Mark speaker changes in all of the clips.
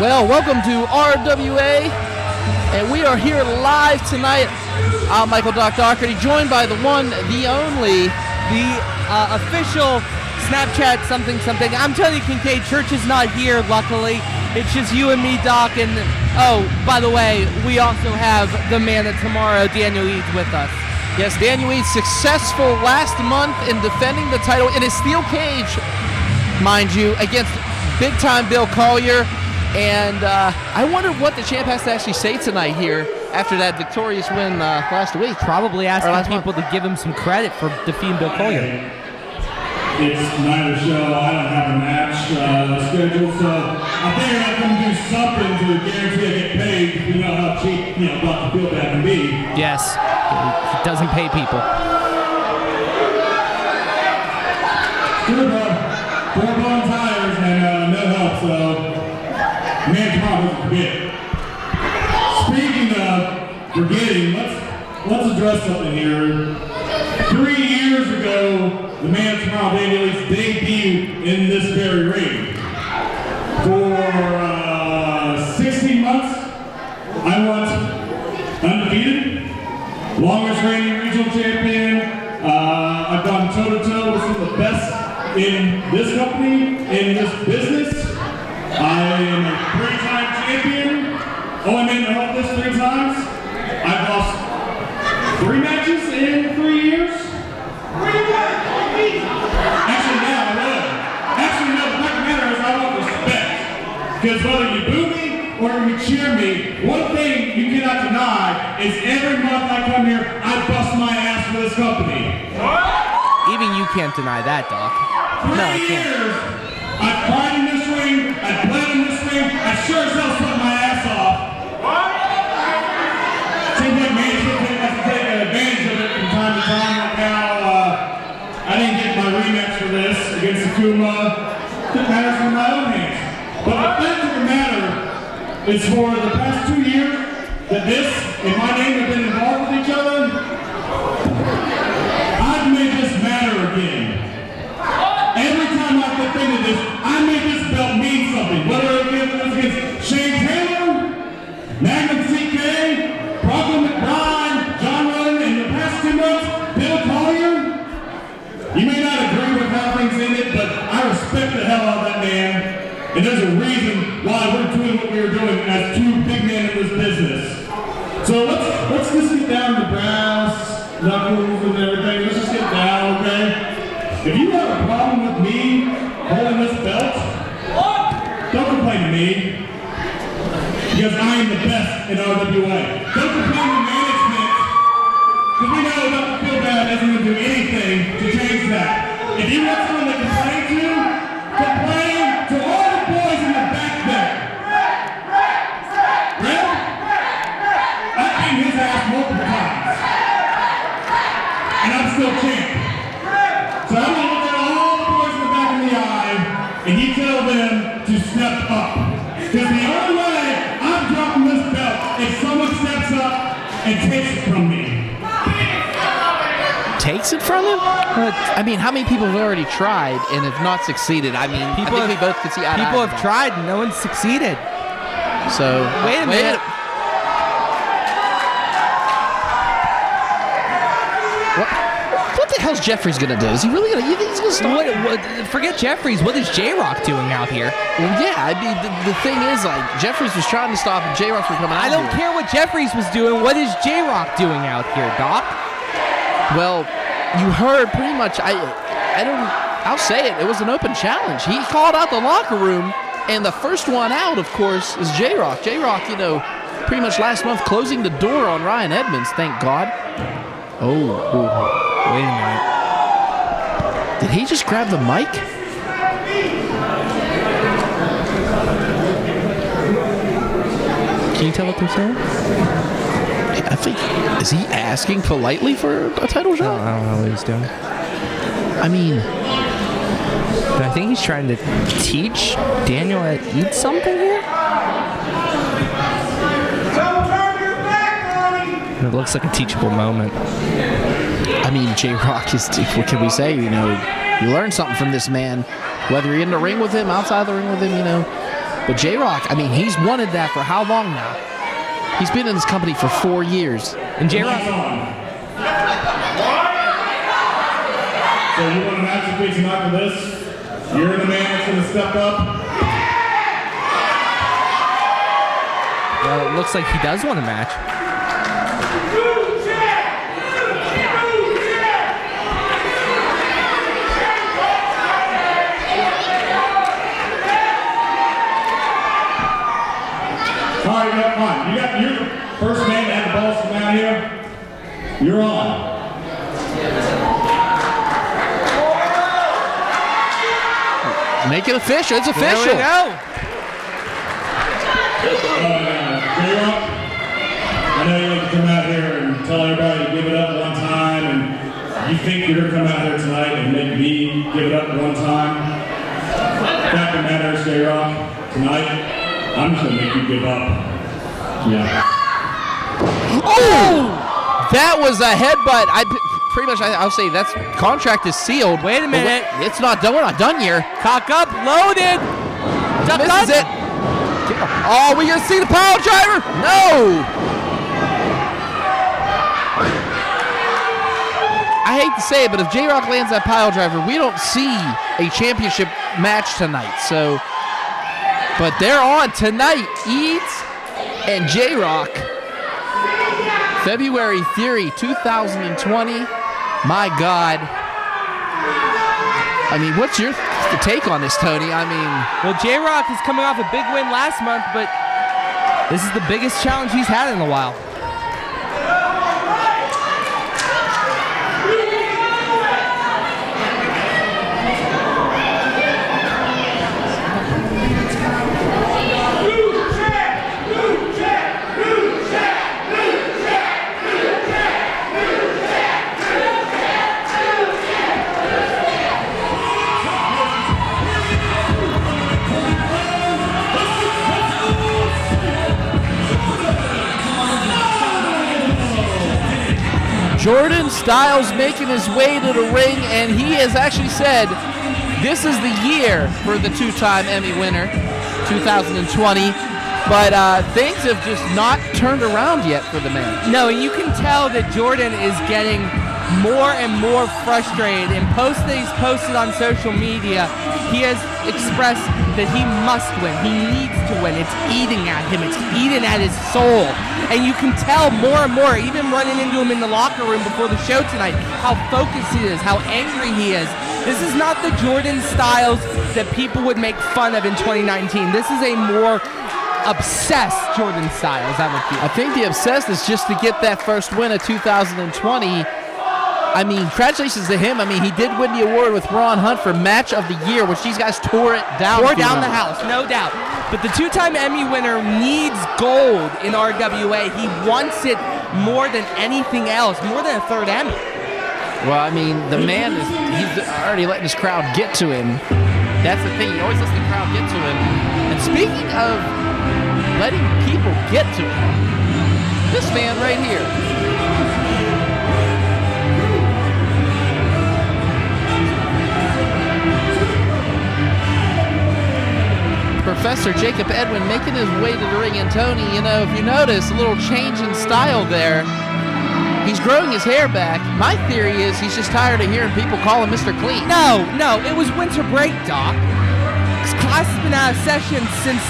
Speaker 1: Well, welcome to RWA, and we are here live tonight. I'm Michael Doc Doherty, joined by the one, the only,
Speaker 2: the official Snapchat something. I'm telling you, Kincaid, Church is not here, luckily. It's just you and me, Doc, and, oh, by the way, we also have the man of tomorrow, Daniel Eads, with us.
Speaker 1: Yes, Daniel Eads, successful last month in defending the title in a steel cage, mind you, against big-time Bill Collier. And I wonder what the champ has to actually say tonight here after that victorious win last week.
Speaker 2: Probably asking people to give him some credit for defeating Bill Collier.
Speaker 3: It's night of the show. I don't have a match scheduled, so I figured I'd come do something to guarantee I get paid. You know how cheap, Dr. Fieldback can be.
Speaker 2: Yes, he doesn't pay people.
Speaker 3: Good, bro. 4 blown tires and no help, so man, tomorrow doesn't forget. Speaking of forgetting, let's address something here. 3 years ago, the man tomorrow, Daniel Eads, debuted in this very ring. For 16 months, I was undefeated, longest reigning regional champion. I've gone toe-to-toe with some of the best in this company, in this business. I am a 3-time champion. Only made the whole this 3 times. I've lost 3 matches in 3 years. Actually, no, I would. Actually, no, the fact of the matter is I want respect. Because whether you boo me or you cheer me, one thing you cannot deny is every month I come here, I bust my ass for this company.
Speaker 2: Even you can't deny that, Doc.
Speaker 3: 3
Speaker 2: No, I can't.
Speaker 3: years, I've cried in this ring, I've bled in this ring, I sure as hell sweat my ass off. Seems like management has to take advantage of it from time to time. Like how I didn't get my rematch for this against Akuma. It matters in my own hands. But the fact of the matter is for the past 2 years that this and my name have been involved with each other, I've made this matter again. Every time I think of this, I made this belt mean something. Whether it was against Shane Taylor, Magnum CK, Bronco McBride, John Rowan, in the past 2 months, Bill Collier. You may not agree with how things ended, but I respect the hell out of that man. And there's a reason why we're doing what we're doing as 2 big men in this business. So let's just get down to brass knuckles and everything. Let's just get down, okay? If you have a problem with me holding this belt, don't complain to me. Because I am the best in RWA. Don't complain to management. Because we know Dr. Fieldback isn't going to do anything to change that. If you want someone to complain to all the boys in the back there. Really? I beat his ass multiple times. And I'm still champ. So I'm going to look at all the boys in the back of the eye and you tell them to step up. Because the only way I'm dropping this belt is someone steps up and takes it from me.
Speaker 1: takes it from him? I mean, how many people have already tried and have not succeeded? I mean, I think we both could see eye to eye.
Speaker 2: People have tried and no one's succeeded.
Speaker 1: So,
Speaker 2: wait a minute.
Speaker 1: What the hell's Jeffries gonna do? Is he really gonna? You think he's gonna start?
Speaker 2: Forget Jeffries. What is J-Rocc doing out here?
Speaker 1: Well, yeah. I mean, the thing is, like, Jeffries was trying to stop, and J-Rocc was coming out.
Speaker 2: I don't care what Jeffries was doing. What is J-Rocc doing out here, Doc?
Speaker 1: Well, you heard pretty much. I'll say it. It was an open challenge. He called out the locker room, and the first one out, of course, is J-Rocc. J-Rocc, pretty much last month closing the door on Ryan Edmonds. Thank God. Oh.
Speaker 2: Wait a minute.
Speaker 1: Did he just grab the mic?
Speaker 2: Can you tell what they're saying?
Speaker 1: I think, is he asking politely for a title shot?
Speaker 2: I don't know what he's doing.
Speaker 1: I mean,
Speaker 2: but I think he's trying to teach Daniel at Eads something here. It looks like a teachable moment.
Speaker 1: I mean, J-Rocc is, what can we say? You learn something from this man. Whether you're in the ring with him, outside the ring with him, But J-Rocc, I mean, he's wanted that for how long now? He's been in this company for 4 years.
Speaker 2: And J-Rocc...
Speaker 3: So you want a masterpiece tonight for this? You're the man that's going to step up?
Speaker 2: Well, it looks like he does want a match.
Speaker 3: All right, come on. You got your first man to have the balls come out here. You're on.
Speaker 1: Make it official. It's official.
Speaker 2: There we go.
Speaker 3: J-Rocc, I know you like to come out here and tell everybody to give it up one time, and you think you're going to come out here tonight and make me give it up one time. The fact of the matter is, J-Rocc, tonight, I'm just going to make you give up. Yeah.
Speaker 1: Oh! That was a headbutt. I'll say that's contract is sealed.
Speaker 2: Wait a minute.
Speaker 1: It's not done. We're not done here.
Speaker 2: Cock up, loaded. Duck
Speaker 1: Misses
Speaker 2: up.
Speaker 1: it. Oh, we gonna see the pile driver? No. I hate to say it, but if J-Rocc lands that pile driver, we don't see a championship match tonight. So, but they're on tonight. Eads and J-Rocc. February Fury 2020. My God. I mean, what's your take on this, Tony? I mean...
Speaker 2: Well, J-Rocc is coming off a big win last month, but this is the biggest challenge he's had in a while.
Speaker 1: Jordan Styles making his way to the ring, and he has actually said this is the year for the two-time Emmy winner, 2020. But things have just not turned around yet for the man.
Speaker 2: No, and you can tell that Jordan is getting more and more frustrated. In posts that he's posted on social media, he has expressed that he must win. He needs to win. It's eating at him. It's eating at his soul. And you can tell more and more, even running into him in the locker room before the show tonight, how focused he is, how angry he is. This is not the Jordan Styles that people would make fun of in 2019. This is a more obsessed Jordan Styles, I would feel.
Speaker 1: I think the obsessed is just to get that first win of 2020. I mean, congratulations to him. I mean, he did win the award with Ron Hunt for Match of the Year, which these guys tore it down.
Speaker 2: Tore down the house, no doubt. But the two-time Emmy winner needs gold in RWA. He wants it more than anything else, more than a third Emmy.
Speaker 1: Well, I mean, the man he's already letting his crowd get to him. That's the thing. He always lets the crowd get to him. And speaking of letting people get to him, this man right here. Professor Jakob Edwinn making his way to the ring. And Tony, you know, if you notice, a little change in style there. He's growing his hair back. My theory is he's just tired of hearing people call him Mr. Clean.
Speaker 2: No, it was winter break, Doc. Class has been out of session since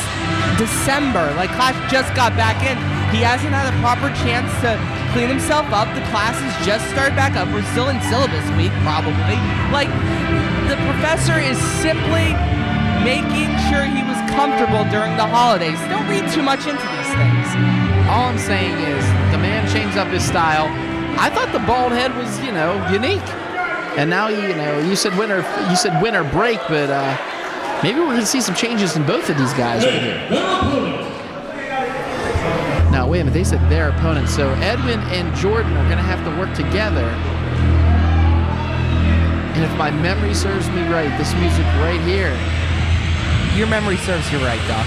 Speaker 2: December. Like, class just got back in. He hasn't had a proper chance to clean himself up. The classes just started back up. We're still in syllabus week, probably. Like, the professor is simply making sure he was comfortable during the holidays. Don't read too much into these things.
Speaker 1: All I'm saying is the man changed up his style. I thought the bald head was, you know, unique. And now, you know, you said winter break, but maybe we're going to see some changes in both of these guys right here. Now, wait a minute. They said their opponents. So Edwinn and Jordan are going to have to work together. And if my memory serves me right, this music right here.
Speaker 2: Your memory serves you right, Doc.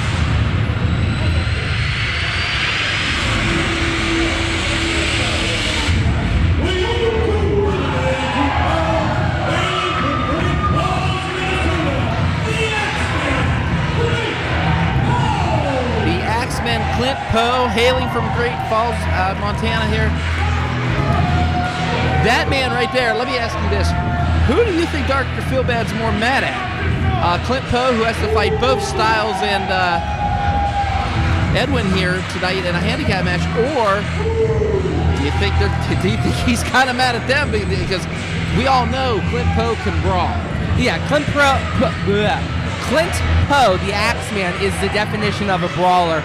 Speaker 1: Poe, hailing from Great Falls, Montana here. That man right there, let me ask you this. Who do you think Dr. Feelbad's more mad at? Clint Poe, who has to fight both Styles and Edwinn here tonight in a handicap match, or do you think he's kind of mad at them because we all know Clint Poe can brawl?
Speaker 2: Yeah, Clint Poe, the Axeman, is the definition of a brawler.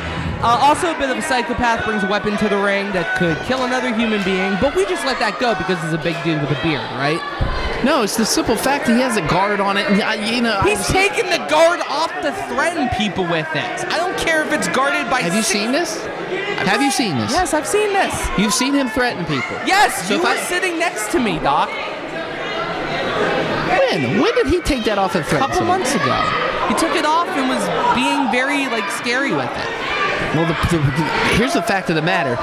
Speaker 2: Also a bit of a psychopath, brings a weapon to the ring that could kill another human being, but we just let that go because he's a big dude with a beard, right?
Speaker 1: No, it's the simple fact that he has a guard on it. And,
Speaker 2: he's taking the guard off to threaten people with it. I don't care if it's guarded by...
Speaker 1: Have you seen this? Have you seen this?
Speaker 2: Yes, I've seen this.
Speaker 1: You've seen him threaten people?
Speaker 2: Yes, so you were sitting next to me, Doc.
Speaker 1: When did he take that off and threaten
Speaker 2: A couple months ago. He took it off and was being very, scary with it.
Speaker 1: Well, here's the fact of the matter.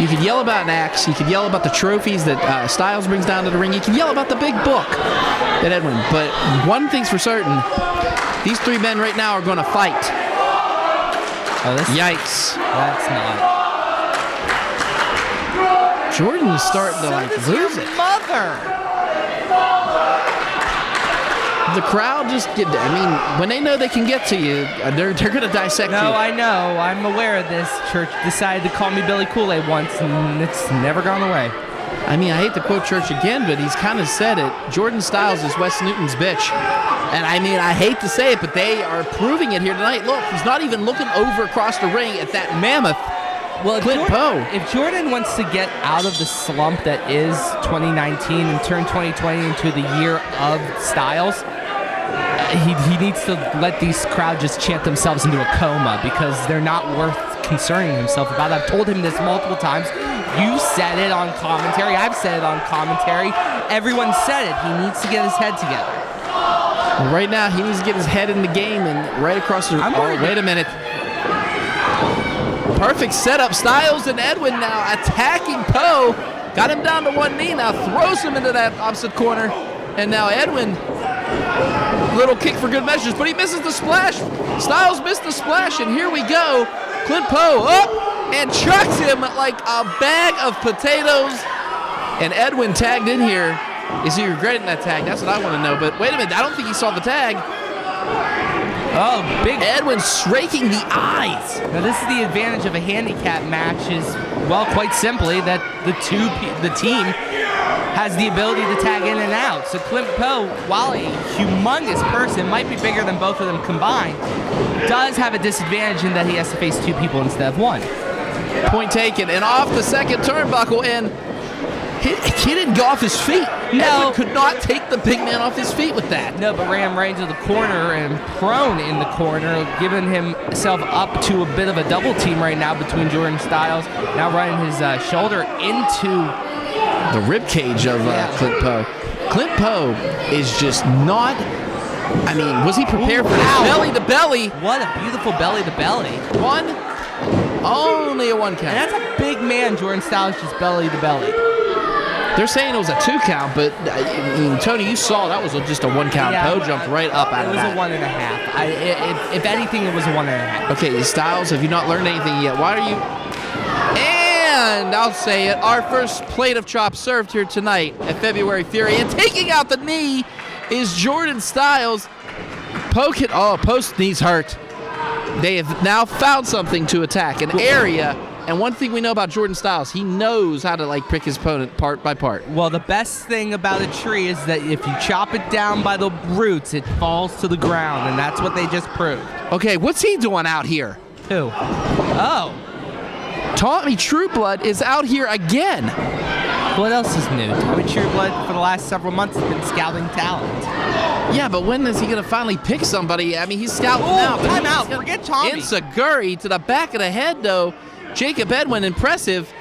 Speaker 1: You could yell about an axe. You could yell about the trophies that Styles brings down to the ring. You can yell about the big book that Edwinn. But one thing's for certain, these three men right now are going to fight.
Speaker 2: Oh,
Speaker 1: yikes.
Speaker 2: That's not.
Speaker 1: Jordan is starting to lose it.
Speaker 2: Mother.
Speaker 1: The crowd when they know they can get to you, they're going to dissect you.
Speaker 2: No, I know. I'm aware of this. Church decided to call me Billy Kool-Aid once, and it's never gone away.
Speaker 1: I hate to quote Church again, but he's kind of said it. Jordan Styles is Wes Newton's bitch. And I hate to say it, but they are proving it here tonight. Look, he's not even looking over across the ring at that mammoth.
Speaker 2: Well,
Speaker 1: Clint Poe.
Speaker 2: If Jordan wants to get out of the slump that is 2019 and turn 2020 into the year of Styles, he needs to let these crowd just chant themselves into a coma because they're not worth concerning himself about. I've told him this multiple times. You said it on commentary. I've said it on commentary. Everyone said it. He needs to get his head together.
Speaker 1: Well, right now, he needs to get his head in the game and right across the... wait a minute. Perfect setup. Styles and Edwinn now attacking Poe. Got him down to one knee now. Throws him into that opposite corner. And now Edwinn... Little kick for good measures, but he misses the splash. Styles missed the splash, and here we go. Clint Poe up and chucks him like a bag of potatoes. And Edwinn tagged in here. Is he regretting that tag? That's what I want to know. But wait a minute, I don't think he saw the tag.
Speaker 2: Oh, big
Speaker 1: Edwinn striking the eyes.
Speaker 2: Now this is the advantage of a handicap match is, well, quite simply that the team has the ability to tag in and out. So Clint Poe, while a humongous person, might be bigger than both of them combined, does have a disadvantage in that he has to face two people instead of one.
Speaker 1: Point taken, and off the second turnbuckle, and he didn't go off his feet.
Speaker 2: No.
Speaker 1: Edwinn could not take the big man off his feet with that.
Speaker 2: No, but ran right into the corner and prone in the corner, giving himself up to a bit of a double team right now between Jordan Styles, now running his shoulder into
Speaker 1: the rib cage of Clint Poe. Clint Poe is just not... was he prepared for this? Belly to belly.
Speaker 2: What a beautiful belly to belly.
Speaker 1: Only a one count.
Speaker 2: And that's a big man, Jordan Styles, just belly to belly.
Speaker 1: They're saying it was a 2 count, but Tony, you saw that was just a 1 count.
Speaker 2: Yeah,
Speaker 1: Poe jumped right up out of that.
Speaker 2: It was a 1.5. If anything, it was a 1.5.
Speaker 1: Okay, Styles, have you not learned anything yet? Why are you... And I'll say it, our first plate of chops served here tonight at February Fury. And taking out the knee is Jordan Styles. Poe's knee's hurt. They have now found something to attack, an area. And one thing we know about Jordan Styles, he knows how to pick his opponent part by part.
Speaker 2: Well, the best thing about a tree is that if you chop it down by the roots, it falls to the ground, and that's what they just proved.
Speaker 1: Okay, what's he doing out here?
Speaker 2: Who? Oh.
Speaker 1: Tommy Trueblood is out here again.
Speaker 2: What else is new? Tommy Trueblood for the last several months has been scouting talent.
Speaker 1: Yeah, but when is he going to finally pick somebody? He's scouting now.
Speaker 2: Time out. Forget Tommy.
Speaker 1: Gory to the back of the head, though. Jacob Edwinn, impressive.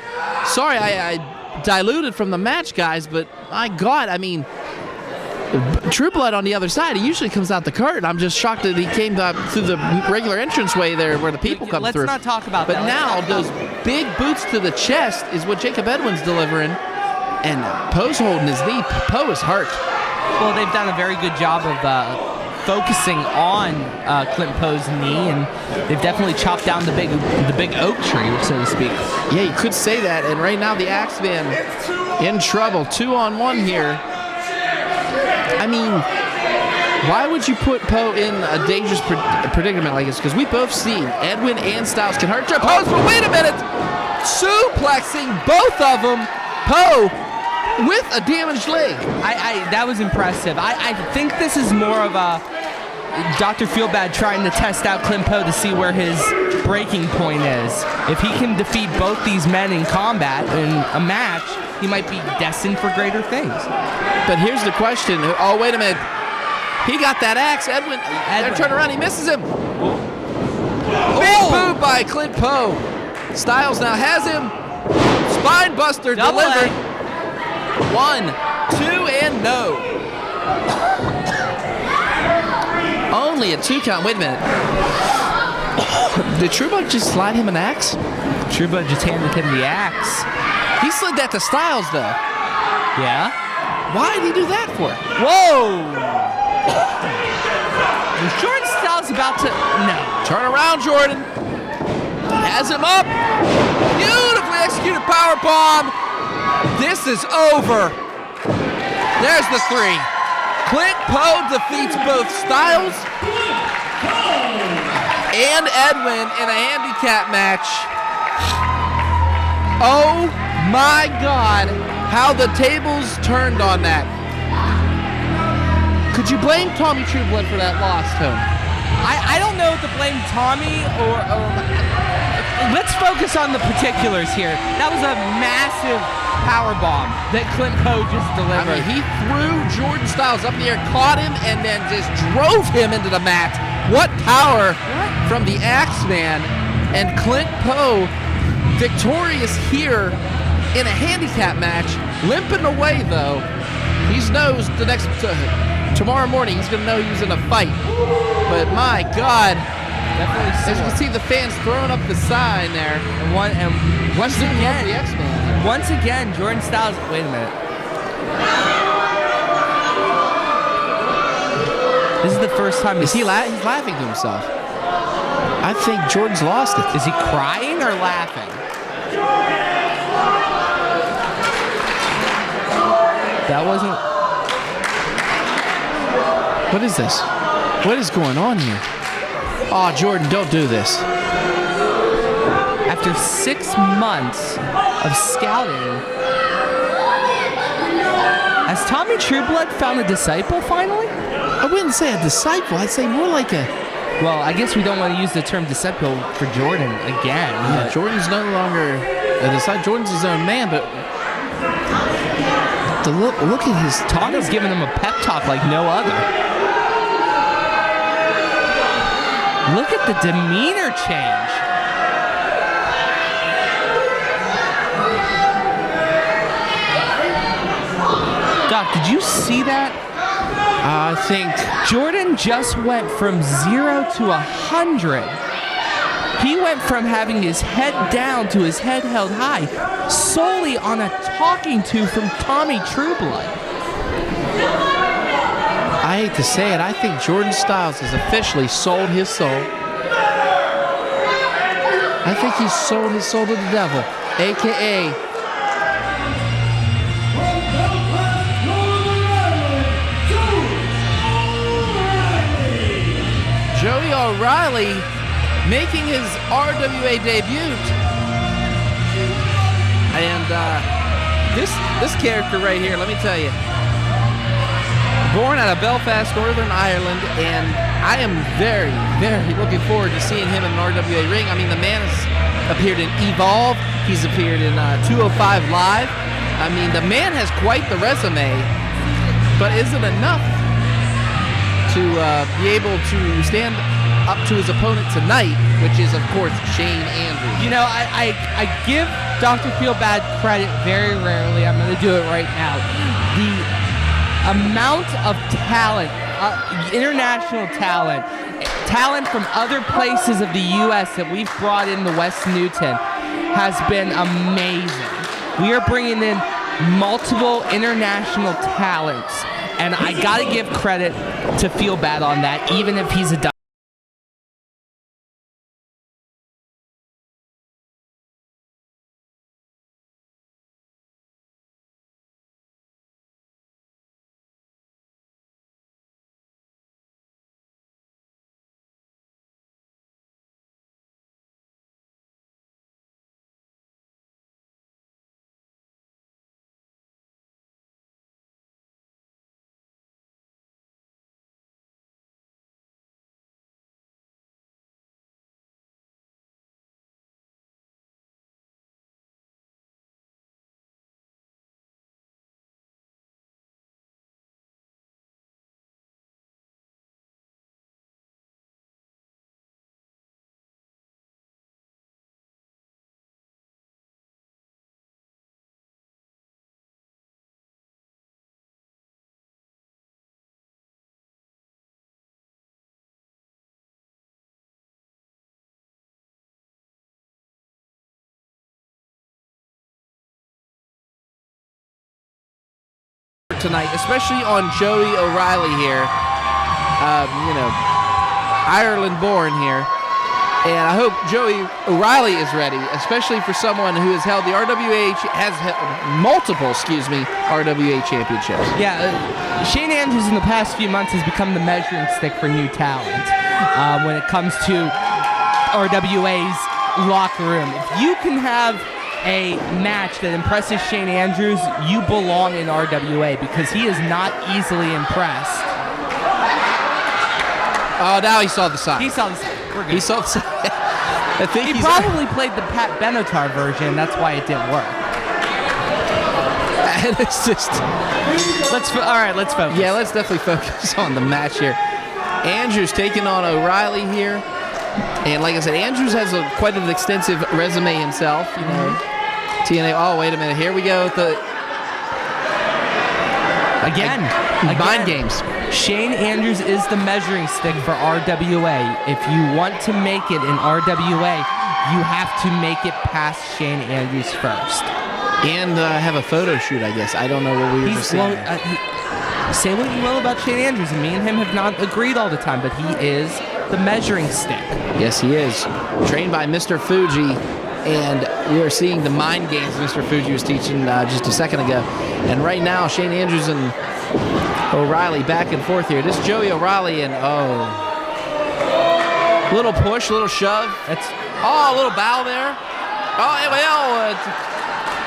Speaker 1: Sorry, I diluted from the match, guys, but my God, Trueblood on the other side, he usually comes out the curtain. I'm just shocked that he came through the regular entranceway there where the people come through.
Speaker 2: Let's not talk about
Speaker 1: that.
Speaker 2: But
Speaker 1: now those big boots to the chest is what Jacob Edwinn's delivering, and Poe's holding his knee. Poe is hurt.
Speaker 2: Well, they've done a very good job of focusing on Clint Poe's knee, and they've definitely chopped down the big oak tree, so to speak.
Speaker 1: Yeah, you could say that. And right now the Axeman in trouble. 2-on-1 here. I mean, why would you put Poe in a dangerous predicament like this? Because we both see Edwinn and Styles can hurt Poe. But wait a minute! Suplexing both of them. Poe with a damaged leg.
Speaker 2: That was impressive. I think this is more of a Dr. Feelbad trying to test out Clint Poe to see where his breaking point is. If he can defeat both these men in combat in a match, he might be destined for greater things.
Speaker 1: But here's the question. Oh, wait a minute. He got that axe. Edwinn. They're turning around. He misses him. Big boot by Clint Poe. Styles now has him. Spine buster delivered. 1, 2, and no. Only a 2 count. Wait a minute. Did TrueBug just slide him an axe?
Speaker 2: TrueBug just handed him the axe.
Speaker 1: He slid that to Styles, though.
Speaker 2: Yeah?
Speaker 1: Why did he do that for?
Speaker 2: Whoa! Is Jordan Styles about to... No.
Speaker 1: Turn around, Jordan. Has him up. Beautifully executed power bomb. This is over. There's the 3. Clint Poe defeats both Styles and Edwinn in a handicap match. Oh my God, how the tables turned on that. Could you blame Tommy Trueblood for that loss, Tone?
Speaker 2: I don't know to blame Tommy or let's focus on the particulars here. That was a massive power bomb that Clint Poe just delivered.
Speaker 1: I mean, he threw Jordan Styles up in the air, caught him, and then just drove him into the mat. What power from the Axeman. And Clint Poe victorious here in a handicap match. Limping away, though. He knows the next... tomorrow morning, he's going to know he was in a fight. But my God.
Speaker 2: Definitely
Speaker 1: as you can see, the fans throwing up the sign there.
Speaker 2: And once again,
Speaker 1: the X-Man.
Speaker 2: Once again, Jordan Styles. Wait a minute. This is the first time.
Speaker 1: He's laughing to himself. I think Jordan's lost it.
Speaker 2: Is he crying or laughing? That wasn't.
Speaker 1: What is this? What is going on here? Oh, Jordan, don't do this.
Speaker 2: After 6 months of scouting, has Tommy Trueblood found a disciple finally?
Speaker 1: I wouldn't say a disciple. I'd say more like a...
Speaker 2: Well, I guess we don't want to use the term disciple for Jordan again.
Speaker 1: Yeah, Jordan's no longer a disciple. Jordan's his own man, but... Look at his...
Speaker 2: Tommy's giving him a pep talk like no other. Look at the demeanor change. Doc, did you see that?
Speaker 1: I think
Speaker 2: Jordan just went from 0 to 100. He went from having his head down to his head held high solely on a talking to from Tommy Trueblood.
Speaker 1: I hate to say it, I think Jordan Styles has officially sold his soul. I think he's sold his soul to the devil, a.k.a. Joey O'Reilly making his RWA debut. And this character right here, let me tell you, born out of Belfast, Northern Ireland, and I am very, very looking forward to seeing him in an RWA ring. I mean, the man has appeared in Evolve. He's appeared in 205 Live. I mean, the man has quite the resume, but is it enough to be able to stand up to his opponent tonight, which is, of course, Shane Andrews?
Speaker 2: You know, I give Dr. Feelbad credit very rarely. I'm going to do it right now. The amount of talent, international talent from other places of the U.S. that we've brought into West Newton has been amazing. We are bringing in multiple international talents And I got to give credit to Feel Bad on that, even if he's a
Speaker 1: tonight, especially on Joey O'Reilly here. Ireland born here. And I hope Joey O'Reilly is ready, especially for someone who has held the RWA, has held multiple, RWA championships.
Speaker 2: Yeah, Shane Andrews in the past few months has become the measuring stick for new talent when it comes to RWA's locker room. If you can have a match that impresses Shane Andrews, you belong in RWA because he is not easily impressed.
Speaker 1: Oh, now he saw the sign.
Speaker 2: He saw the sign. We're good.
Speaker 1: He saw the sign. I think
Speaker 2: he probably played the Pat Benatar version. That's why it didn't work.
Speaker 1: And it's just...
Speaker 2: All right, let's focus.
Speaker 1: Yeah, let's definitely focus on the match here. Andrews taking on O'Reilly here. And like I said, Andrews has quite an extensive resume himself. You know, TNA. Oh, wait a minute. Here we go. Again. Mind games.
Speaker 2: Shane Andrews is the measuring stick for RWA. If you want to make it in RWA, you have to make it past Shane Andrews first.
Speaker 1: And have a photo shoot, I guess. I don't know what we were just saying.
Speaker 2: Say what you will about Shane Andrews, and me and him have not agreed all the time, but he is the measuring stick.
Speaker 1: Yes, he is. Trained by Mr. Fuji, and we are seeing the mind games Mr. Fuji was teaching just a second ago. And right now, Shane Andrews and O'Reilly back and forth here. This is Joey O'Reilly, and little push, little shove. A little bow there.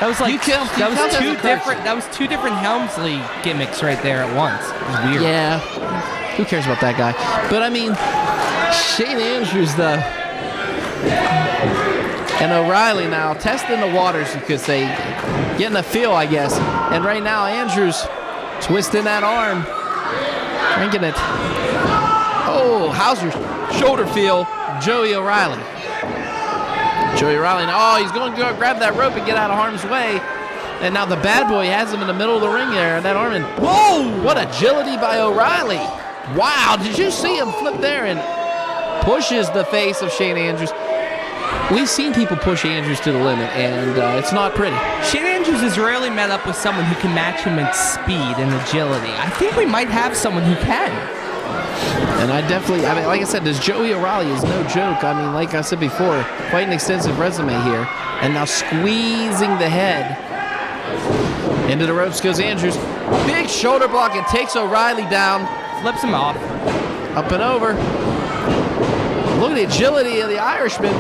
Speaker 2: That was like that was two different Helmsley gimmicks right there at once. It was weird.
Speaker 1: Yeah. Who cares about that guy? But I mean, Shane Andrews though, and O'Reilly now testing the waters because they getting a feel, I guess. And right now, Andrews twisting that arm, cranking it. Oh, how's your shoulder feel, Joey O'Reilly? Joey O'Reilly, he's going to go grab that rope and get out of harm's way. And now the bad boy has him in the middle of the ring there. And that arm, and whoa, what agility by O'Reilly. Wow, did you see him flip there and pushes the face of Shane Andrews? We've seen people push Andrews to the limit, and it's not pretty.
Speaker 2: Shane Andrews has rarely met up with someone who can match him in speed and agility. I think we might have someone who can.
Speaker 1: And like I said, this Joey O'Reilly is no joke. I mean, like I said before, quite an extensive resume here. And now squeezing the head. Into the ropes goes Andrews. Big shoulder block and takes O'Reilly down.
Speaker 2: Flips him off.
Speaker 1: Up and over. Look at the agility of the Irishman.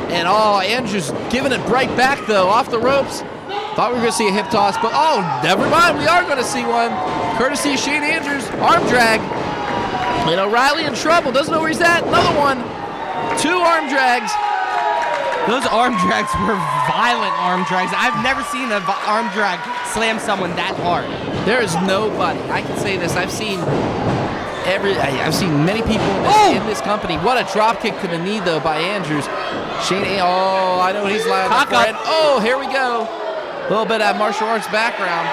Speaker 1: And Andrews giving it right back though, off the ropes. Thought we were going to see a hip toss, but never mind. We are going to see one. Courtesy of Shane Andrews. Arm drag. And O'Reilly in trouble. Doesn't know where he's at. Another one. 2 arm drags.
Speaker 2: Those arm drags were violent arm drags. I've never seen an arm drag slam someone that hard.
Speaker 1: There is nobody. I can say this. I've seen many people in this company. What a drop kick to the knee, though, by Andrews. Shane, I know he's lying up for it. Here we go. A little bit of martial arts background.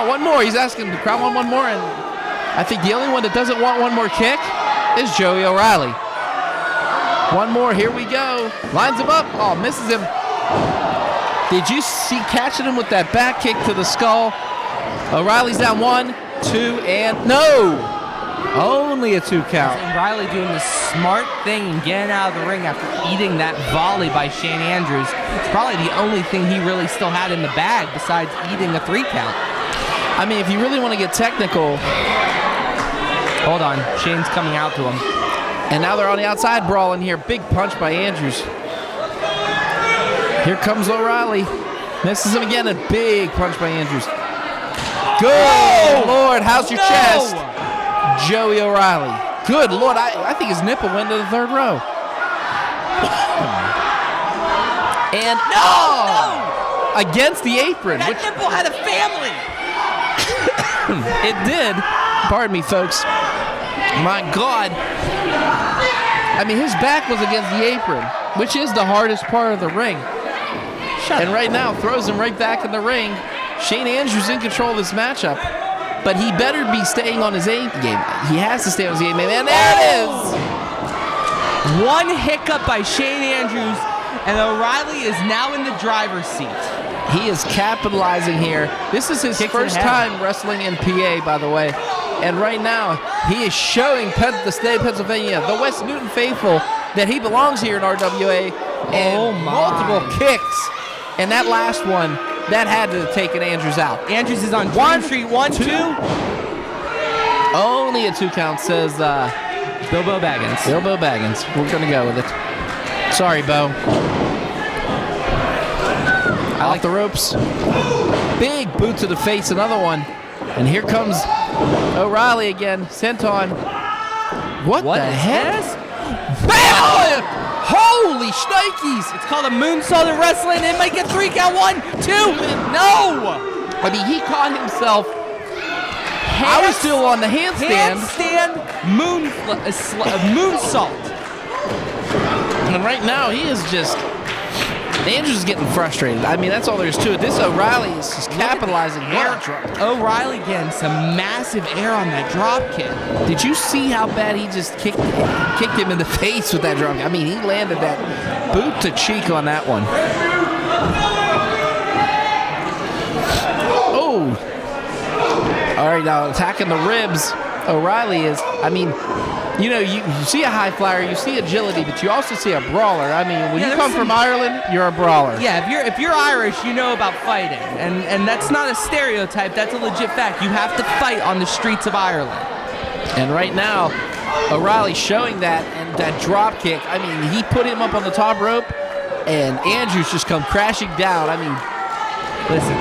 Speaker 1: One more. He's asking the crowd one more, and I think the only one that doesn't want one more kick is Joey O'Reilly. One more. Here we go. Lines him up. Misses him. Did you see catching him with that back kick to the skull? O'Reilly's down 1, 2, and no! Only a 2 count.
Speaker 2: And Riley doing the smart thing and getting out of the ring after eating that volley by Shane Andrews. It's probably the only thing he really still had in the bag besides eating a 3 count.
Speaker 1: I mean, if you really want to get technical.
Speaker 2: Hold on, Shane's coming out to him.
Speaker 1: And now they're on the outside brawling here. Big punch by Andrews. Here comes O'Reilly. Misses him again. A big punch by Andrews. Good Lord, how's your chest? Joey O'Reilly. Good Lord, I think his nipple went to the 3rd row. And no! Against the apron.
Speaker 2: That nipple had a family.
Speaker 1: It did. Pardon me, folks. My God. I mean, his back was against the apron, which is the hardest part of the ring. And right now, throws him right back in the ring. Shane Andrews in control of this matchup, but he better be staying on his A game. He has to stay on his A game, and there it is!
Speaker 2: One hiccup by Shane Andrews, and O'Reilly is now in the driver's seat.
Speaker 1: He is capitalizing here. This is his first time wrestling in PA, by the way. And right now, he is showing the state of Pennsylvania, the West Newton faithful, that he belongs here in RWA. And multiple kicks. And that last one, that had to have taken Andrews out.
Speaker 2: Andrews is on Dream Street. 1, 2.
Speaker 1: Only a 2 count, says
Speaker 2: Bilbo Baggins.
Speaker 1: Bilbo Baggins. We're going to go with it. Sorry, Bo. Off the ropes. Big boot to the face, another one. And here comes O'Reilly again, sent on. What the heck? Bam! Holy shnikes!
Speaker 2: It's called a moonsault in wrestling. It might get 3 count. 1, 2. No!
Speaker 1: I mean, he caught himself. I was still on the handstand.
Speaker 2: Moonsault.
Speaker 1: And right now, he is just. Andrews is getting frustrated. I mean, that's all there is to it. This O'Reilly is just capitalizing.
Speaker 2: O'Reilly getting some massive air on that drop kick.
Speaker 1: Did you see how bad he just kicked him in the face with that drop kick? I mean, he landed that boot to cheek on that one. Oh. All right, now attacking the ribs. O'Reilly is, I mean, you know, you see a high flyer, you see agility, but you also see a brawler. I mean, when you come from Ireland, you're a brawler.
Speaker 2: Yeah, if you're Irish, you know about fighting, and that's not a stereotype. That's a legit fact. You have to fight on the streets of Ireland.
Speaker 1: And right now, O'Reilly showing that, and that drop kick. I mean, he put him up on the top rope, and Andrews just come crashing down. I mean,
Speaker 2: listen,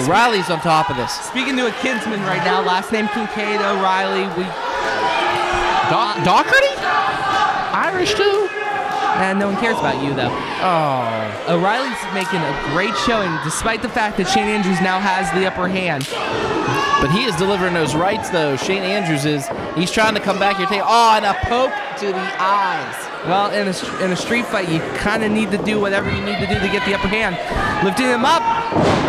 Speaker 1: O'Reilly's on top of this.
Speaker 2: Speaking to a kinsman right now, last name Kincaid, O'Reilly.
Speaker 1: Doherty? Irish too?
Speaker 2: And no one cares about you, though.
Speaker 1: Oh.
Speaker 2: O'Reilly's making a great showing, despite the fact that Shane Andrews now has the upper hand.
Speaker 1: But he is delivering those rights, though. Shane Andrews is. He's trying to come back here. And a poke to the eyes.
Speaker 2: Well, in a street fight, you kind of need to do whatever you need to do to get the upper hand. Lifting him up.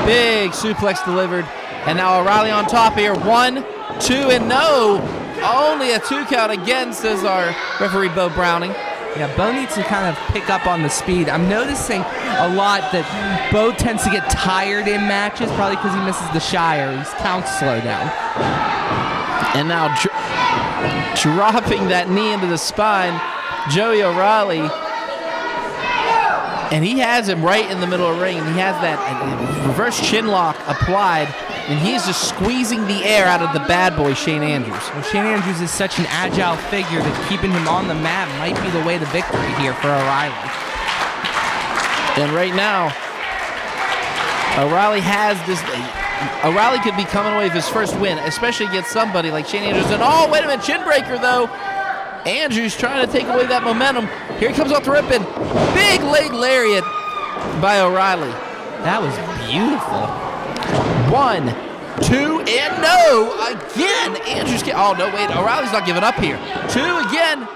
Speaker 1: Big suplex delivered. And now O'Reilly on top here. 1, 2, and no. Only a 2 count again, says our referee, Bo Browning.
Speaker 2: Yeah, Bo needs to kind of pick up on the speed. I'm noticing a lot that Bo tends to get tired in matches, probably because he misses the Shire. His counts slow down.
Speaker 1: And now dropping that knee into the spine, Joey O'Reilly. And he has him right in the middle of the ring. And he has that reverse chin lock applied. And he's just squeezing the air out of the bad boy, Shane Andrews.
Speaker 2: Well, Shane Andrews is such an agile figure that keeping him on the mat might be the way to victory here for O'Reilly.
Speaker 1: And right now, O'Reilly has this. O'Reilly could be coming away with his first win, especially against somebody like Shane Andrews. And oh, wait a minute, chin breaker though. Andrews trying to take away that momentum. Here he comes off the rip and big leg lariat by O'Reilly.
Speaker 2: That was beautiful.
Speaker 1: 1, 2, and no! Again! Andrews oh, no, wait. O'Reilly's not giving up here. 2 again.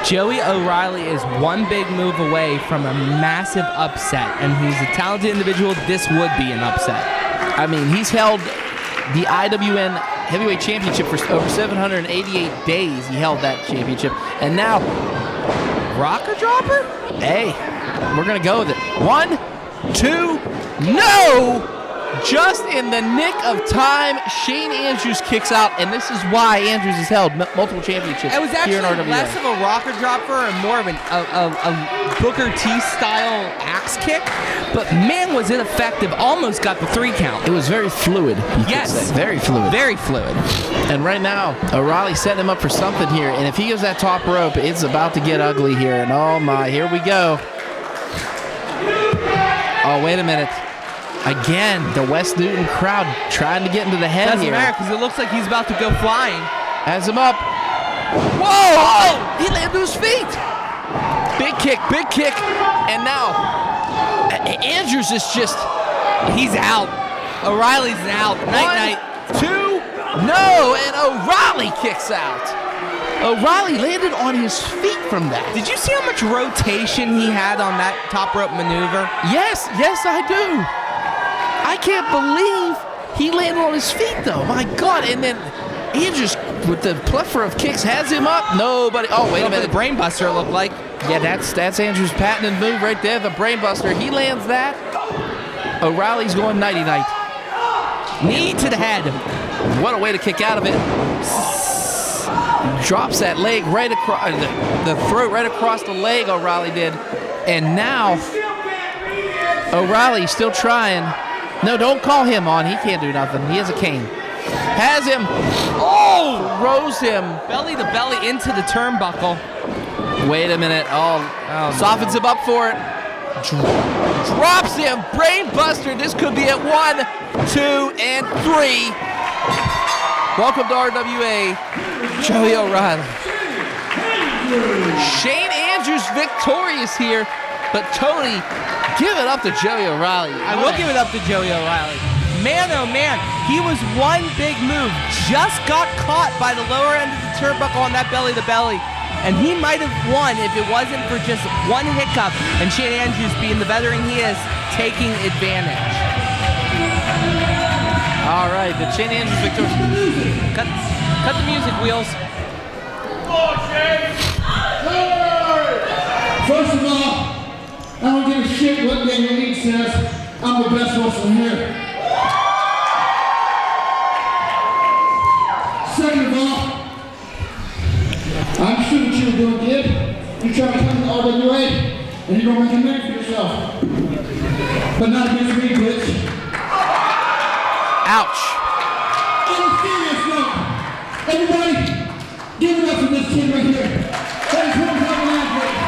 Speaker 2: Joey O'Reilly is one big move away from a massive upset, and he's a talented individual. This would be an upset.
Speaker 1: I mean, he's held the IWN Heavyweight Championship for over 788 days. He held that championship. And now,
Speaker 2: rocker dropper?
Speaker 1: Hey, we're going to go with it. 1, 2, no! just in the nick of time, Shane Andrews kicks out, and this is why Andrews has held multiple championships.
Speaker 2: It was actually
Speaker 1: here in RWA.
Speaker 2: less of a rocker dropper and more of a Booker T style axe kick, but man, was it effective! Almost got the 3 count.
Speaker 1: It was very fluid.
Speaker 2: Yes,
Speaker 1: very fluid.
Speaker 2: Very fluid.
Speaker 1: And right now, O'Reilly's setting him up for something here, and if he goes that top rope, it's about to get ugly here. And oh my, here we go. Oh, wait a minute. Again, the West Newton crowd trying to get into the head
Speaker 2: Doesn't
Speaker 1: here.
Speaker 2: matter because it looks like he's about to go flying.
Speaker 1: Has him up. Whoa! Oh, he landed to his feet. Big kick, and now Andrews is just,
Speaker 2: he's out. O'Reilly's out. Night.
Speaker 1: 1, 2, no, and O'Reilly kicks out. O'Reilly landed on his feet from that.
Speaker 2: Did you see how much rotation he had on that top rope maneuver?
Speaker 1: Yes, I do. I can't believe he landed on his feet, though. My God. And then Andrews, with the plethora of kicks, has him up. Nobody. Oh, wait a minute.
Speaker 2: The brainbuster, it looked like.
Speaker 1: Yeah, that's Andrews' patented move right there, the brainbuster. He lands that. O'Reilly's going nighty-night.
Speaker 2: Knee to the head.
Speaker 1: What a way to kick out of it. Drops that leg right across, the throat right across the leg, O'Reilly did. And now, O'Reilly still trying. No, don't call him on. He can't do nothing. He has a cane. Has him. Oh! Throws him.
Speaker 2: Belly to belly into the turnbuckle.
Speaker 1: Wait a minute. Oh softens him up for it. Drops him. Brain buster. This could be at 1, 2, and 3. Welcome to RWA. Joey O'Reilly. Shane Andrews victorious here, but Tony, give it up to Joey O'Reilly.
Speaker 2: I will give it up to Joey O'Reilly. Man, oh man, he was one big move. Just got caught by the lower end of the turnbuckle on that belly to belly. And he might have won if it wasn't for just one hiccup and Shane Andrews, being the veteran he is, taking advantage.
Speaker 1: All right, but Shane Andrews victorious.
Speaker 2: Cut the music, Wheels.
Speaker 3: First of all, I don't give a shit what Daniel Eads says. I'm the best wrestler here. Second of all, I'm sure what you were doing, kid. You try to come to RWA, and you're gonna make a name for yourself. But not against me, bitch.
Speaker 1: Ouch.
Speaker 3: On a serious note, everybody, give it up for this kid right here. That is one hell of an athlete.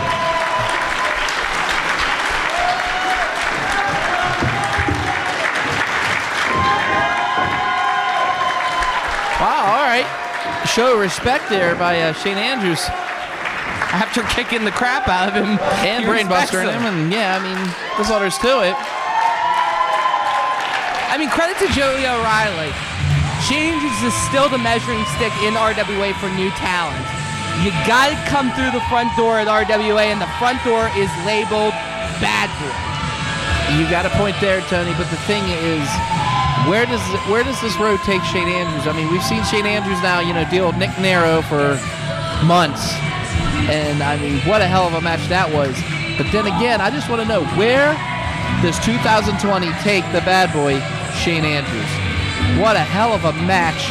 Speaker 1: Wow, all right. Show respect there by Shane Andrews.
Speaker 2: After kicking the crap out of him.
Speaker 1: And brainbustering him, and yeah, I mean, there's all there is to it.
Speaker 2: I mean, credit to Joey O'Reilly. Shane Andrews is still the measuring stick in RWA for new talent. You gotta come through the front door at RWA, and the front door is labeled Bad Boy.
Speaker 1: You got a point there, Tony, but the thing is, where does this road take Shane Andrews? I mean, we've seen Shane Andrews now, deal with Nick Nero for months. And, I mean, what a hell of a match that was. But then again, I just want to know, where does 2020 take the bad boy, Shane Andrews? What a hell of a match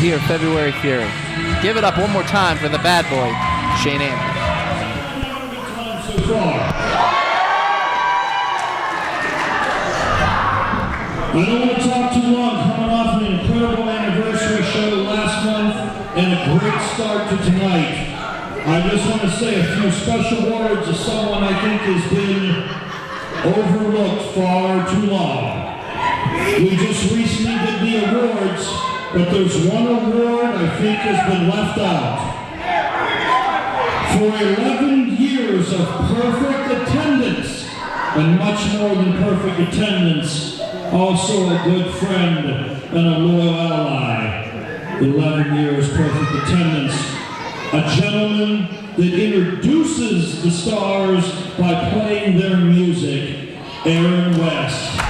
Speaker 1: here, February Fury. Give it up one more time for the bad boy, Shane Andrews.
Speaker 3: I don't want to talk too long, coming off an incredible anniversary show last month and a great start to tonight. I just want to say a few special words to someone I think has been overlooked far too long. We just recently did the awards, but there's one award I think has been left out. For 11 years of perfect attendance, and much more than perfect attendance, also a good friend and a loyal ally. 11 years perfect attendance. A gentleman that introduces the stars by playing their music, Aaron West.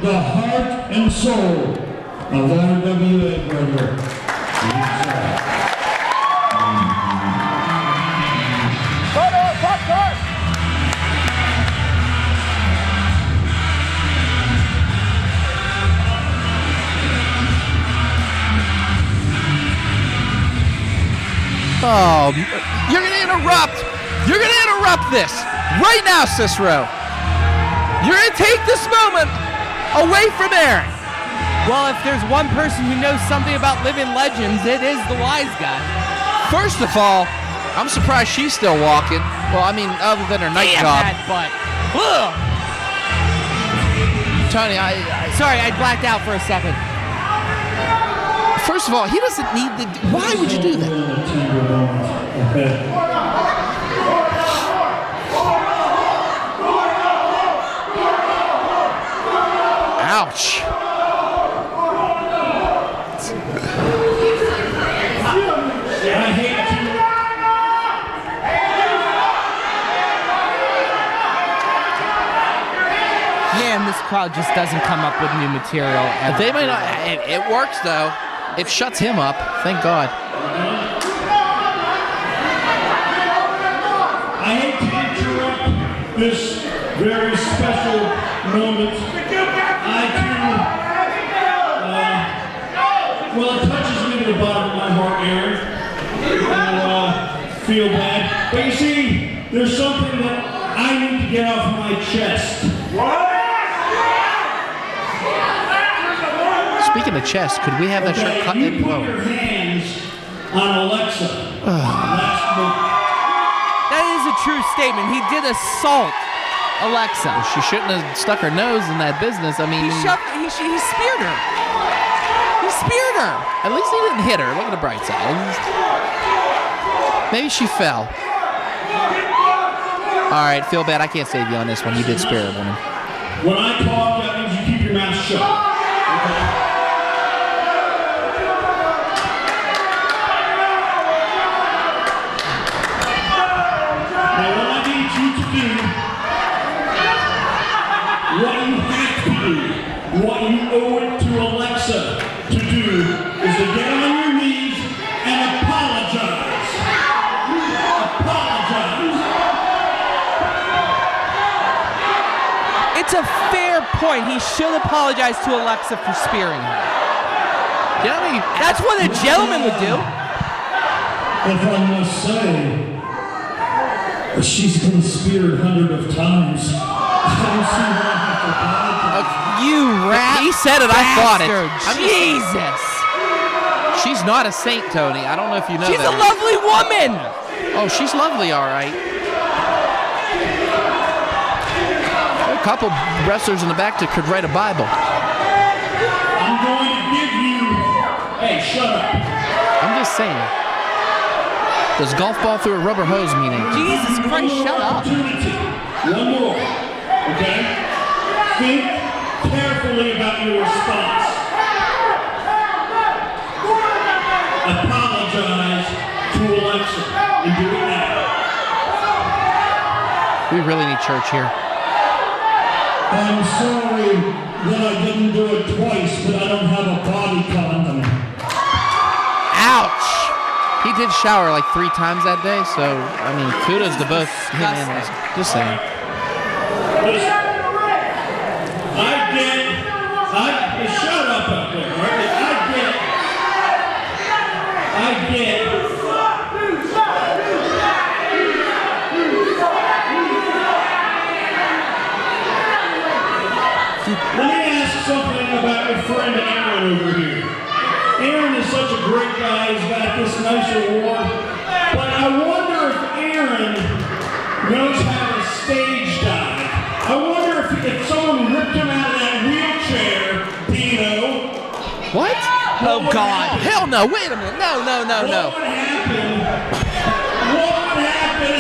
Speaker 3: the heart and soul of RWA, brother.
Speaker 1: Oh, you're going to interrupt. You're going to interrupt this right now, Cicero. You're going to take this moment away from Aaron.
Speaker 2: Well, if there's one person who knows something about living legends, it is the wise guy.
Speaker 1: First of all, I'm surprised she's still walking. Well, I mean, other than her night job.
Speaker 2: That butt. Ugh.
Speaker 1: Tony,
Speaker 2: Sorry, I blacked out for a second.
Speaker 1: First of all, he doesn't need the... Why would you do that? Ouch.
Speaker 2: Man, this crowd just doesn't come up with new material ever.
Speaker 1: They might not... It works, though. It shuts him up. Thank God.
Speaker 3: I hate to interrupt this very special moment. Well, it touches me to the bottom of my heart, Aaron. I feel bad. But you see, there's something that I need to get off my chest.
Speaker 1: Speaking of chest, could we have that shirt cut any lower?
Speaker 3: You put your hands on Alexa last month.
Speaker 2: That is a true statement. He did assault Alexa.
Speaker 1: Well, she shouldn't have stuck her nose in that business. I mean...
Speaker 2: He speared her. He speared her.
Speaker 1: At least he didn't hit her. Look at the bright side. Maybe she fell. All right, feel bad. I can't save you on this one. You did spear a woman.
Speaker 3: When I talk, that means you keep your mouth shut. Okay? What you owe it to Alexa to do is to get on your knees and apologize. Apologize.
Speaker 2: It's a fair point. He should apologize to Alexa for spearing her.
Speaker 1: You know what I mean?
Speaker 2: That's what a gentleman would do.
Speaker 3: If I must say, she's been speared hundreds of times. I don't see why I have to apologize.
Speaker 2: You rat.
Speaker 1: He said it, I thought it.
Speaker 2: Jesus.
Speaker 1: She's not a saint, Tony. I don't know if you know
Speaker 2: She's
Speaker 1: that.
Speaker 2: a lovely woman.
Speaker 1: Oh, she's lovely, all right. A couple wrestlers in the back that could write a Bible.
Speaker 3: I'm going to give you... Hey, shut up.
Speaker 1: I'm just saying. Does golf ball through a rubber hose mean anything?
Speaker 2: Jesus Christ, shut up.
Speaker 3: One more, okay? Think carefully about your response. Apologize to Alexa and do it now.
Speaker 1: We really need church here.
Speaker 3: I'm sorry that I didn't do it twice, but I don't have a body condom.
Speaker 1: Ouch! He did shower like 3 times that day, so, I mean, kudos to both him and us. Just saying.
Speaker 3: Listen, shut up out there, right? I get. Let me ask something about your friend Aaron over here. Aaron is such a great guy. He's got this nice award. But I wonder if Aaron knows how to stage dive. I wonder if someone ripped him out of that wheelchair, Dino.
Speaker 1: What?
Speaker 2: Oh, God.
Speaker 1: Hell no. Wait a minute. No.
Speaker 3: What would happen? What would happen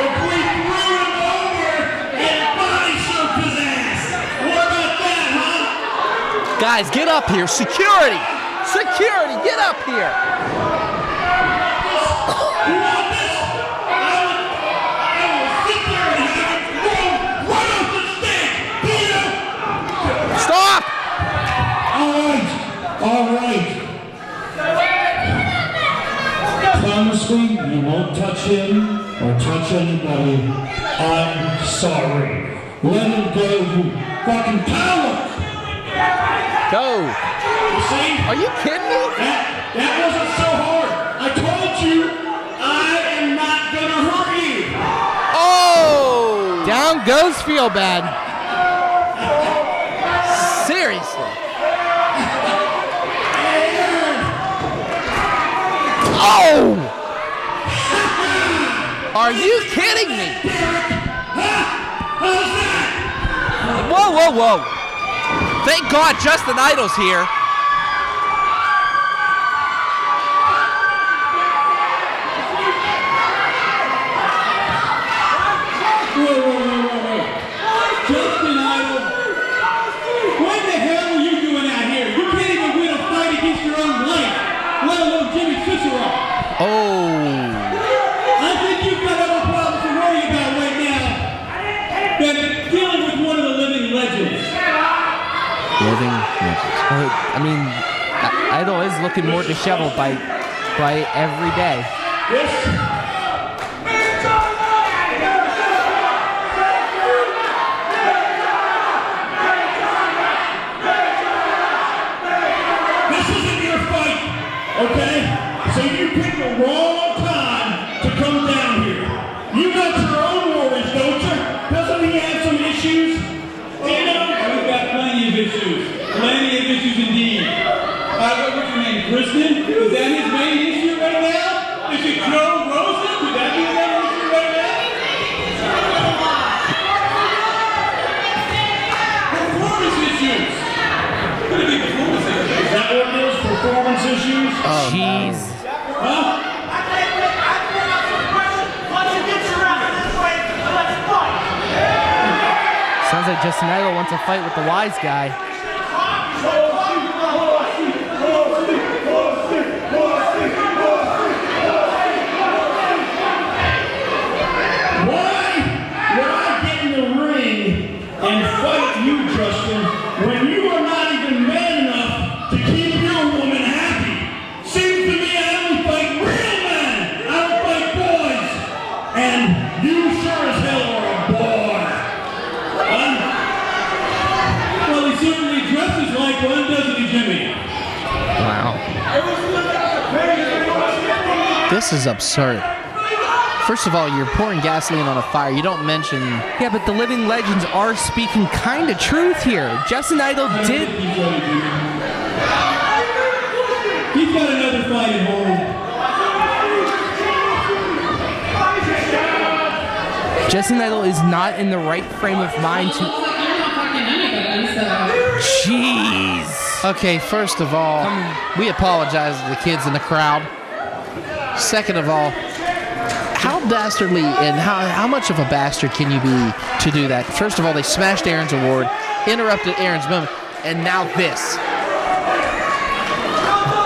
Speaker 3: if we threw him over and body surfed his ass? What about that, huh?
Speaker 1: Guys, get up here. Security. Security, get up here.
Speaker 3: You want this? I will sit there and have it roll right off the stage. him or touch anybody, I'm sorry. Let him go, you fucking coward!
Speaker 1: Go.
Speaker 3: You see?
Speaker 1: Are you kidding me?
Speaker 3: That wasn't so hard. I told you I am not gonna hurt you.
Speaker 1: Oh!
Speaker 2: Down goes Feel Bad.
Speaker 1: Seriously. Oh! Are you kidding me?
Speaker 3: How's that?
Speaker 1: Whoa, whoa, whoa. Thank God Justin Idol's here.
Speaker 3: Whoa. Justin Idol? What the hell are you doing out here? You can't even win a fight against your own life, let alone Jimmy Cicero.
Speaker 1: Oh.
Speaker 3: I think you've got other problems to worry about right now than dealing with one of the living legends.
Speaker 2: I mean, Idol is looking more disheveled by every day.
Speaker 3: Yes. Okay? So you picked the wrong time to come down here. You got your own worries, don't you? Doesn't he have some issues? Dino? We've got plenty of issues. Plenty of issues indeed. What's your name? Kristen? Is that his main issue right now? Is it Rosa? Could that be his main issue right now? Performance issues. Could it be performance issues? Is that what it is? Performance issues?
Speaker 1: Oh,
Speaker 2: jeez.
Speaker 3: Huh?
Speaker 2: Sounds like Justin Idol wants to fight with the wise guy.
Speaker 3: Why would I get in the ring and fight you, Justin, when you are not even man enough to keep your woman happy? Seems to me I only fight real men. I don't fight boys. And you sure as hell are a boy. Well, he certainly dresses like one, doesn't he, Jimmy?
Speaker 2: Wow.
Speaker 1: this is absurd. First of all, you're pouring gasoline on a fire. You don't mention...
Speaker 2: Yeah, but the living legends are speaking kind of truth here. Justin Idol did...
Speaker 3: He's got another fight at home.
Speaker 2: Justin Idol is not in the right frame of mind to... Jeez.
Speaker 1: Okay, first of all, we apologize to the kids in the crowd. Second of all, how dastardly and how much of a bastard can you be to do that? First of all, they smashed Aaron's award, interrupted Aaron's moment, and now this.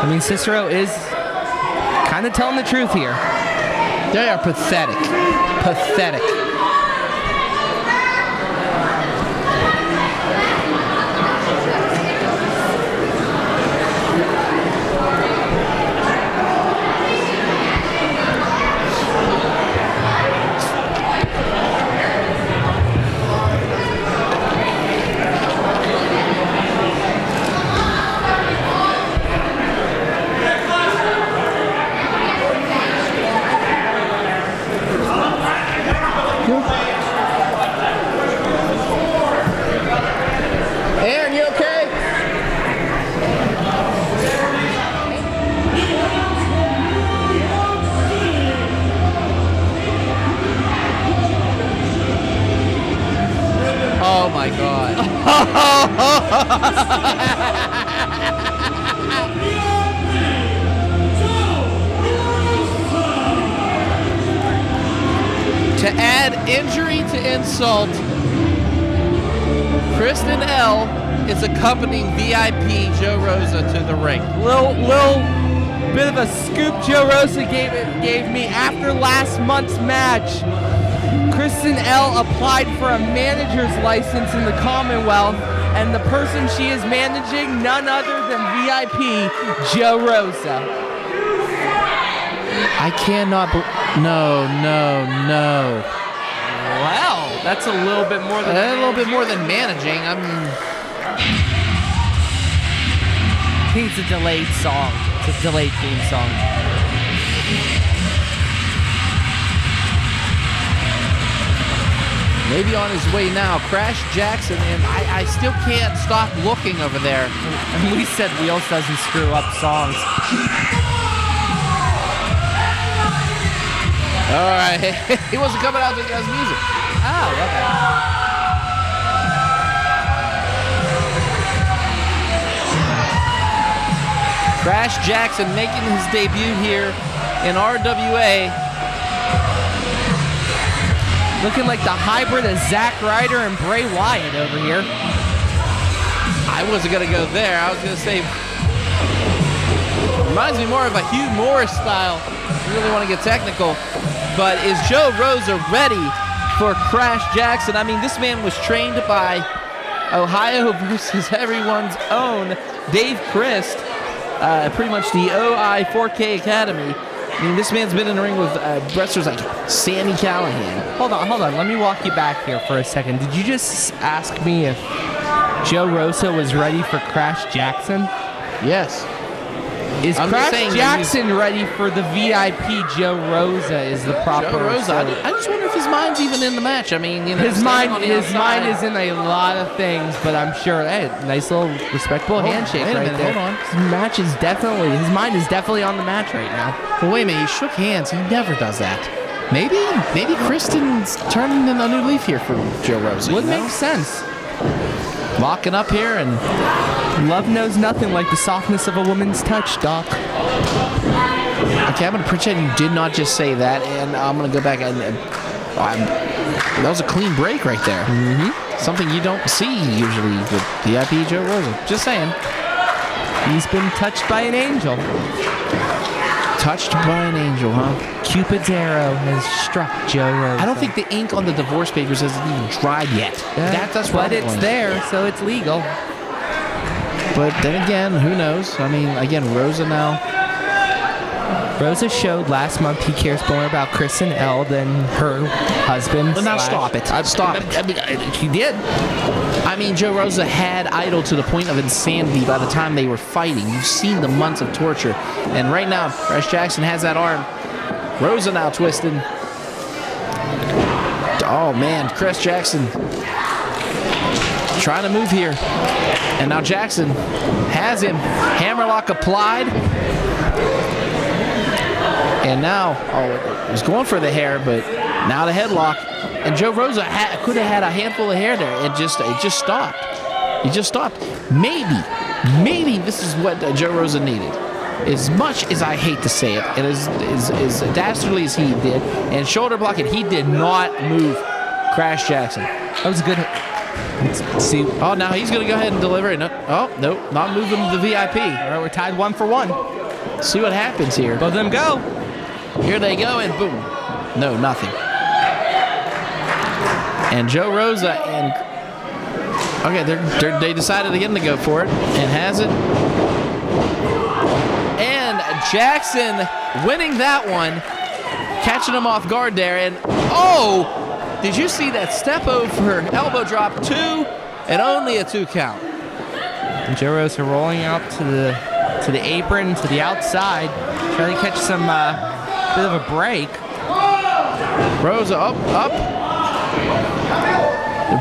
Speaker 2: I mean, Cicero is kind of telling the truth here.
Speaker 1: They are pathetic. Pathetic. Aaron, you okay? Oh my God. To add injury to insult, Kristen L is accompanying VIP Joe Rosa to the ring.
Speaker 2: Little bit of a scoop Joe Rosa gave me after last month's match. Kristen L applied for a manager's license in the Commonwealth, and the person she is managing, none other than VIP Joe Rosa.
Speaker 1: I cannot. No.
Speaker 2: Well, that's a little bit more than
Speaker 1: managing.
Speaker 2: I think it's a delayed song. It's a delayed theme song.
Speaker 1: Maybe on his way now. Crash Jaxon, and I still can't stop looking over there.
Speaker 2: And we said Wheels doesn't screw up songs.
Speaker 1: All right. He wasn't coming out to his music.
Speaker 2: Oh, okay.
Speaker 1: Crash Jaxon making his debut here in RWA.
Speaker 2: Looking like the hybrid of Zack Ryder and Bray Wyatt over here.
Speaker 1: I wasn't going to go there. I was going to say, reminds me more of a Hugh Morris style. I really want to get technical. But is Joe Rosa ready for Crash Jaxon? I mean, this man was trained by Ohio versus everyone's own Dave Crist, pretty much the OI 4K Academy. I mean, this man's been in the ring with wrestlers like Sami Callihan.
Speaker 2: Hold on. Let me walk you back here for a second. Did you just ask me if Joe Rosa was ready for Crash Jaxon?
Speaker 1: Yes.
Speaker 2: Is Crash Jaxon ready for the VIP Joe Rosa is the proper...
Speaker 1: Joe Rosa. I just wonder if his mind's even in the match. I mean, you know...
Speaker 2: His mind is in a lot of things, but I'm sure... Hey, nice little respectable handshake right there.
Speaker 1: Hold on.
Speaker 2: His mind is definitely on the match right now.
Speaker 1: Well, wait a minute. He shook hands. He never does that. Maybe Kristen's turning in a new leaf here for Joe Rosa.
Speaker 2: Would make sense.
Speaker 1: Locking up here, and
Speaker 2: love knows nothing like the softness of a woman's touch, Doc.
Speaker 1: Okay, I'm going to pretend you did not just say that, and I'm going to go back and that was a clean break right there.
Speaker 2: Mm-hmm.
Speaker 1: Something you don't see usually with VIP Joe Rosa. Just saying.
Speaker 2: He's been touched by an angel.
Speaker 1: Touched by an angel, huh?
Speaker 2: Cupid's arrow has struck Joe Rosa.
Speaker 1: I don't think the ink on the divorce papers hasn't even dried yet. That's
Speaker 2: but it's there, so it's legal.
Speaker 1: But then again, who knows? I mean, again, Rosa now.
Speaker 2: Rosa showed last month he cares more about Chris and Elle than her husband.
Speaker 1: Well, now stop it. Stop it.
Speaker 2: I mean, he did.
Speaker 1: I mean, Joe Rosa had Idol to the point of insanity by the time they were fighting. You've seen the months of torture. And right now, Crash Jaxon has that arm. Rosa now twisted. Oh, man. Crash Jaxon trying to move here. And now Jaxon has him. Hammerlock applied. And now, he was going for the hair, but now the headlock. And Joe Rosa could have had a handful of hair there. It just stopped. He just stopped. Maybe this is what Joe Rosa needed. As much as I hate to say it, and as dastardly as he did, and shoulder blocking, he did not move Crash Jaxon.
Speaker 2: That was a good...
Speaker 1: Let's see. Oh, now he's going to go ahead and deliver it. Oh, no, not moving the VIP.
Speaker 2: All right, we're tied 1-1.
Speaker 1: See what happens here.
Speaker 2: Both of them go.
Speaker 1: Here they go, and boom. No, nothing. And Joe Rosa and... Okay, they decided again to go for it, and has it. And Jaxon winning that one, catching him off guard there, and oh! Did you see that step over elbow drop 2 and only a 2 count?
Speaker 2: And Joe Rosa rolling out to the apron, to the outside, trying to catch some bit of a break.
Speaker 1: Rosa up.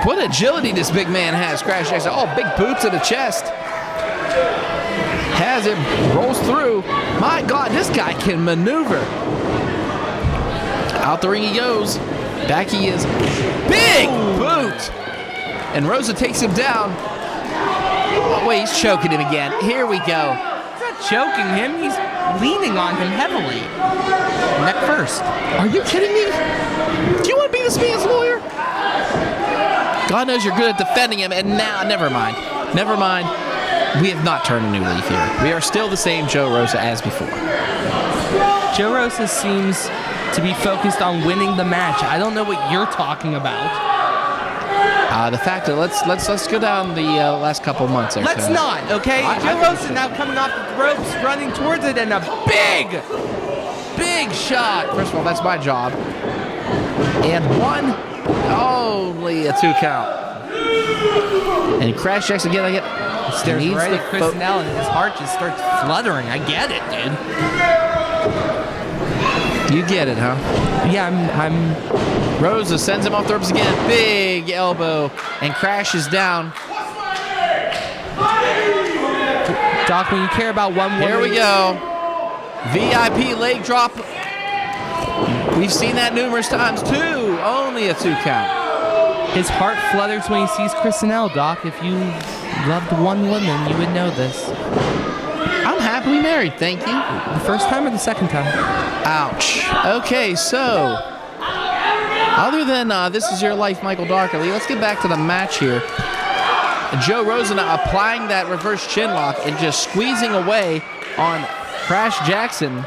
Speaker 1: What agility this big man has, Crash Jaxon. Oh, big boot to the chest. Has him, rolls through. My God, this guy can maneuver. Out the ring he goes. Back he is. Big boot. And Rosa takes him down. Oh, wait, he's choking him again. Here we go.
Speaker 2: He's not choking him. He's leaning on him heavily. Neck first.
Speaker 1: Are you kidding me? Do you want to be this man's lawyer? God knows you're good at defending him, and now, never mind. We have not turned a new leaf here. We are still the same Joe Rosa as before.
Speaker 2: Joe Rosa seems to be focused on winning the match. I don't know what you're talking about.
Speaker 1: The fact that let's go down the last couple months there.
Speaker 2: Let's not, okay? Joe Rosa now coming off the ropes, running towards it, and a big
Speaker 1: big shot. First of all, that's my job. And one, only a 2 count. And Crash Jaxon again.
Speaker 2: Stares right at Chris Nell, and his heart just starts fluttering. I get it, dude.
Speaker 1: You get it, huh?
Speaker 2: Yeah, I'm.
Speaker 1: Rosa sends him off the ropes again. Big elbow, and crashes down.
Speaker 2: Doc, when you care about one woman.
Speaker 1: Here we go. VIP leg drop. We've seen that numerous times too. Only a 2 count.
Speaker 2: His heart flutters when he sees Chris Nell, Doc. If you loved one woman, you would know this.
Speaker 1: I'm happily married, thank you.
Speaker 2: The first time or the second time?
Speaker 1: Ouch. Okay, so other than This Is Your Life, Michael Darkerly, let's get back to the match here. Joe Rosa applying that reverse chin lock and just squeezing away on Crash Jaxon.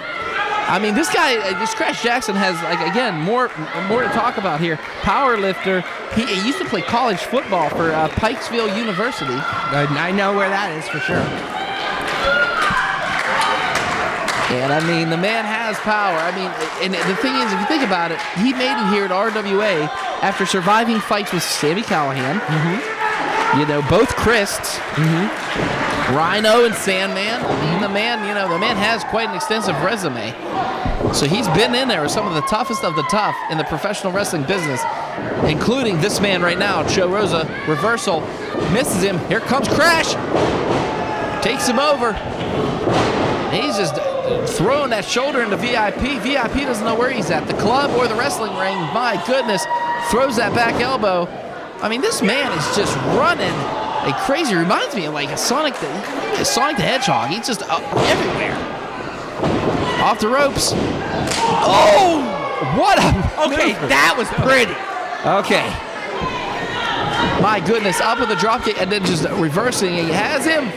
Speaker 1: I mean, this Crash Jaxon has, again, more to talk about here. Power lifter. He used to play college football for Pikesville University.
Speaker 2: I know where that is for sure.
Speaker 1: And, I mean, the man has power. I mean, and the thing is, if you think about it, he made it here at RWA after surviving fights with Sami Callihan.
Speaker 2: Mm-hmm.
Speaker 1: You know, both Crists. Mm-hmm. Rhino and Sandman. I mean, the man has quite an extensive resume. So he's been in there with some of the toughest of the tough in the professional wrestling business, including this man right now, Joe Rosa. Reversal. Misses him. Here comes Crash. Takes him over. He's just throwing that shoulder into VIP. VIP doesn't know where he's at, the club or the wrestling ring. My goodness. Throws that back elbow. I mean, this man is just running like crazy. Reminds me of like a Sonic the Hedgehog. He's just everywhere. Off the ropes. Oh! What a
Speaker 2: Okay,
Speaker 1: maneuver.
Speaker 2: that was pretty.
Speaker 1: Okay. My goodness, up with a dropkick and then just reversing. He has him.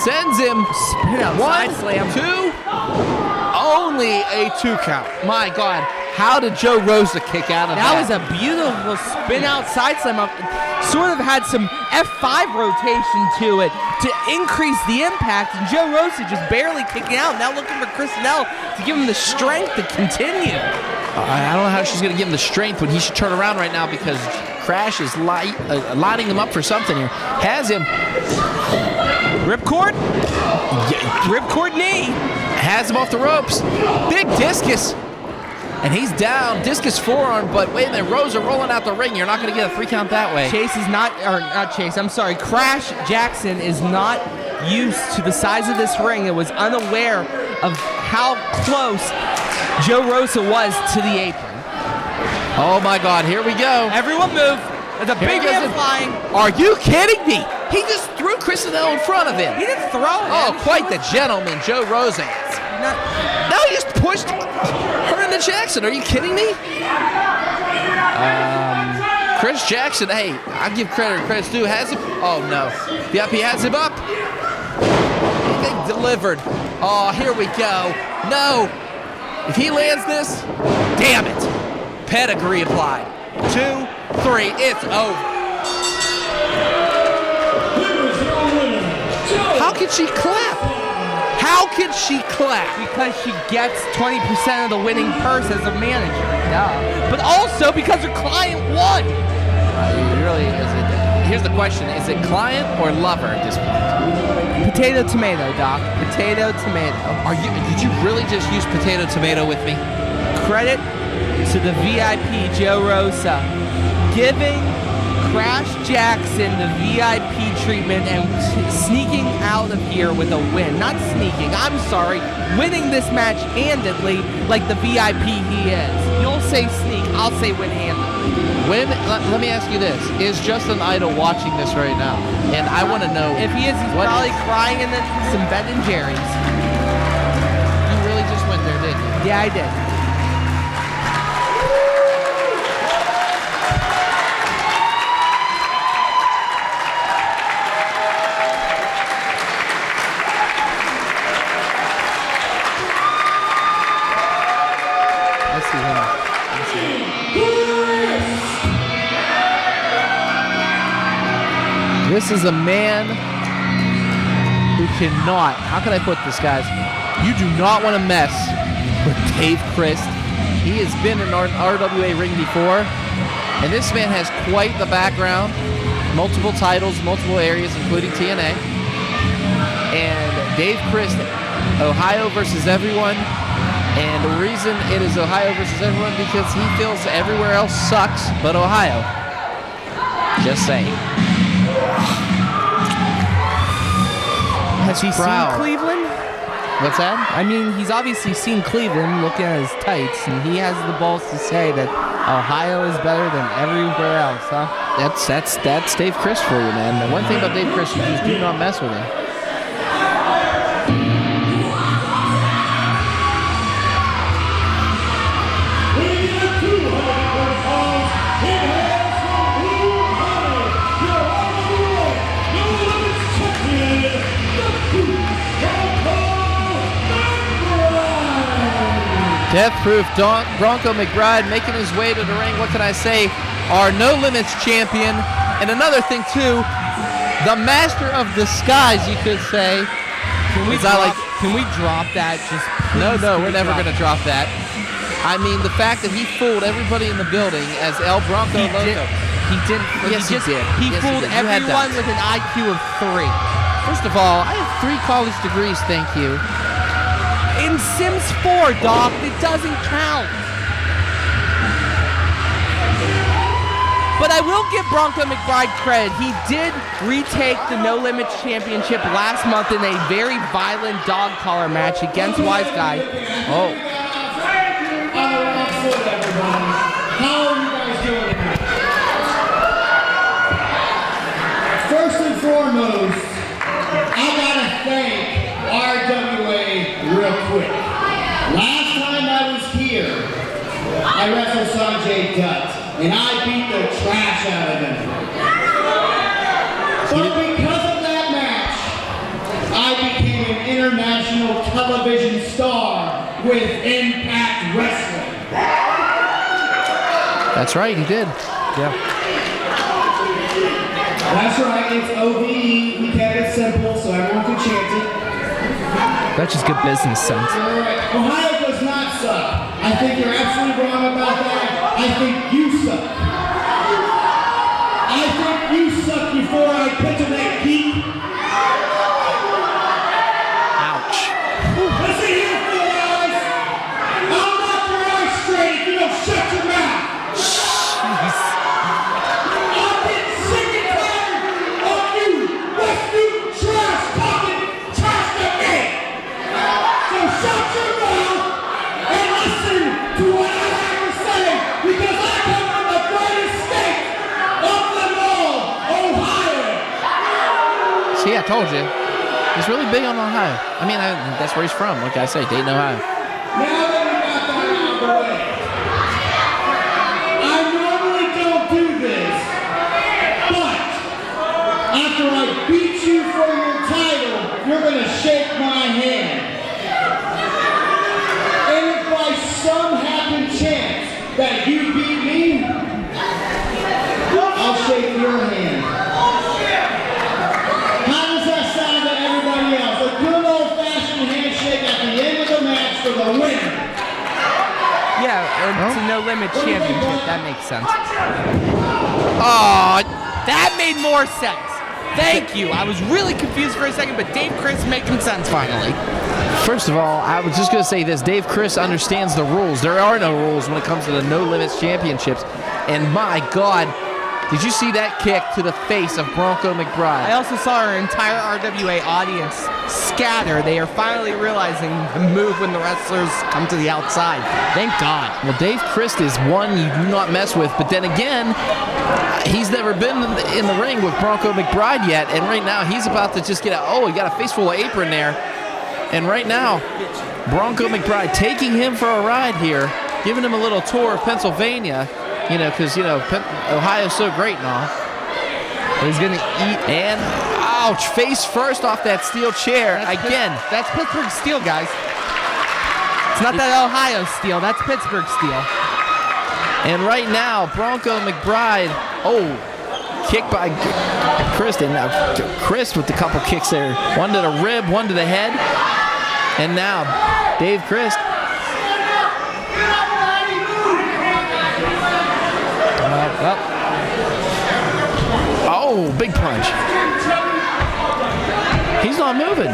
Speaker 1: Sends him.
Speaker 2: Spin out
Speaker 1: One,
Speaker 2: side slam.
Speaker 1: 2. Only a 2 count. My God. How did Joe Rosa kick out of that?
Speaker 2: That was a beautiful spin out side slam. Sort of had some F5 rotation to it to increase the impact. And Joe Rosa just barely kicking out. Now looking for Chris Nell to give him the strength to continue.
Speaker 1: I don't know how she's going to give him the strength, but he should turn around right now because Crash is lining him up for something here. Has him.
Speaker 2: Ripcord? Yeah. Ripcord knee.
Speaker 1: Has him off the ropes. Big discus. And he's down. Discus forearm, but wait a minute. Rosa rolling out the ring. You're not going to get a 3 count that way.
Speaker 2: Crash Jaxon is not used to the size of this ring and was unaware of how close Joe Rosa was to the apron.
Speaker 1: Oh my God, here we go.
Speaker 2: Everyone move. The big man flying.
Speaker 1: Are you kidding me? He just threw Chris Nell in front of him.
Speaker 2: He didn't throw him.
Speaker 1: Oh, quite the gentleman, Joe Rosa is. No, he just pushed her into Jaxon. Are you kidding me? Chris Jaxon, hey, I give credit where credit's due. Has him. Oh, no. VIP has him up. They delivered. Oh, here we go. No. If he lands this, damn it. Pedigree applied. 2, 3, it's over. How could she clap? How could she clap?
Speaker 2: Because she gets 20% of the winning purse as a manager. Duh. But also because her client won.
Speaker 1: Here's the question. Is it client or lover at this point?
Speaker 2: Potato, tomato, Doc. Potato, tomato.
Speaker 1: Did you really just use potato, tomato with me?
Speaker 2: Credit to the VIP Joe Rosa giving Crash Jaxon the VIP treatment and sneaking out of here with a win. Not sneaking, I'm sorry. Winning this match handedly like the VIP he is. You'll say sneak, I'll say win handedly.
Speaker 1: Let me ask you this. Is Justin Idol watching this right now? And I want to know.
Speaker 2: If he is, he's probably crying in some Ben and Jerry's.
Speaker 1: You really just went there, didn't you?
Speaker 2: Yeah, I did.
Speaker 1: This is a man who cannot, how can I put this, guys? You do not want to mess with Dave Crist. He has been in an RWA ring before, and this man has quite the background. Multiple titles, multiple areas, including TNA. And Dave Crist, Ohio versus everyone. And the reason it is Ohio versus everyone because he feels everywhere else sucks but Ohio. Just saying.
Speaker 2: Has he seen Cleveland?
Speaker 1: What's that?
Speaker 2: I mean, he's obviously seen Cleveland looking at his tights, and he has the balls to say that Ohio is better than everywhere else, huh?
Speaker 1: That's Dave Crist for you, man. The one thing about Dave Crist is do not mess with him. Death Proof Bronco McBride making his way to the ring. What can I say? Our No Limits champion. And another thing, too, the master of disguise, you could say.
Speaker 2: Can we drop that?
Speaker 1: No, we're never going to drop that. I mean, the fact that he fooled everybody in the building as El Bronco Loco.
Speaker 2: He didn't.
Speaker 1: Yes, he did.
Speaker 2: He fooled everyone with an IQ of 3.
Speaker 1: First of all, I have 3 college degrees, thank you.
Speaker 2: In Sims 4, Doc, it doesn't count. But I will give Bronco McBride credit. He did retake the No Limits Championship last month in a very violent dog collar match against Wise Guy.
Speaker 3: Oh. How are you guys doing tonight? First and foremost, I gotta thank RWA real quick. Last time I was here, I wrestled Sanjay Dutt, and I beat the trash out of him. But because of that match, I became an international television star with Impact Wrestling.
Speaker 1: That's right, he did. Yeah.
Speaker 3: That's right, it's OVE. We kept it simple so everyone can chant it.
Speaker 2: That's just good business sense.
Speaker 3: Right. Ohio does not suck. I think you're absolutely wrong about that. I think you suck. I think you suck before I pitch in that geek.
Speaker 1: Ouch.
Speaker 3: Listen here, guys. I'll knock your eyes straight if you don't shut your mouth.
Speaker 2: Jeez.
Speaker 3: I'm getting sick and tired of you West New trash talking trash to me. So shut your mouth and listen to what I have to say because I come from the greatest state of them all, Ohio.
Speaker 1: See, I told you. He's really big on Ohio. I mean, that's where he's from. Like I say, Dayton, Ohio.
Speaker 3: Now that we got that out of the way, I normally don't do this, but after I beat you for your title, you're going to shake my hand. And if by some happen chance that you beat me, I'll shake your hand. How does that sound to everybody else? A good old-fashioned handshake at the end of the match for the winner.
Speaker 2: Yeah, it's a No Limits Championship. That makes sense.
Speaker 1: Oh,
Speaker 2: That made more sense. Thank you. I was really confused for a second, but Dave Crist making sense finally.
Speaker 1: first of all, I was just going to say this. Dave Crist understands the rules. There are no rules when it comes to the No Limits Championships. And my God, did you see that kick to the face of Bronco McBride?
Speaker 2: I also saw our entire RWA audience scatter. They are finally realizing the move when the wrestlers come to the outside. Thank God.
Speaker 1: Well, Dave Crist is one you do not mess with, but then again, he's never been in the ring with Bronco McBride yet, and right now he's about to just get a, he got a face full of apron there. And right now, Bronco McBride taking him for a ride here, giving him a little tour of Pennsylvania, because, Ohio's so great and all.
Speaker 2: He's going to eat.
Speaker 1: And, ouch, face first off that steel chair again.
Speaker 2: That's Pittsburgh steel, guys. It's not that Ohio steel. That's Pittsburgh steel.
Speaker 1: And right now, Bronco McBride, kick by Crist. And now Crist with a couple kicks there. One to the rib, one to the head. And now, Dave Crist
Speaker 2: Well,
Speaker 1: Oh, big punch. He's not moving.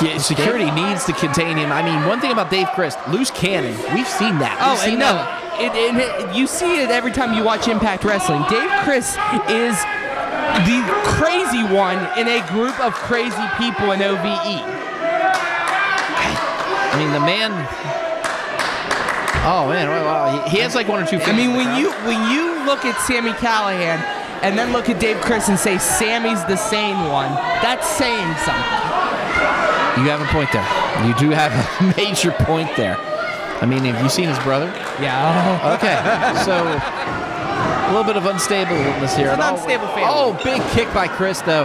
Speaker 1: Yeah, security needs to contain him. I mean, one thing about Dave Crist, loose cannon. We've seen that. We've seen that.
Speaker 2: You see it every time you watch Impact Wrestling. Dave Crist is the crazy one in a group of crazy people in OVE.
Speaker 1: I mean, the man. Oh man, wow, he has like one or two.
Speaker 2: I mean, when you look at Sami Callihan and then look at Dave Crist and say Sammy's the sane one, that's saying something.
Speaker 1: You have a point there. You do have a major point there. I mean, have you seen his brother?
Speaker 2: Yeah.
Speaker 1: Okay, so a little bit of unstableness here.
Speaker 2: It's an unstable family.
Speaker 1: Oh, big kick by Crist, though.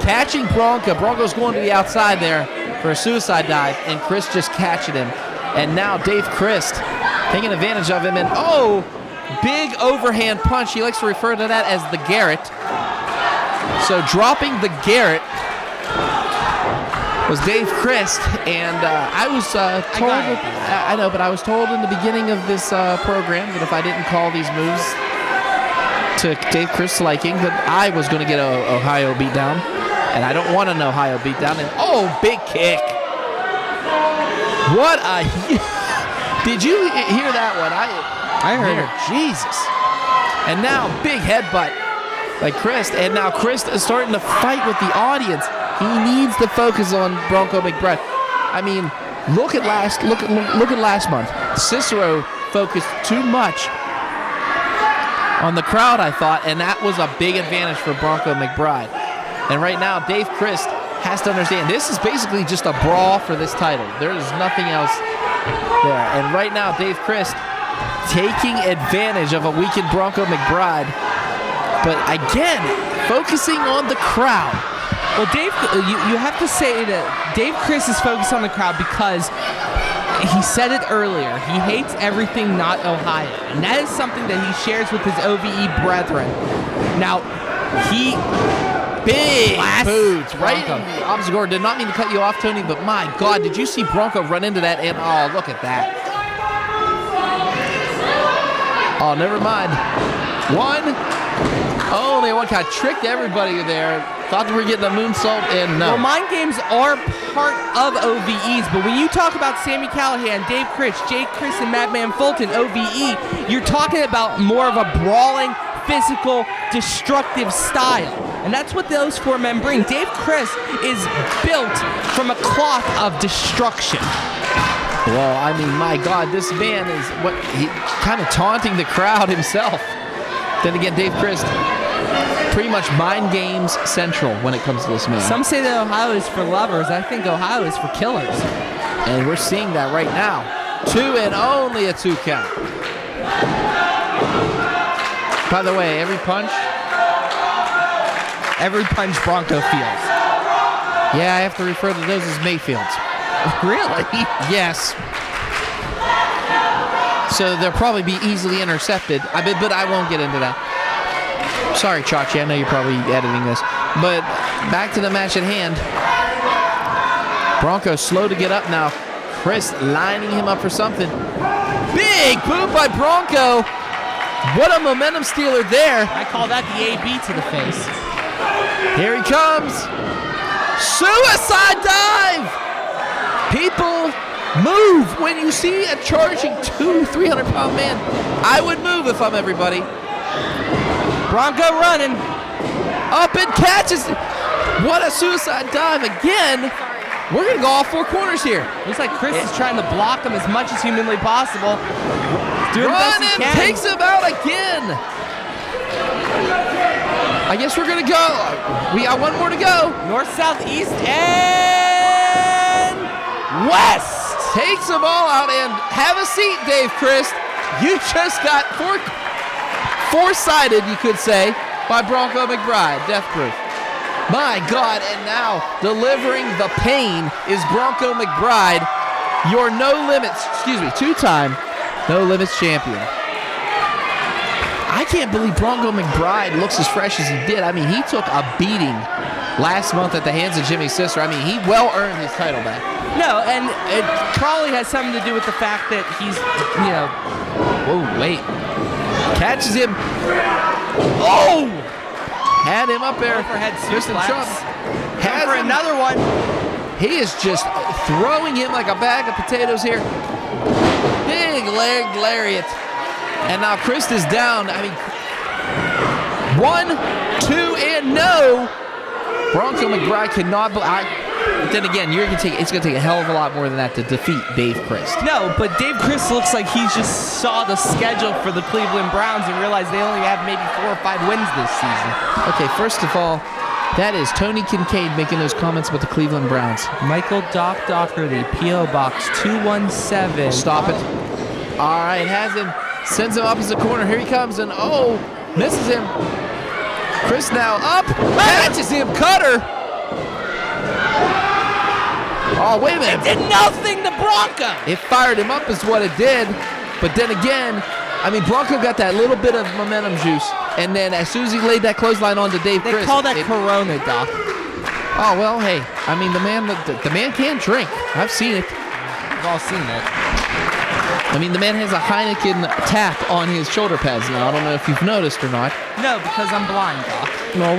Speaker 1: Catching Bronco. Bronco's going to the outside there for a suicide dive, and Crist just catching him. And now Dave Crist taking advantage of him, and oh, big overhand punch. He likes to refer to that as the Garrett. So dropping the Garrett was Dave Crist, and I was told, I know, but I was told in the beginning of this program that if I didn't call these moves to Dave Crist's liking, that I was going to get an Ohio beatdown, and I don't want an Ohio beatdown. And oh, big kick! What a! Did you hear that one?
Speaker 2: I heard it.
Speaker 1: Jesus! And now big headbutt by Crist, and now Crist is starting to fight with the audience. He needs to focus on Bronco McBride. I mean, look at last month. Cicero focused too much on the crowd, I thought, and that was a big advantage for Bronco McBride. And right now, Dave Crist has to understand this is basically just a brawl for this title. There is nothing else there. And right now, Dave Crist taking advantage of a weakened Bronco McBride, but again, focusing on the crowd.
Speaker 2: Well, Dave, you have to say that Dave Crist is focused on the crowd because he said it earlier. He hates everything not Ohio, and that is something that he shares with his OVE brethren. Now, big boots right in the opposite corner. Did not mean to cut you off, Tony, but my God, did you see Bronco run into that? And oh, look at that.
Speaker 1: Oh, never mind. Only one kind of tricked everybody there. Thought we were getting a moonsault, and no.
Speaker 2: Well, mind games are part of OVEs, but when you talk about Sami Callihan, Dave Crist, Jake Crist, and Madman Fulton, OVE, you're talking about more of a brawling, physical, destructive style. And that's what those four men bring. Dave Crist is built from a cloth of destruction.
Speaker 1: Well, I mean, my God, this man is kind of taunting the crowd himself. Then again, Dave Crist, pretty much mind games central when it comes to this man.
Speaker 2: Some say that Ohio is for lovers. I think Ohio is for killers.
Speaker 1: And we're seeing that right now. 2 and only a 2 count. By the way, every punch
Speaker 2: Bronco feels.
Speaker 1: Yeah, I have to refer to those as Mayfields.
Speaker 2: Really?
Speaker 1: Yes. So they'll probably be easily intercepted. But I won't get into that. Sorry, Chachi, I know you're probably editing this. But back to the match at hand. Bronco slow to get up now. Crist lining him up for something. Big boot by Bronco. What a momentum stealer there.
Speaker 2: I call that the AB to the face.
Speaker 1: Here he comes. Suicide dive. People move when you see a charging 300-pound man. I would move if I'm everybody.
Speaker 2: Bronco running.
Speaker 1: Up and catches. What a suicide dive again. We're going to go all four corners here.
Speaker 2: Looks like Crist is trying to block him as much as humanly possible.
Speaker 1: Running, takes him out again. I guess we're going to go. We got one more to go.
Speaker 2: North, south, east, and west.
Speaker 1: Takes them all out, and have a seat, Dave Crist. You just got four-sided, you could say, by Bronco McBride. Death proof. My God, and now delivering the pain is Bronco McBride, your two-time No Limits champion. I can't believe Bronco McBride looks as fresh as he did. I mean, he took a beating last month at the hands of Jimmy Cicero. I mean, he well earned his title back.
Speaker 2: No, and it probably has something to do with the fact that he's,
Speaker 1: Whoa, wait. Catches him. Oh! Had him up there.
Speaker 2: overhead
Speaker 1: Kristen
Speaker 2: suplex.
Speaker 1: Trump has
Speaker 2: For
Speaker 1: him.
Speaker 2: another one.
Speaker 1: He is just throwing him like a bag of potatoes here. Big leg lariat. And now Crist is down. I mean, 1, 2, and no. Bronco McBride cannot. Then again, it's going to take a hell of a lot more than that to defeat Dave Crist.
Speaker 2: No, but Dave Crist looks like he just saw the schedule for the Cleveland Browns and realized they only have maybe 4 or 5 wins this season.
Speaker 1: Okay, first of all, that is Tony Kincaid making those comments about the Cleveland Browns.
Speaker 2: Michael Doc Doherty, P.O. Box 217.
Speaker 1: Stop it. All right, has him. Sends him up as the corner. Here he comes, and misses him. Crist now up. Catches him. Cutter. Oh, wait a minute.
Speaker 2: It did nothing to Bronco.
Speaker 1: It fired him up is what it did. But then again, I mean, Bronco got that little bit of momentum juice. And then as soon as he laid that clothesline on to Dave
Speaker 2: They
Speaker 1: Crist.
Speaker 2: call that Corona, Doc.
Speaker 1: Oh, well, hey. I mean, the man can drink. I've seen it.
Speaker 2: We've all seen it.
Speaker 1: I mean, the man has a Heineken tap on his shoulder pads now. I don't know if you've noticed or not.
Speaker 2: No, because I'm blind, Doc.
Speaker 1: No,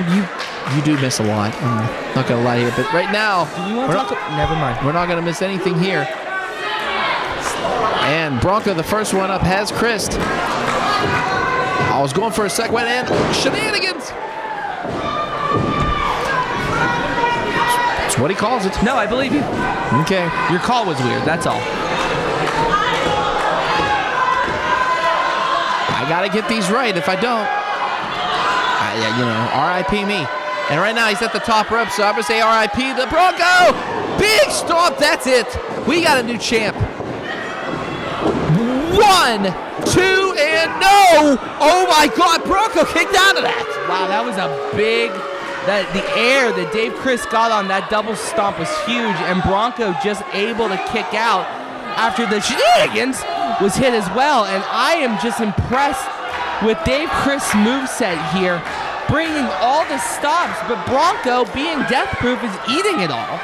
Speaker 1: you do miss a lot. I'm not going to lie here. But right now,
Speaker 2: Do we want to talk Never mind.
Speaker 1: we're not going to miss anything here. And Bronco, the first one up, has Crist. I was going for a second, and shenanigans. That's what he calls it.
Speaker 2: No, I believe you.
Speaker 1: Okay.
Speaker 2: Your call was weird, that's all.
Speaker 1: I got to get these right. If I don't, R.I.P. me. And right now he's at the top rope, so I'm going to say R.I.P. the Bronco. Big stomp. That's it. We got a new champ. 1, 2, and no. Oh, my God. Bronco kicked out of that.
Speaker 2: Wow, that was a big... The air that Dave Crist got on that double stomp was huge, and Bronco just able to kick out after the shenanigans was hit as well. And I am just impressed with Dave Crist's moveset here, bringing all the stops, but Bronco, being death-proof, is eating it all.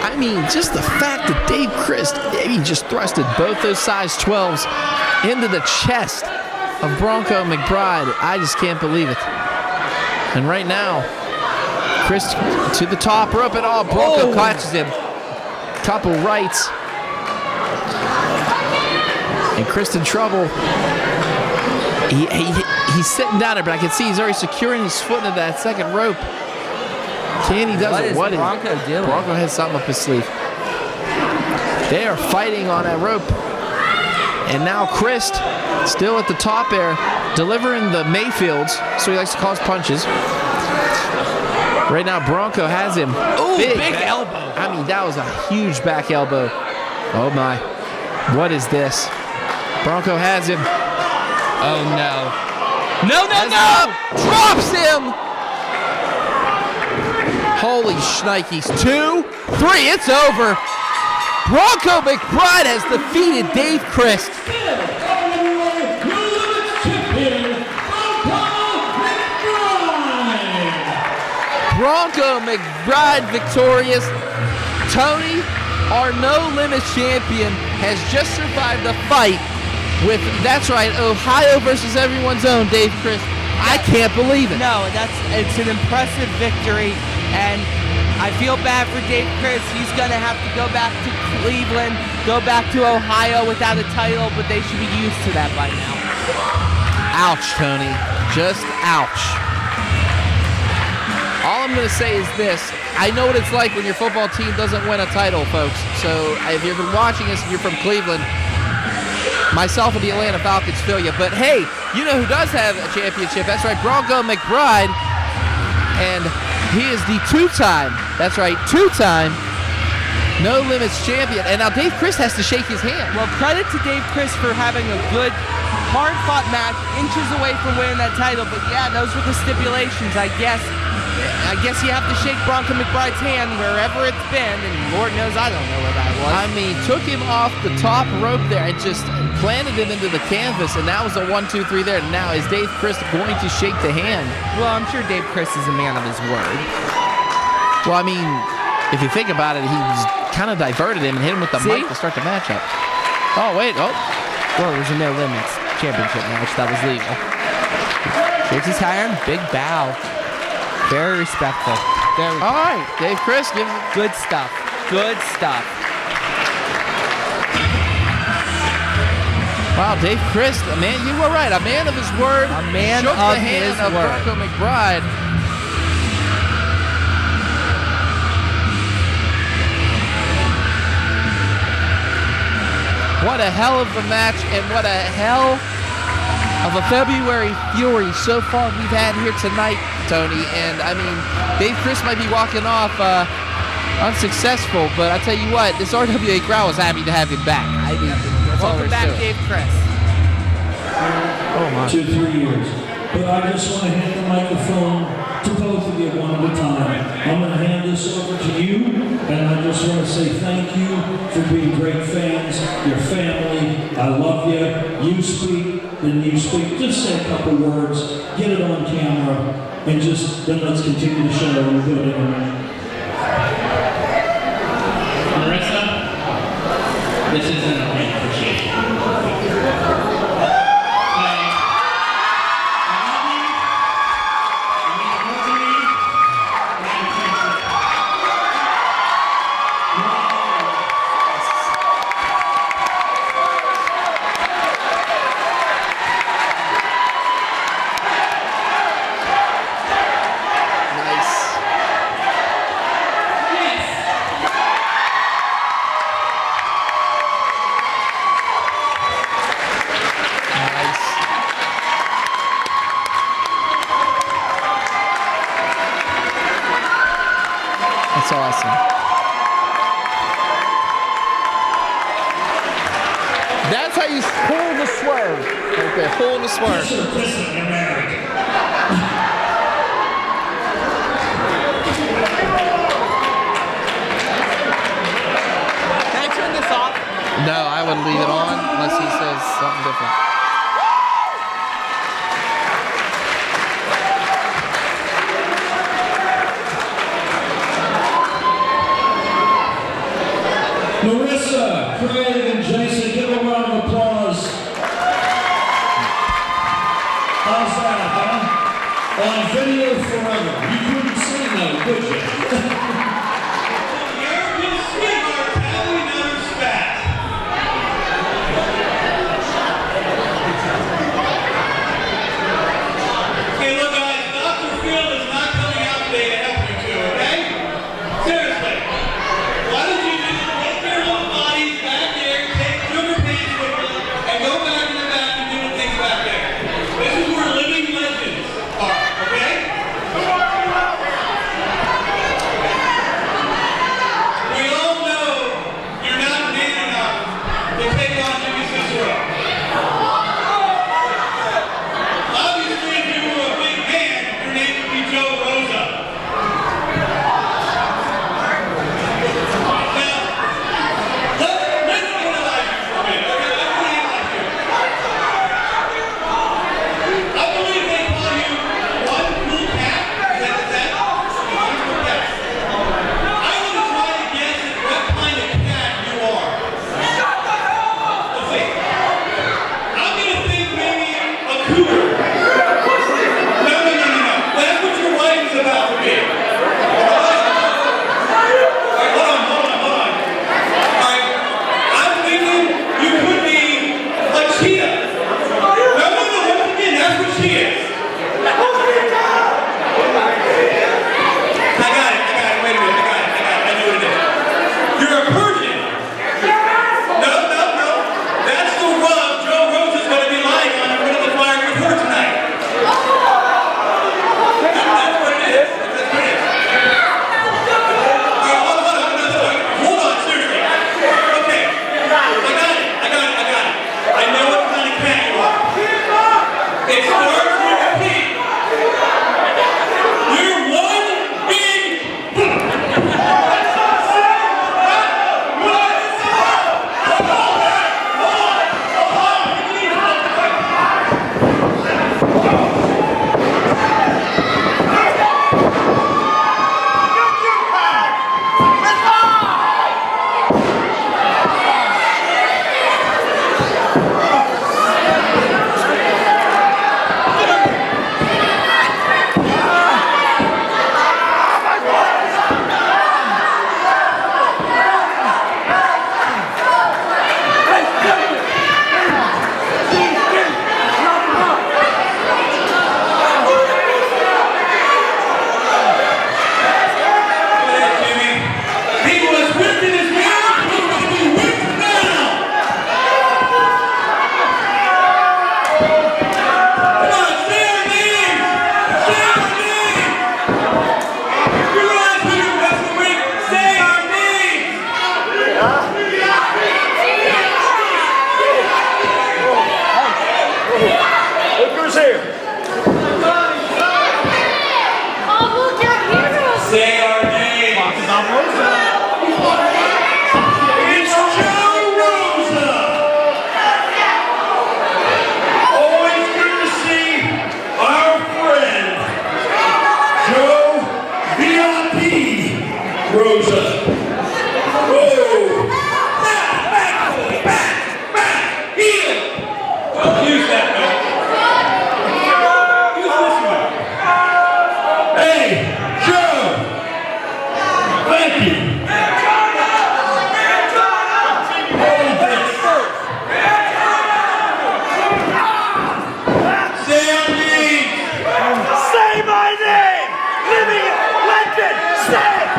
Speaker 1: I mean, just the fact that Dave Crist, he just thrusted both those size 12s into the chest of Bronco McBride. I just can't believe it. And right now, Crist to the top rope and all. Bronco catches him. Couple rights. And Crist in trouble. He's sitting down there, but I can see he's already securing his foot into that second rope. Can he does it?
Speaker 2: What is Bronco doing?
Speaker 1: Bronco has something up his sleeve. They are fighting on that rope. And now Crist, still at the top there, delivering the Mayfields, so he likes to cause punches. Right now, Bronco has him.
Speaker 2: Ooh, big elbow.
Speaker 1: I mean, that was a huge back elbow. Oh, my. What is this? Bronco has him.
Speaker 2: Oh, no. No!
Speaker 1: Drops him! Holy shnikes. 2, 3, it's over. Bronco McBride has defeated Dave Crist. Bronco McBride victorious. Tony, our No Limits champion, has just survived a fight with, that's right, Ohio versus everyone's own Dave Crist. I can't believe it.
Speaker 2: No, it's an impressive victory, and I feel bad for Dave Crist. He's going to have to go back to Cleveland, go back to Ohio without a title, but they should be used to that by now.
Speaker 1: Ouch, Tony. Just ouch. All I'm going to say is this. I know what it's like when your football team doesn't win a title, folks. So if you've been watching us and you're from Cleveland, myself and the Atlanta Falcons feel you. But hey, you know who does have a championship? That's right, Bronco McBride. And he is the two-time No Limits champion. And now Dave Crist has to shake his hand.
Speaker 2: Well, credit to Dave Crist for having a good, hard-fought match, inches away from winning that title. But yeah, those were the stipulations, I guess. I guess you have to shake Bronco McBride's hand wherever it's been, and Lord knows I don't know where that was.
Speaker 1: I mean, took him off the top rope there and just planted him into the canvas, and that was a 1, 2, 3 there. Now, is Dave Crist going to shake the hand?
Speaker 2: Well, I'm sure Dave Crist is a man of his word.
Speaker 1: Well, I mean, if you think about it, he was kind of diverted him and hit him with the mic to start the matchup. Oh, wait. Oh.
Speaker 2: Well, it was a No Limits championship match. That was legal. Shakes his hand. Big bow. Very respectful.
Speaker 1: All right. Dave Crist.
Speaker 2: Good stuff. Good stuff.
Speaker 1: Wow, Dave Crist, man, you were right. A man of his word.
Speaker 2: A man
Speaker 1: shook
Speaker 2: of
Speaker 1: the hand
Speaker 2: his
Speaker 1: of
Speaker 2: word.
Speaker 1: Bronco McBride. What a hell of a match, and what a hell of a February Fury so far we've had here tonight, Tony. And, I mean, Dave Crist might be walking off unsuccessful, but I tell you what, this RWA crowd was happy to have him back. I mean, that's all
Speaker 2: Welcome
Speaker 1: there's
Speaker 2: back,
Speaker 1: to it.
Speaker 2: Dave Crist.
Speaker 1: Oh, my.
Speaker 4: 2 3 years. But I just want to hand the microphone to both of you one at a time. I'm going to hand this over to you, and I just want to say thank you for being great fans, your family. I love you. You speak, then you speak. Just say a couple words, get it on camera, and just then let's continue the show and do it.
Speaker 5: Marissa, this isn't a great appreciation.
Speaker 1: That's awesome. That's how you pull the swerve. Right there, pull the swerve.
Speaker 2: Can I turn this off?
Speaker 1: No, I would leave it on unless he says something different.
Speaker 4: Marissa, Craig, and Jason, give a round of applause. How's that, huh? On video forever. You couldn't see that, could you?
Speaker 3: American sweethearts, how we never spat. Hey, look, guys, Dr. Phil is not coming out today to help you two, okay? Seriously. Why don't you just take your little bodies back there, take your pants with you, and go back in the back and do things back there. This is where living legends are, okay?
Speaker 4: here. Say our name. It's Joe Rosa. Always good to see our friend, Joe VIP Rosa. Whoa. Back, heel. Don't use that, man. Use this one. Hey, Joe. Thank you. Say our name. Say my name. Living legend. Say it.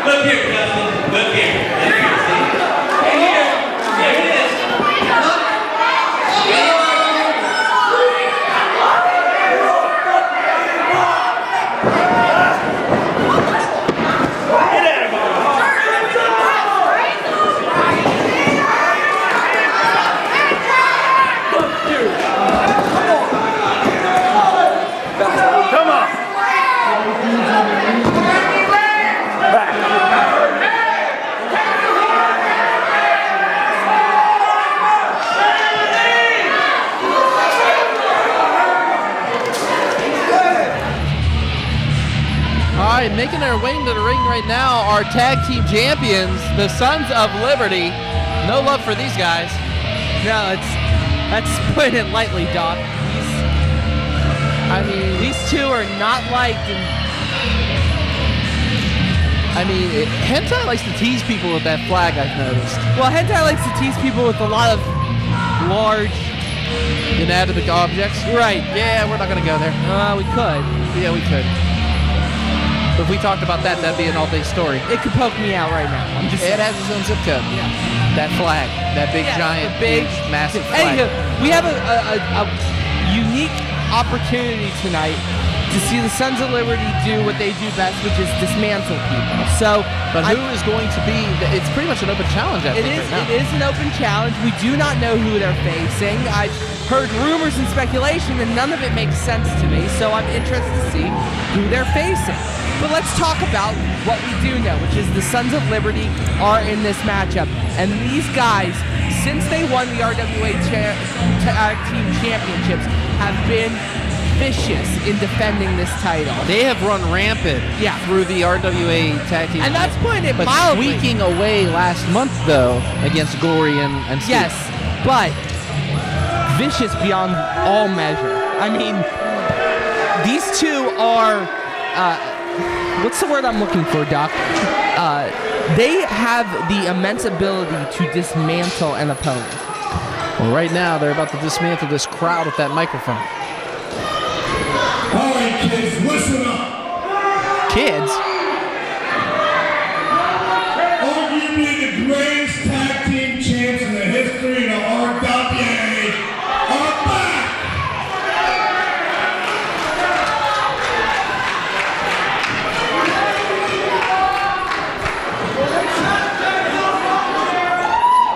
Speaker 4: Look here, Justin. Look here. And here. There it is. Come on.
Speaker 1: All right, making their way into the ring right now are tag team champions, the Sons of Liberty. No love for these guys.
Speaker 2: No, that's putting it lightly, Doc. These two are not liked.
Speaker 1: Hentai likes to tease people with that flag, I've noticed.
Speaker 2: Well, Hentai likes to tease people with a lot of large,
Speaker 1: inanimate objects.
Speaker 2: Right.
Speaker 1: Yeah, we're not going to go there.
Speaker 2: We could.
Speaker 1: Yeah, we could. But if we talked about that, that'd be an all-day story.
Speaker 2: It could poke me out right now.
Speaker 1: It has its own zip code.
Speaker 2: Yeah.
Speaker 1: That flag, that big, giant,
Speaker 2: big,
Speaker 1: huge, massive flag.
Speaker 2: Anywho, we have a unique opportunity tonight to see the Sons of Liberty do what they do best, which is dismantle people. So,
Speaker 1: but who is going to be? It's pretty much an open challenge. I think right now.
Speaker 2: It is an open challenge. We do not know who they're facing. I've heard rumors and speculation, and none of it makes sense to me. So I'm interested to see who they're facing. But let's talk about what we do know, which is the Sons of Liberty are in this matchup. And these guys, since they won the RWA Tag Team Championships, have been vicious in defending this title.
Speaker 1: They have run rampant through the RWA Tag Team.
Speaker 2: And that's putting it
Speaker 1: but
Speaker 2: mildly.
Speaker 1: Squeaking away last month, though, against Gory and Stevie.
Speaker 2: Yes, but vicious beyond all measure. These two are... what's the word I'm looking for, Doc? They have the immense ability to dismantle an opponent.
Speaker 1: Well, right now, they're about to dismantle this crowd with that microphone.
Speaker 3: All right, kids, listen up.
Speaker 1: Kids?
Speaker 3: Arguably the greatest tag team champs in the history of the RWA are back.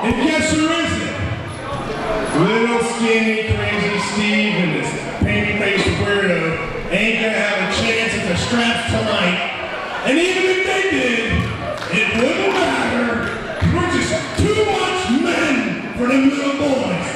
Speaker 3: And guess who isn't? Little skinny crazy Steve and this paint-faced weirdo ain't gonna have a chance at the straps tonight. And even if they did, it wouldn't matter. We're just too much men for them little boys.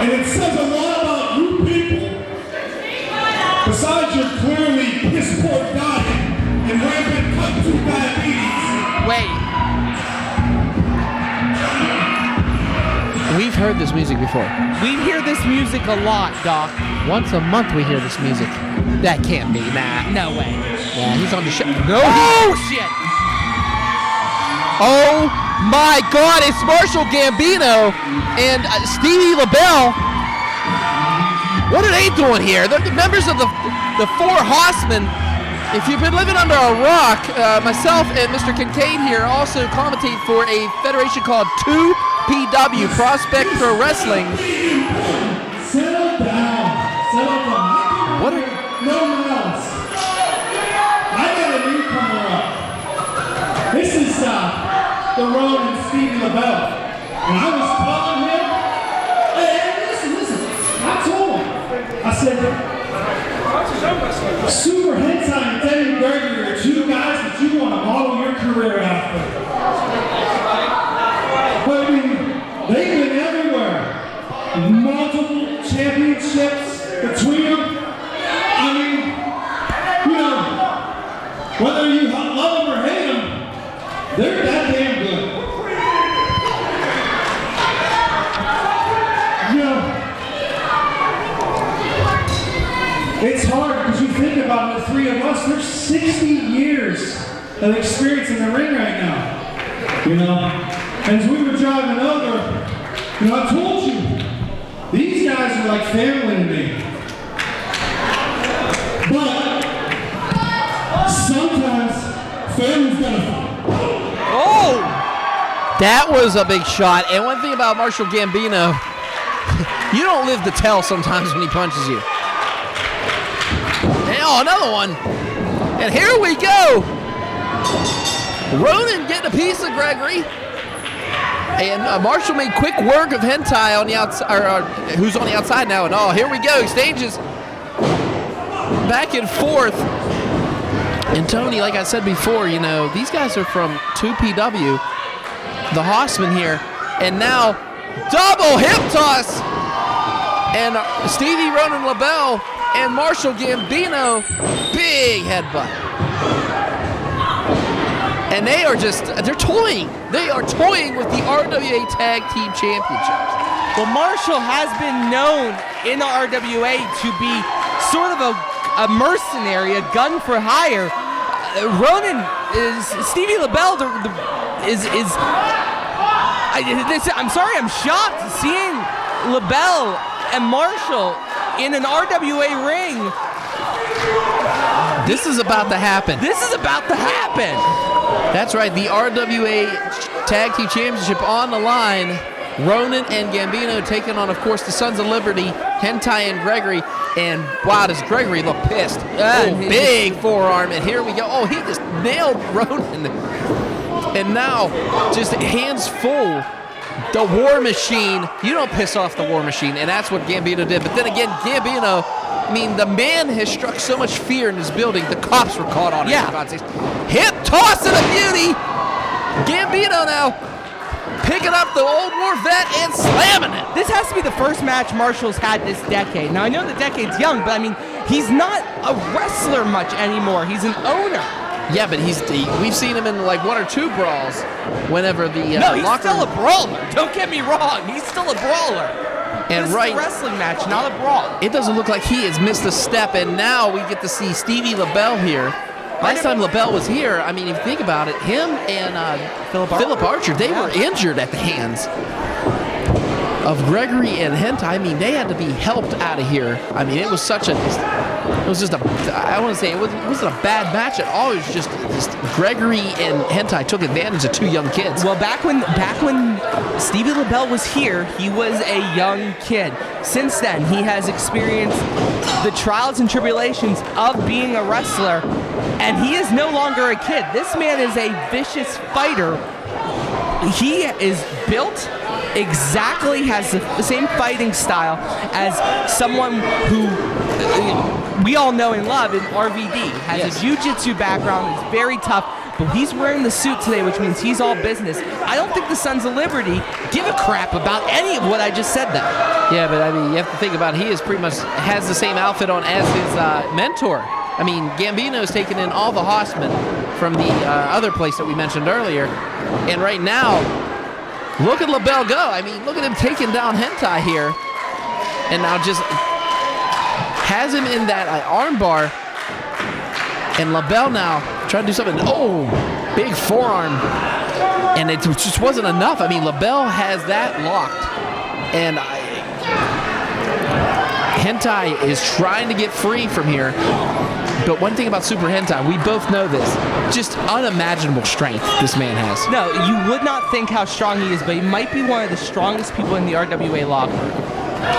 Speaker 3: And it says a lot about you people. Besides your clearly piss-poor diet and rampant type 2 diabetes.
Speaker 2: Wait.
Speaker 1: We've heard this music before.
Speaker 2: We hear this music a lot, Doc.
Speaker 1: Once a month we hear this music. That can't be. Nah.
Speaker 2: No way.
Speaker 1: Yeah, he's on the show. No.
Speaker 2: Oh, shit.
Speaker 1: Oh my God! It's Marshall Gambino and Stevie LeBell. What are they doing here? They're the members of the Four Horsemen. If you've been living under a rock, myself and Mr. Kincaid here also commentate for a federation called 2PW, Prospect Pro Wrestling.
Speaker 3: Settle down. Settle down.
Speaker 1: What are...
Speaker 3: No malice. I got a newcomer up. This is the Rowan and Stevie LeBell. And I was calling him. Hey, listen. I told him. I said, Super Hentai and Gregory are two guys that you want to model your career after. But I mean, they've been everywhere. Multiple championships between them. I mean, you know, whether you love them or hate them, they're that damn good. You know, it's hard because you think about the three of us, there's 60 years of experience in the ring right now. You know, as we were driving over, you know, I told you, these guys are like family to me. But sometimes family's gotta fight.
Speaker 1: Oh! That was a big shot. And one thing about Marshall Gambino, you don't live to tell sometimes when he punches you. And, oh, another one. And here we go. Ronan getting a piece of Gregory. And Marshall made quick work of Hentai on the outside, who's on the outside now. And oh, here we go. Exchanges back and forth. And Tony, like I said before, you know, these guys are from 2PW, the Hossman here. And now, double hip toss. And Stevie, Ronan, LeBell, and Marshall Gambino, big headbutt. And they are they're toying. They are toying with the RWA Tag Team Championships.
Speaker 2: Well, Marshall has been known in the RWA to be sort of a mercenary, a gun for hire. Ronan Stevie LeBell I'm sorry, I'm shocked seeing LeBell and Marshall in an RWA ring.
Speaker 1: This is about to happen. That's right, the RWA Tag Team Championship on the line. Ronan and Gambino taking on, of course, the Sons of Liberty, Hentai and Gregory. And wow, does Gregory look pissed. Big forearm, and here we go. Oh, he just nailed Ronan. And now, just hands full. The War Machine. You don't piss off the War Machine, and that's what Gambino did. But then again, Gambino, I mean, the man has struck so much fear in this building, the cops were caught on it.
Speaker 2: Yeah.
Speaker 1: For God's sakes. Hip toss of the beauty. Gambino now picking up the old war vet and slamming it.
Speaker 2: This has to be the first match Marshall's had this decade. Now, I know the decade's young, but I mean, he's not a wrestler much anymore. He's an owner.
Speaker 1: Yeah, but we've seen him in like one or two brawls whenever the
Speaker 2: No, he's
Speaker 1: locker
Speaker 2: still
Speaker 1: room.
Speaker 2: a brawler. Don't get me wrong. He's still a brawler.
Speaker 1: And
Speaker 2: this is a wrestling match, not a brawl.
Speaker 1: It doesn't look like he has missed a step, and now we get to see Stevie LeBell here. Last time LeBell was here, I mean, if you think about it, him and Philip Archer, they were injured at the hands of Gregory and Hentai. I mean, they had to be helped out of here. I mean, it was just a, I want to say, it wasn't a bad match at all. It was just Gregory and Hentai took advantage of two young kids.
Speaker 2: Well, back when Stevie LeBell was here, he was a young kid. Since then, he has experienced the trials and tribulations of being a wrestler, and he is no longer a kid. This man is a vicious fighter. He is built exactly, has the same fighting style as someone who we all know and love in RVD. Has a jiu-jitsu background, is very tough, but he's wearing the suit today, which means he's all business. I don't think the Sons of Liberty give a crap about any of what I just said there.
Speaker 1: Yeah, but I mean, you have to think about it. He is pretty much has the same outfit on as his mentor. I mean, Gambino's taken in all the Hossmen from the other place that we mentioned earlier. And right now, look at LeBell go. I mean, look at him taking down Hentai here. And now just has him in that armbar. And LeBell now trying to do something. Oh, big forearm. And it just wasn't enough. I mean, LeBell has that locked. And Hentai is trying to get free from here. But one thing about Super Hentai, we both know this, just unimaginable strength this man has.
Speaker 2: No, you would not think how strong he is, but he might be one of the strongest people in the RWA locker room.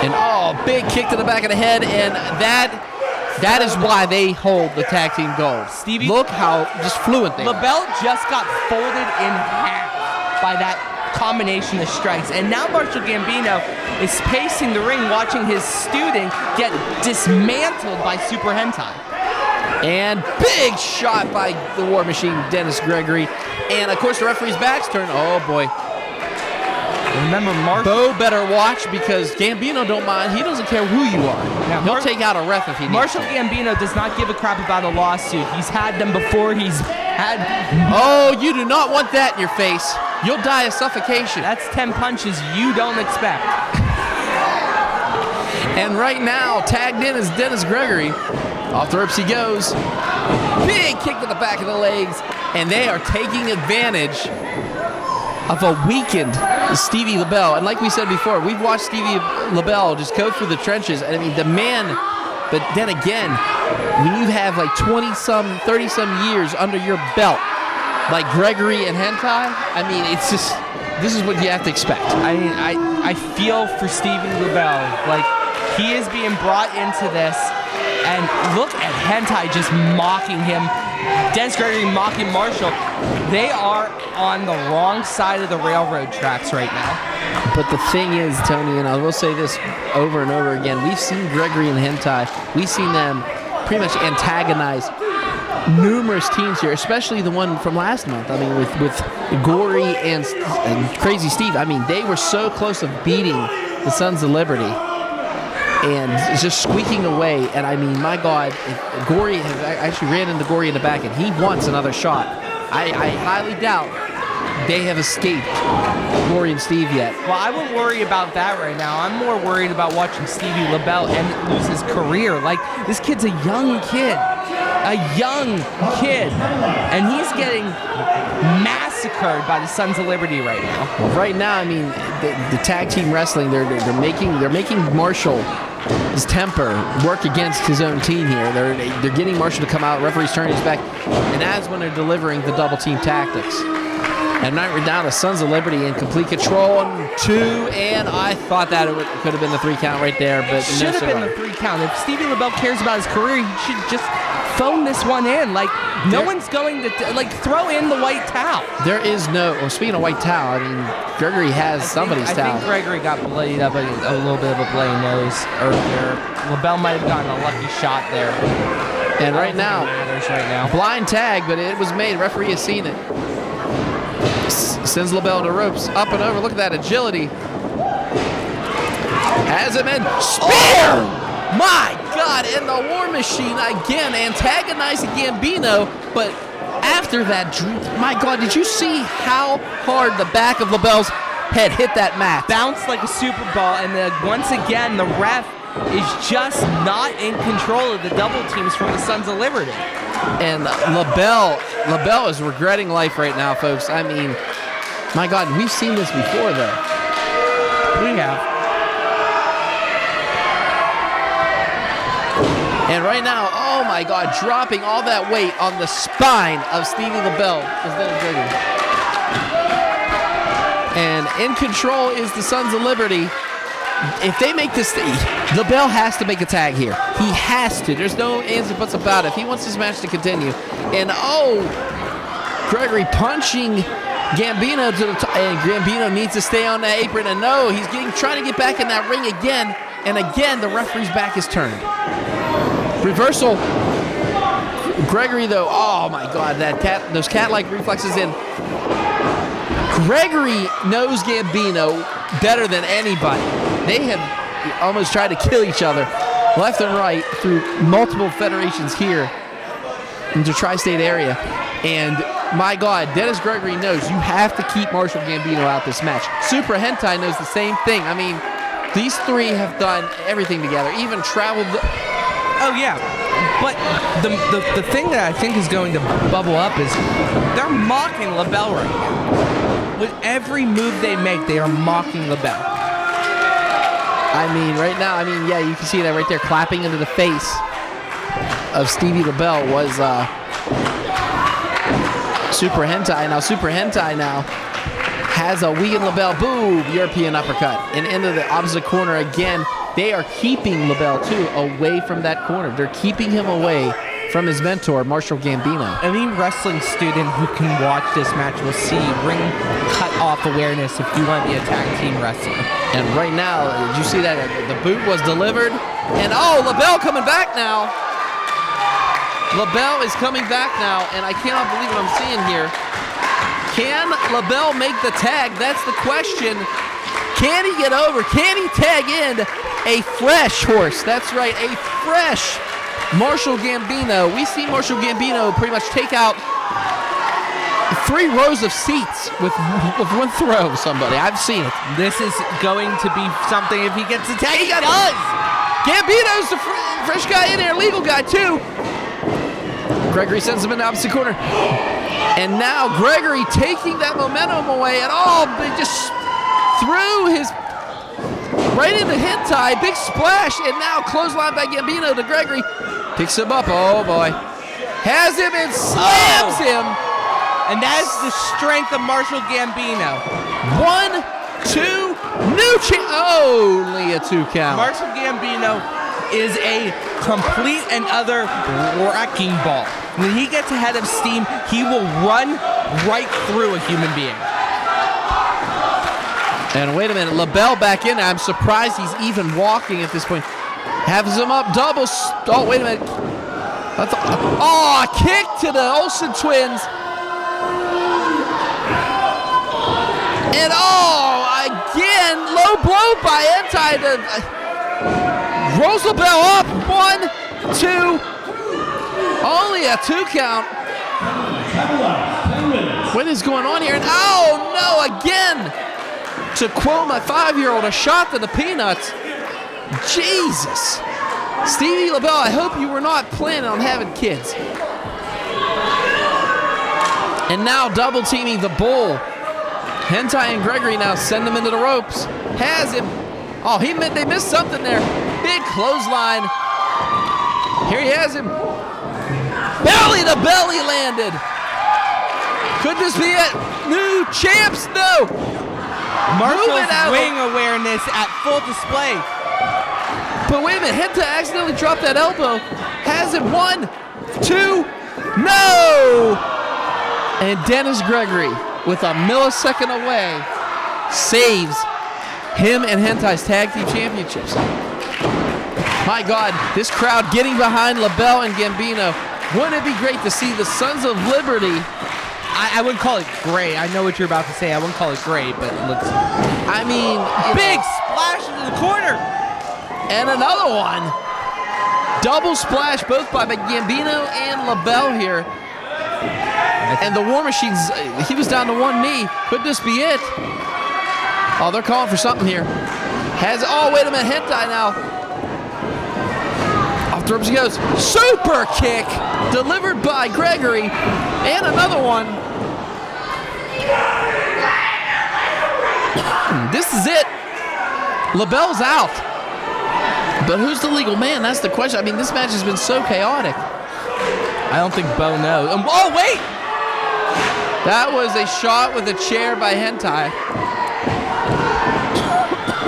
Speaker 1: And big kick to the back of the head, and that is why they hold the tag team gold.
Speaker 2: Stevie,
Speaker 1: look how just fluent they are.
Speaker 2: LeBell just got folded in half by that combination of strikes, and now Marshall Gambino is pacing the ring watching his student get dismantled by Super Hentai.
Speaker 1: And big shot by the War Machine, Dennis Gregory. And of course the referee's back's turned. Oh boy.
Speaker 2: Remember,
Speaker 1: Bo better watch because Gambino don't mind. He doesn't care who you are.
Speaker 2: Yeah,
Speaker 1: He'll take out a ref if he needs
Speaker 2: Marshall
Speaker 1: to.
Speaker 2: Gambino does not give a crap about a lawsuit. He's had them before. He's had...
Speaker 1: Oh, you do not want that in your face. You'll die of suffocation.
Speaker 2: That's 10 punches you don't expect.
Speaker 1: And right now, tagged in is Dennis Gregory. Off the ropes he goes. Big kick to the back of the legs. And they are taking advantage of a weakened Stevie LeBell. And like we said before, we've watched Stevie LeBell just go through the trenches. I mean, the man, but then again, when you have like 20-some, 30-some years under your belt, like Gregory and Hentai, I mean, it's just, this is what you have to expect.
Speaker 2: I mean, I feel for Stevie LeBell. Like, he is being brought into this. And look at Hentai just mocking him. Dennis Gregory mocking Marshall. They are on the wrong side of the railroad tracks right now.
Speaker 1: But the thing is, Tony, and I will say this over and over again, we've seen Gregory and Hentai, we've seen them pretty much antagonize numerous teams here, especially the one from last month. I mean, with Gory and Crazy Steve. I mean, they were so close to beating the Sons of Liberty. And it's just squeaking away. And I mean, my God, if Gory has actually ran into Gory in the back, and he wants another shot. I highly doubt they have escaped Gory and Steve yet.
Speaker 2: Well, I wouldn't worry about that right now. I'm more worried about watching Stevie LeBell and lose his career. Like, this kid's a young kid. And he's getting massacred by the Sons of Liberty right now.
Speaker 1: Well, right now, I mean, the tag team wrestling, they're making Marshall, his temper, work against his own team here. They're getting Marshall to come out. Referee's turning his back, and that's when they're delivering the double team tactics. And now we're down to Sons of Liberty in complete control on 2, and I thought that it could have been the 3 count right there, but
Speaker 2: Should have been the 3 count. If Stevie LeBell cares about his career, he should just phone this one in. Like, no one's going to, throw in the white towel.
Speaker 1: There is no, well, speaking of white towel, I mean, Gregory has somebody's towel.
Speaker 2: I think Gregory got bloodied up, a little bit of a bloody nose earlier. LeBell might have gotten a lucky shot there.
Speaker 1: And right now,
Speaker 2: right now,
Speaker 1: blind tag, but it was made. Referee has seen it. Sends LeBell to ropes, up and over. Look at that agility. Has him in. Spear! Oh! My God, and the War Machine again antagonizing Gambino, but after that, my God, did you see how hard the back of LeBell's head hit that mat?
Speaker 2: Bounced like a Super Bowl, and once again, the ref is just not in control of the double teams from the Sons of Liberty.
Speaker 1: And LeBell is regretting life right now, folks. I mean, my God, we've seen this before, though.
Speaker 2: We have.
Speaker 1: And right now, oh my God, dropping all that weight on the spine of Stevie LeBell. And in control is the Sons of Liberty. If they make this, LeBell has to make a tag here. He has to. There's no ands or buts about it. If he wants this match to continue. And Gregory punching Gambino to the top, and Gambino needs to stay on that apron. And no, he's trying to get back in that ring again. And again, the referee's back is turned. Reversal. Gregory, though, oh my God, those cat-like reflexes in. Gregory knows Gambino better than anybody. They have almost tried to kill each other left and right through multiple federations here in the tri-state area. And my God, Dennis Gregory knows you have to keep Marshall Gambino out this match. Super Hentai knows the same thing. I mean, these three have done everything together, even traveled.
Speaker 2: Oh, yeah. But the thing that I think is going to bubble up is they're mocking LeBell right now. With every move they make, they are mocking LeBell.
Speaker 1: I mean, right now, yeah, you can see that right there, clapping into the face of Stevie LeBell was Super Hentai. Now, Super Hentai now has a Wigan LeBell, boom, European uppercut. And into the opposite corner again. They are keeping LeBell, too, away from that corner. They're keeping him away from his mentor, Marshall Gambino.
Speaker 2: Any wrestling student who can watch this match will see ring cut-off awareness if you want to be a tag team wrestler.
Speaker 1: And right now, did you see that? The boot was delivered. And, LeBell coming back now. LeBell is coming back now, and I cannot believe what I'm seeing here. Can LeBell make the tag? That's the question. Can he get over? Can he tag in a fresh horse? That's right, a fresh Marshall Gambino. We see Marshall Gambino pretty much take out 3 rows of seats with one throw of somebody. I've seen it.
Speaker 2: This is going to be something if he gets the tag.
Speaker 1: He does! Gambino's the fresh guy in there, legal guy too. Gregory sends him in the opposite corner. And now Gregory taking that momentum away, and they just threw his right into Hentai, big splash, and now clothesline by Gambino to Gregory. Picks him up, oh boy. Has him and slams him.
Speaker 2: And that is the strength of Marshall Gambino.
Speaker 1: 1, 2, new only a 2 count.
Speaker 2: Marshall Gambino is a complete and utter wrecking ball. When he gets ahead of steam, he will run right through a human being.
Speaker 1: And wait a minute, LeBell back in. I'm surprised he's even walking at this point. Has him up, double. Oh, wait a minute. A kick to the Olsen twins. And again, low blow by Hentai to rolls LeBell up. 1, 2, only a 2 count. What is going on here? And no, again. To quote my 5-year-old, a shot to the peanuts. Jesus. Stevie LeBell, I hope you were not planning on having kids. And now double teaming the bull. Hentai and Gregory now send him into the ropes. Has him. They missed something there. Big clothesline. Here he has him. Belly to belly landed. Could this be it? New champs? No.
Speaker 2: Marshall's ring awareness at full display.
Speaker 1: But wait a minute, Hentai accidentally dropped that elbow. Has it 1, 2, no! And Dennis Gregory, with a millisecond away, saves him and Hentai's tag team championships. My God, this crowd getting behind LeBell and Gambino. Wouldn't it be great to see the Sons of Liberty?
Speaker 2: I wouldn't call it gray. I know what you're about to say. I wouldn't call it gray, but let's.
Speaker 1: Big
Speaker 2: splash into the corner.
Speaker 1: And another one. Double splash both by Gambino and LeBell here. And the War Machines, he was down to 1 knee. Could this be it? They're calling for something here. Wait a minute, Hentai now. Off the ropes he goes. Super kick delivered by Gregory. And another one. This is it. LeBell's out. But who's the legal man? That's the question. This match has been so chaotic.
Speaker 2: I don't think Bo knows. Wait!
Speaker 1: That was a shot with a chair by Hentai.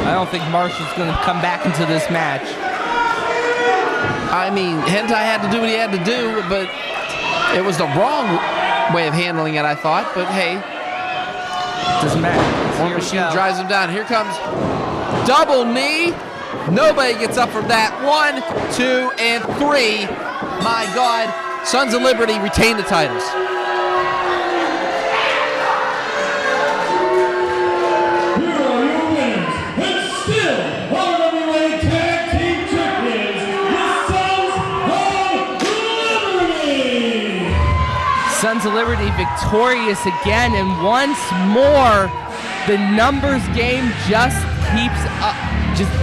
Speaker 2: I don't think Marshall's going to come back into this match.
Speaker 1: Hentai had to do what he had to do, but it was the wrong way of handling it, I thought. But hey,
Speaker 2: doesn't matter.
Speaker 1: War Machine drives him down. Here comes double knee. Nobody gets up from that. 1, 2, and 3. My God, Sons of Liberty retain the titles.
Speaker 3: Here are your winners, and still RWA Tag Team Champions, the Sons of Liberty!
Speaker 2: Sons of Liberty victorious again, and once more, the numbers game just keeps up, just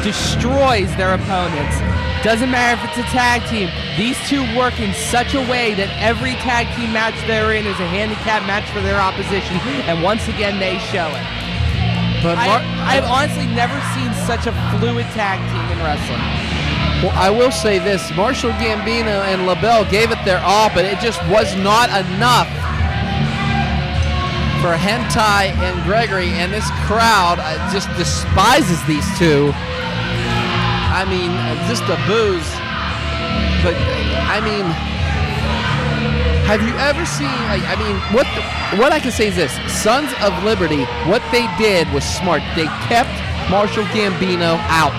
Speaker 2: destroys their opponents. Doesn't matter if it's a tag team. These two work in such a way that every tag team match they're in is a handicap match for their opposition, and once again they show it.
Speaker 1: But
Speaker 2: I've honestly never seen such a fluid tag team in wrestling.
Speaker 1: Well, I will say this. Marshall Gambino and LeBell gave it their all, but it just was not enough for Hentai and Gregory, and this crowd just despises these two. I mean, just the boos. But, I mean, have you ever seen, I mean, what I can say is this. Sons of Liberty, what they did was smart. They kept Marshall Gambino out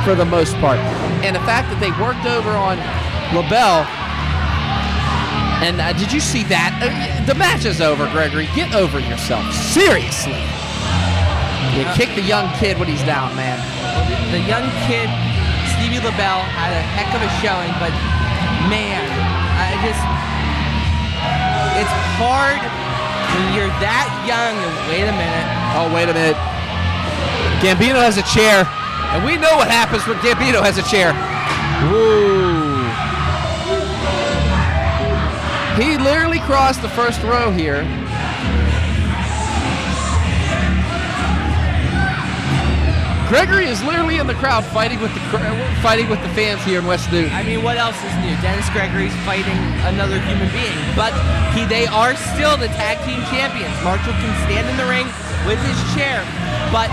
Speaker 1: for the most part. And the fact that they worked over on LeBell, and did you see that? The match is over, Gregory. Get over yourself. Seriously. You kick the young kid when he's down, man.
Speaker 2: The young kid, Stevie LeBell, had a heck of a showing, but man, it's hard when you're that young. Wait a minute.
Speaker 1: Oh, wait a minute. Gambino has a chair, and we know what happens when Gambino has a chair. Woo. He literally crossed the first row here. Gregory is literally in the crowd fighting with the fans here in West Newton.
Speaker 2: I mean, what else is new? Dennis Gregory's fighting another human being, but they are still the tag team champions. Marshall can stand in the ring with his chair, but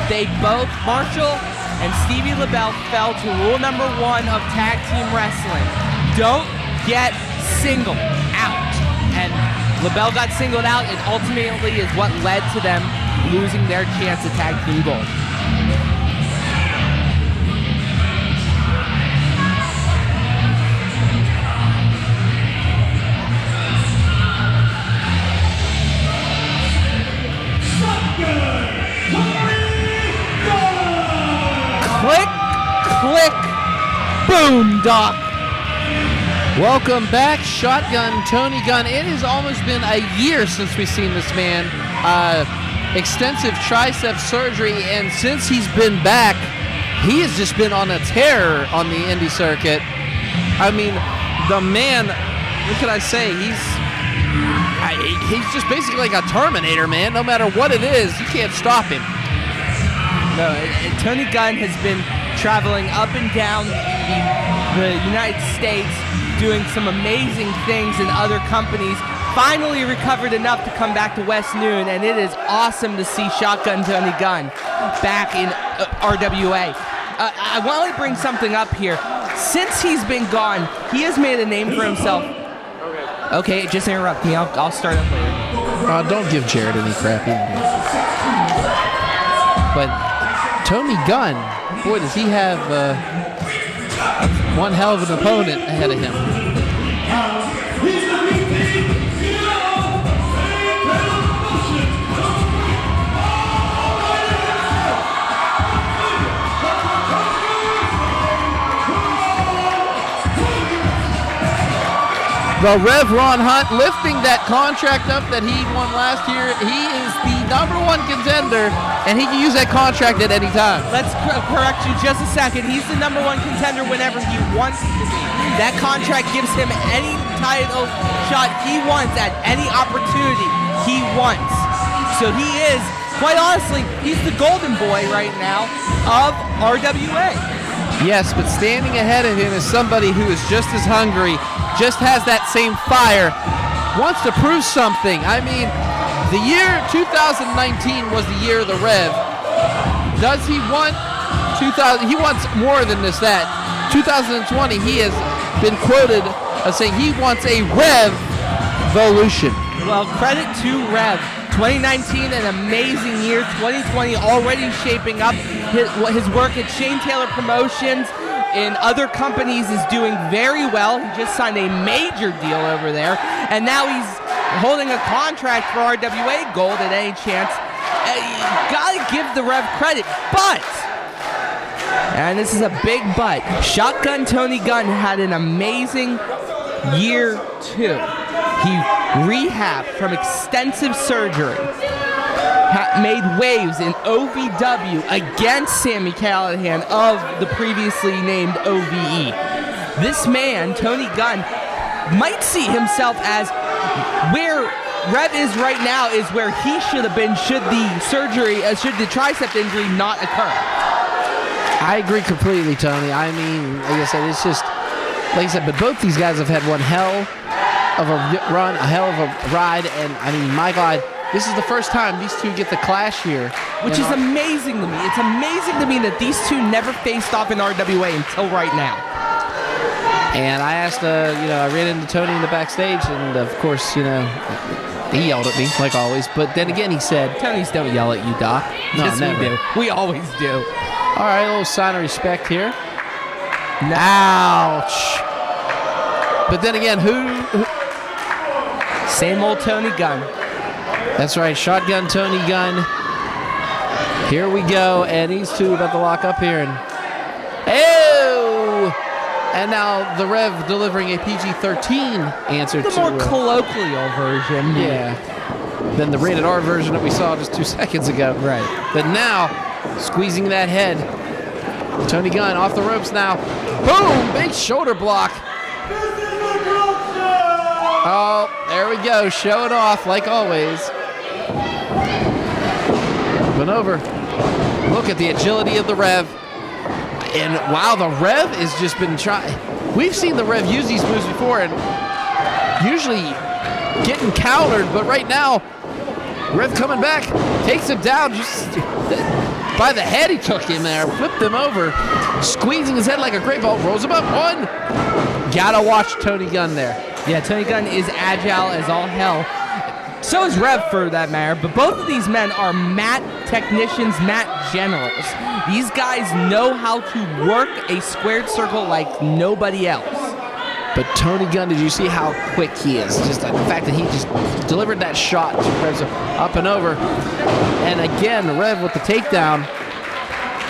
Speaker 2: they both, Marshall and Stevie LeBell, fell to rule number 1 of tag team wrestling. Don't get singled out. And LeBell got singled out, and ultimately is what led to them losing their chance at tag team gold. Click, click, boom, Doc.
Speaker 1: Welcome back, Shotgun Tony Gunn. It has almost been a year since we've seen this man. Extensive tricep surgery, and since he's been back, he has just been on a tear on the indie circuit. I mean, the man, what can I say? He's just basically like a Terminator, man. No matter what it is, you can't stop him.
Speaker 2: No, Tony Gunn has been traveling up and down the United States, doing some amazing things in other companies. Finally recovered enough to come back to West Noon, and it is awesome to see Shotgun Tony Gunn back in RWA. I want to bring something up here. Since he's been gone, he has made a name for himself. Okay, just interrupt me. I'll start up later.
Speaker 1: Don't give Jared any crap. But Tony Gunn, boy, does he have one hell of an opponent ahead of him. The Rev Ron Hunt lifting that contract up that he won last year. He is the #1 contender, and he can use that contract at any time.
Speaker 2: Let's correct you just a second. He's the #1 contender whenever he wants to be. That contract gives him any title shot he wants at any opportunity he wants. So he is, quite honestly, he's the golden boy right now of RWA.
Speaker 1: Yes, but standing ahead of him is somebody who is just as hungry, just has that same fire, wants to prove something. I mean, the year 2019 was the year of the Rev. Does he want 2000? He wants more than this. That 2020, he has been quoted as saying he wants a Rev-volution.
Speaker 2: Well, credit to Rev. 2019, an amazing year. 2020 already shaping up. His work at Shane Taylor Promotions in other companies is doing very well. He just signed a major deal over there, and now he's holding a contract for RWA Gold at any chance. You gotta give the Rev credit, but, and this is a big but, Shotgun Tony Gunn had an amazing year too. He rehabbed from extensive surgery, made waves in OVW against Sami Callihan of the previously named OVE. This man, Tony Gunn, might see himself as where Rev is right now is where he should have been should the surgery, should the tricep injury not occur.
Speaker 1: I agree completely, Tony. I mean, like I said, it's just, like I said, but both these guys have had one hell of a run, a hell of a ride, and I mean, my God, this is the first time these two get the clash here.
Speaker 2: Which is amazing to me. It's amazing to me that these two never faced off in RWA until right now.
Speaker 1: And I asked, I ran into Tony in the backstage, and of course, he yelled at me, like always. But then again, he said,
Speaker 2: Tonys don't yell at you, Doc.
Speaker 1: No,
Speaker 2: yes,
Speaker 1: never.
Speaker 2: we do. We always do.
Speaker 1: All right, a little sign of respect here. Ouch. But then again, who?
Speaker 2: Same old Tony Gunn.
Speaker 1: That's right, shotgun Tony Gunn. Here we go, and these two about to lock up here. And now the Rev delivering a PG-13 answer
Speaker 2: The
Speaker 1: to
Speaker 2: more colloquial version.
Speaker 1: yeah, than the rated R version that we saw just 2 seconds ago.
Speaker 2: Right.
Speaker 1: But now, squeezing that head. Tony Gunn off the ropes now. Boom! Big shoulder block. Oh, there we go. Show it off like always. Moving over. Look at the agility of the Rev. And wow, the Rev has just been trying. We've seen the Rev use these moves before and usually getting countered, but right now, Rev coming back, takes him down just by the head. He took him there, flipped him over, squeezing his head like a great ball, rolls him up. One. Gotta watch Tony Gunn there.
Speaker 2: Yeah, Tony Gunn is agile as all hell. So is Rev for that matter, but both of these men are mat technicians, mat generals. These guys know how to work a squared circle like nobody else.
Speaker 1: But Tony Gunn, did you see how quick he is? Just the fact that he just delivered that shot to Rev's up and over. And again, Rev with the takedown.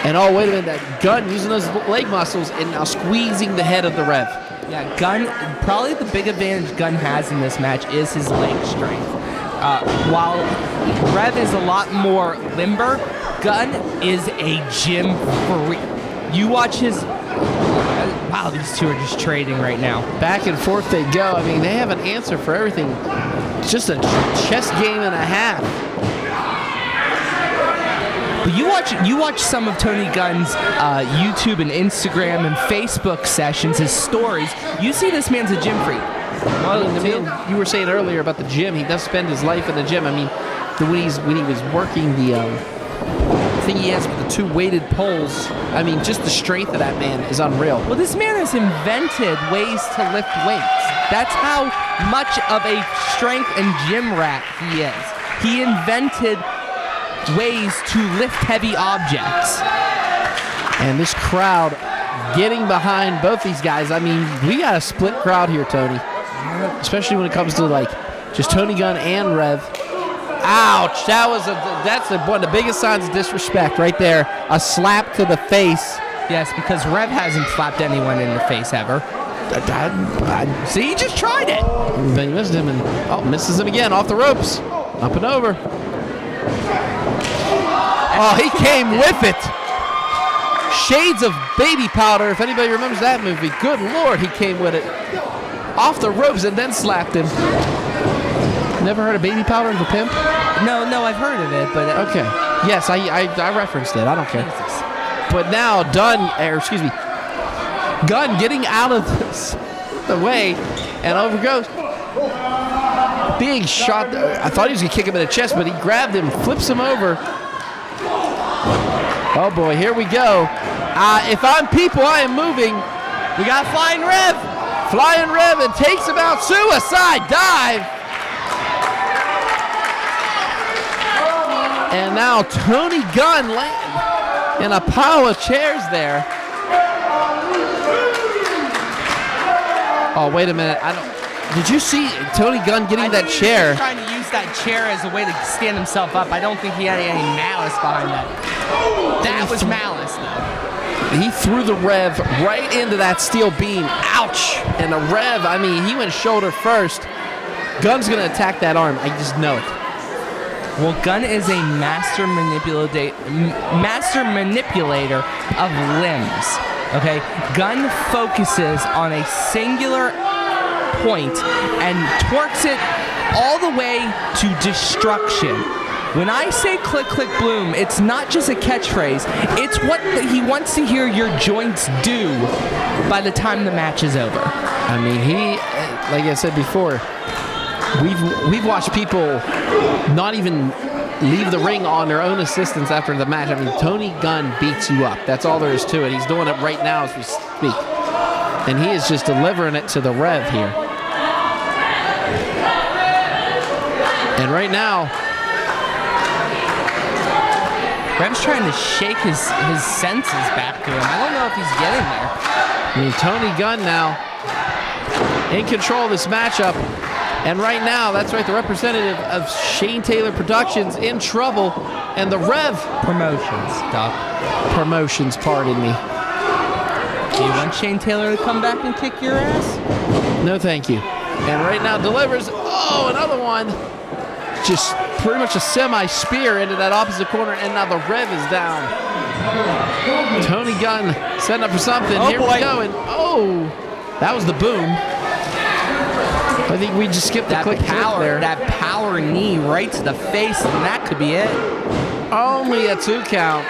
Speaker 1: And oh, wait a minute, that Gunn using those leg muscles and now squeezing the head of the Rev.
Speaker 2: Yeah, Gunn, probably the big advantage Gunn has in this match is his leg strength. While Rev is a lot more limber, Gunn is a gym freak. You watch his... Wow, these two are just trading right now.
Speaker 1: Back and forth they go. I mean, they have an answer for everything. It's just a chess game and a half.
Speaker 2: But you watch some of Tony Gunn's YouTube and Instagram and Facebook sessions, his stories. You see this man's a gym freak.
Speaker 1: Well, you were saying earlier about the gym. He does spend his life in the gym. I mean, when he was working the thing he has with the two weighted poles, I mean, just the strength of that man is unreal.
Speaker 2: Well, this man has invented ways to lift weights. That's how much of a strength and gym rat he is. He invented ways to lift heavy objects.
Speaker 1: And this crowd getting behind both these guys. I mean, we got a split crowd here, Tony. Especially when it comes to like just Tony Gunn and Rev. Ouch! That's one of the biggest signs of disrespect right there. A slap to the face.
Speaker 2: Yes, because Rev hasn't slapped anyone in the face ever. See, he just tried it.
Speaker 1: Then he missed him and misses him again off the ropes. Up and over. Oh, he came with it. Shades of Baby Powder, if anybody remembers that movie. Good Lord, he came with it. Off the ropes and then slapped him. Never heard of Baby Powder and the Pimp?
Speaker 2: No, I've heard of it, but...
Speaker 1: Okay. Yes, I referenced it. I don't care.
Speaker 2: Jesus.
Speaker 1: But now, Gunn getting out of the way, and over goes. Big shot. I thought he was going to kick him in the chest, but he grabbed him, flips him over. Oh, boy, here we go. If I'm people, I am moving.
Speaker 2: We got Flying Rev.
Speaker 1: Flying Rev and takes him out. Suicide dive. And now Tony Gunn laying in a pile of chairs there. Oh, wait a minute. Did you see Tony Gunn getting that chair?
Speaker 2: He was trying to use that chair as a way to stand himself up. I don't think he had any malice behind that. That was malice, though.
Speaker 1: He threw the Rev right into that steel beam. Ouch! And the Rev, I mean, he went shoulder first. Gunn's going to attack that arm. I just know it.
Speaker 2: Well, Gunn is a master manipulator of limbs. Okay? Gunn focuses on a singular point and torques it all the way to destruction. When I say click, click, bloom, it's not just a catchphrase. It's what he wants to hear your joints do by the time the match is over.
Speaker 1: I mean, he, like I said before, we've watched people not even leave the ring on their own assistance after the match. I mean, Tony Gunn beats you up. That's all there is to it. He's doing it right now as we speak. And he is just delivering it to the Rev here. And right now,
Speaker 2: Rev's trying to shake his senses back to him. I don't know if he's getting there.
Speaker 1: I mean, Tony Gunn now in control of this matchup. And right now, that's right, the representative of Shane Taylor Productions in trouble. And the Rev
Speaker 2: Promotions, Doc.
Speaker 1: Promotions, pardon me.
Speaker 2: Do you want Shane Taylor to come back and kick your ass?
Speaker 1: No, thank you. And right now delivers, oh, another one. Just pretty much a semi-spear into that opposite corner, and now the Rev is down. Tony Gunn setting up for something.
Speaker 2: Oh,
Speaker 1: Here
Speaker 2: boy.
Speaker 1: we go, and oh, that was the boom. I think we just skipped the
Speaker 2: That
Speaker 1: click there.
Speaker 2: that power knee right to the face, and that could be it.
Speaker 1: Only a 2 count.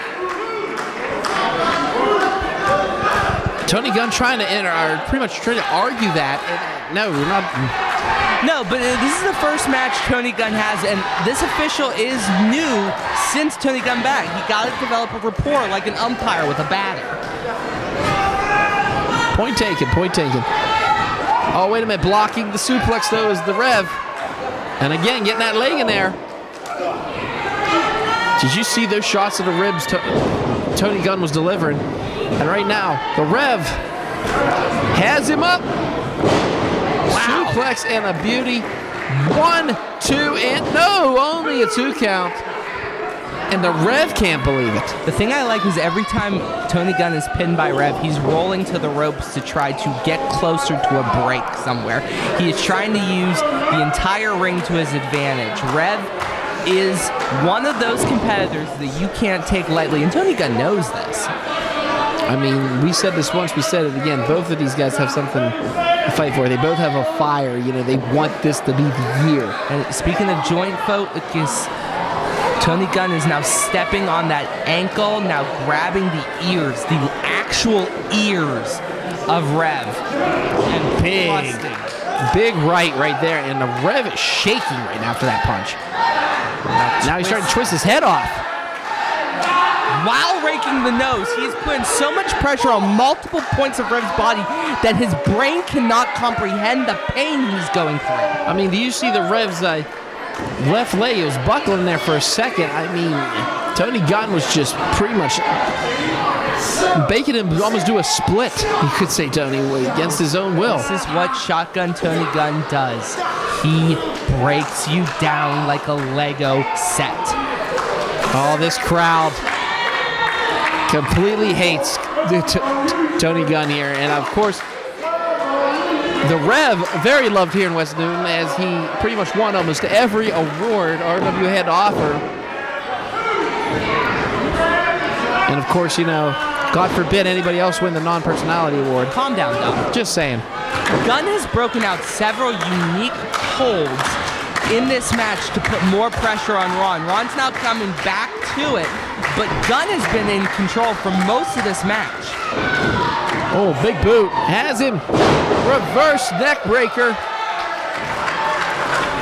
Speaker 1: Tony Gunn trying to enter, or pretty much trying to argue that. And, no, we're not.
Speaker 2: No, but this is the first match Tony Gunn has, and this official is new since Tony Gunn back. He got to develop a rapport like an umpire with a batter.
Speaker 1: Point taken, point taken. Oh, wait a minute. Blocking the suplex, though, is the Rev. And again, getting that leg in there. Did you see those shots of the ribs Tony Gunn was delivering? And right now, the Rev has him up. Wow. Suplex and a beauty. 1, 2, and no, only a 2 count. And the Rev can't believe it.
Speaker 2: The thing I like is every time Tony Gunn is pinned by Rev, he's rolling to the ropes to try to get closer to a break somewhere. He is trying to use the entire ring to his advantage. Rev is one of those competitors that you can't take lightly, and Tony Gunn knows this.
Speaker 1: I mean, we said this once, we said it again. Both of these guys have something to fight for. They both have a fire. You know, they want this to be the year.
Speaker 2: And speaking of joint focus, Tony Gunn is now stepping on that ankle, now grabbing the ears, the actual ears of Rev. And
Speaker 1: Big right there. And the Rev is shaking right now after that punch. Now he's starting to twist his head off.
Speaker 2: While raking the nose, he is putting so much pressure on multiple points of Rev's body that his brain cannot comprehend the pain he's going through.
Speaker 1: I mean, do you see the Rev's left leg? It was buckling there for a second. I mean, Tony Gunn was just pretty much making him almost do a split, you could say, Tony, against his own will.
Speaker 2: This is what Shotgun Tony Gunn does. He breaks you down like a Lego set.
Speaker 1: Oh, this crowd completely hates Tony Gunn here. And, of course, the Rev, very loved here in West Newton, as he pretty much won almost every award RWA had to offer. And, of course, you know, God forbid anybody else win the non-personality award.
Speaker 2: Calm down, Doc.
Speaker 1: Just saying.
Speaker 2: Gunn has broken out several unique holds in this match to put more pressure on Ron. Ron's now coming back to it, but Gunn has been in control for most of this match.
Speaker 1: Oh, big boot. Has him. Reverse neck breaker.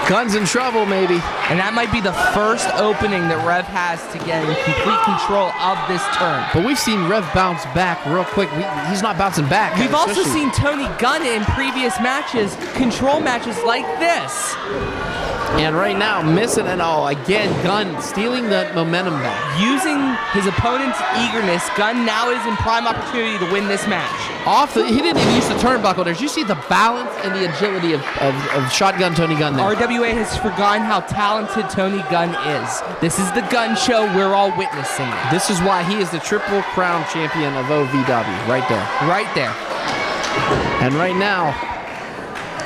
Speaker 1: Gunn's in trouble, maybe.
Speaker 2: And that might be the first opening that Rev has to get in complete control of this turn.
Speaker 1: But we've seen Rev bounce back real quick. He's not bouncing back.
Speaker 2: We've also seen Tony Gunn in previous matches control matches like this.
Speaker 1: And right now, missing it all. Again, Gunn stealing the momentum back.
Speaker 2: Using his opponent's eagerness, Gunn now is in prime opportunity to win this match.
Speaker 1: He didn't even use the turnbuckle there. Did you see the balance and the agility of Shotgun Tony Gunn there?
Speaker 2: RWA has forgotten how talented Tony Gunn is. This is the Gunn show. We're all witnessing it.
Speaker 1: This is why he is the Triple Crown champion of OVW. Right there.
Speaker 2: Right there.
Speaker 1: And right now,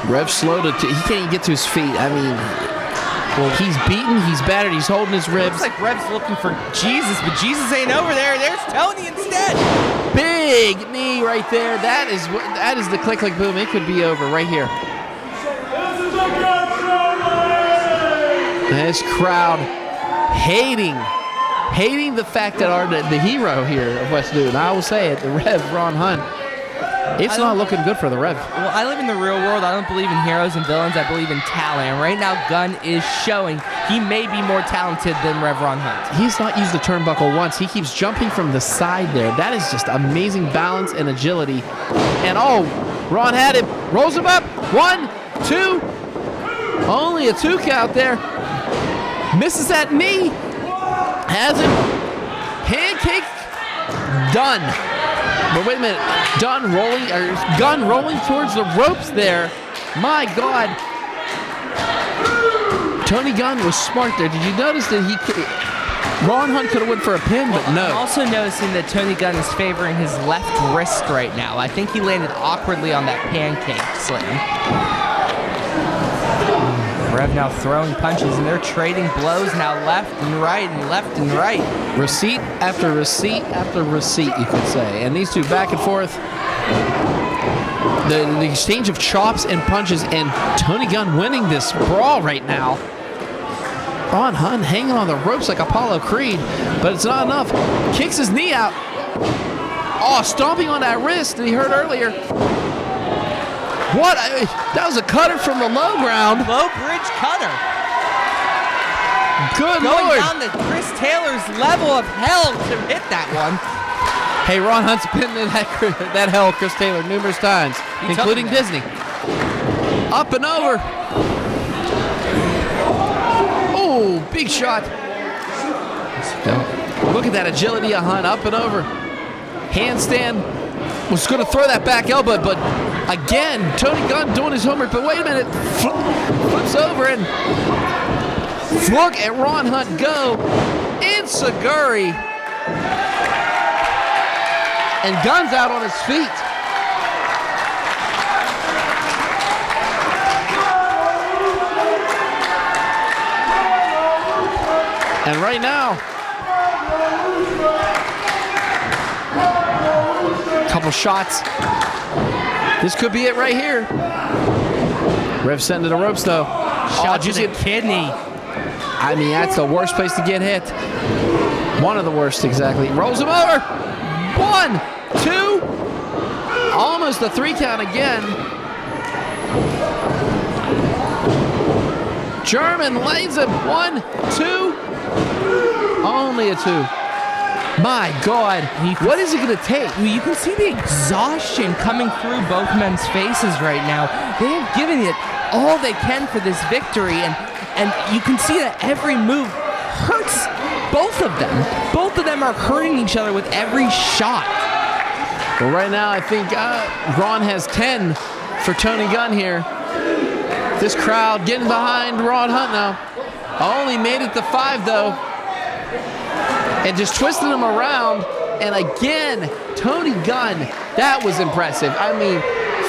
Speaker 1: Rev slow to... he can't even get to his feet. I mean... well, he's beaten, he's battered, he's holding his ribs.
Speaker 2: Looks like Rev's looking for Jesus, but Jesus ain't over there. There's Tony instead.
Speaker 1: Big knee right there. That is the click, click, boom. It could be over right here. This crowd hating the fact that the hero here of West Newton, I will say it, the Rev, Ron Hunt, it's not looking good for the Rev.
Speaker 2: Well, I live in the real world. I don't believe in heroes and villains. I believe in talent. And right now, Gunn is showing he may be more talented than Rev Ron Hunt.
Speaker 1: He's not used the turnbuckle once. He keeps jumping from the side there. That is just amazing balance and agility. And Ron had him. Rolls him up. 1, 2. Only a 2 count there. Misses that knee. Has him. Pancake. Done. But wait a minute. Gunn rolling towards the ropes there. My God. Tony Gunn was smart there. Did you notice that Ron Hunt could have went for a pin, but no.
Speaker 2: I'm also noticing that Tony Gunn is favoring his left wrist right now. I think he landed awkwardly on that pancake slam. Rev now throwing punches, and they're trading blows now left and right and left and right.
Speaker 1: Receipt after receipt after receipt, you could say. And these two back and forth. The exchange of chops and punches, and Tony Gunn winning this brawl right now. Ron Hunt hanging on the ropes like Apollo Creed, but it's not enough. Kicks his knee out. Stomping on that wrist that he heard earlier. What? That was a cutter from the low ground.
Speaker 2: Low bridge cutter.
Speaker 1: Good
Speaker 2: Going
Speaker 1: Lord.
Speaker 2: down to Chris Taylor's level of hell to hit that one.
Speaker 1: Hey, Ron Hunt's been in that hell, Chris Taylor, numerous times, including Disney. Up and over. Oh, big shot. Look at that agility of Hunt, up and over. Handstand. Was going to throw that back elbow, but again, Tony Gunn doing his homework. But wait a minute. Flips over and look at Ron Hunt go. Enziguri. And Gunn's out on his feet. And right now, couple shots. This could be it right here. Rev sent to the ropes though.
Speaker 2: Shot to the kidney.
Speaker 1: I mean, that's the worst place to get hit. One of the worst, exactly. Rolls him over. 1, 2. Almost a 3 count again. German lays him. 1, 2. Only a 2. My God, what is it going to take?
Speaker 2: You can see the exhaustion coming through both men's faces right now. They have given it all they can for this victory, and you can see that every move hurts both of them. Both of them are hurting each other with every shot.
Speaker 1: Well, right now, I think Ron has 10 for Tony Gunn here. This crowd getting behind Ron Hunt now. Only made it to 5, though. And just twisting him around. And again, Tony Gunn, that was impressive. I mean,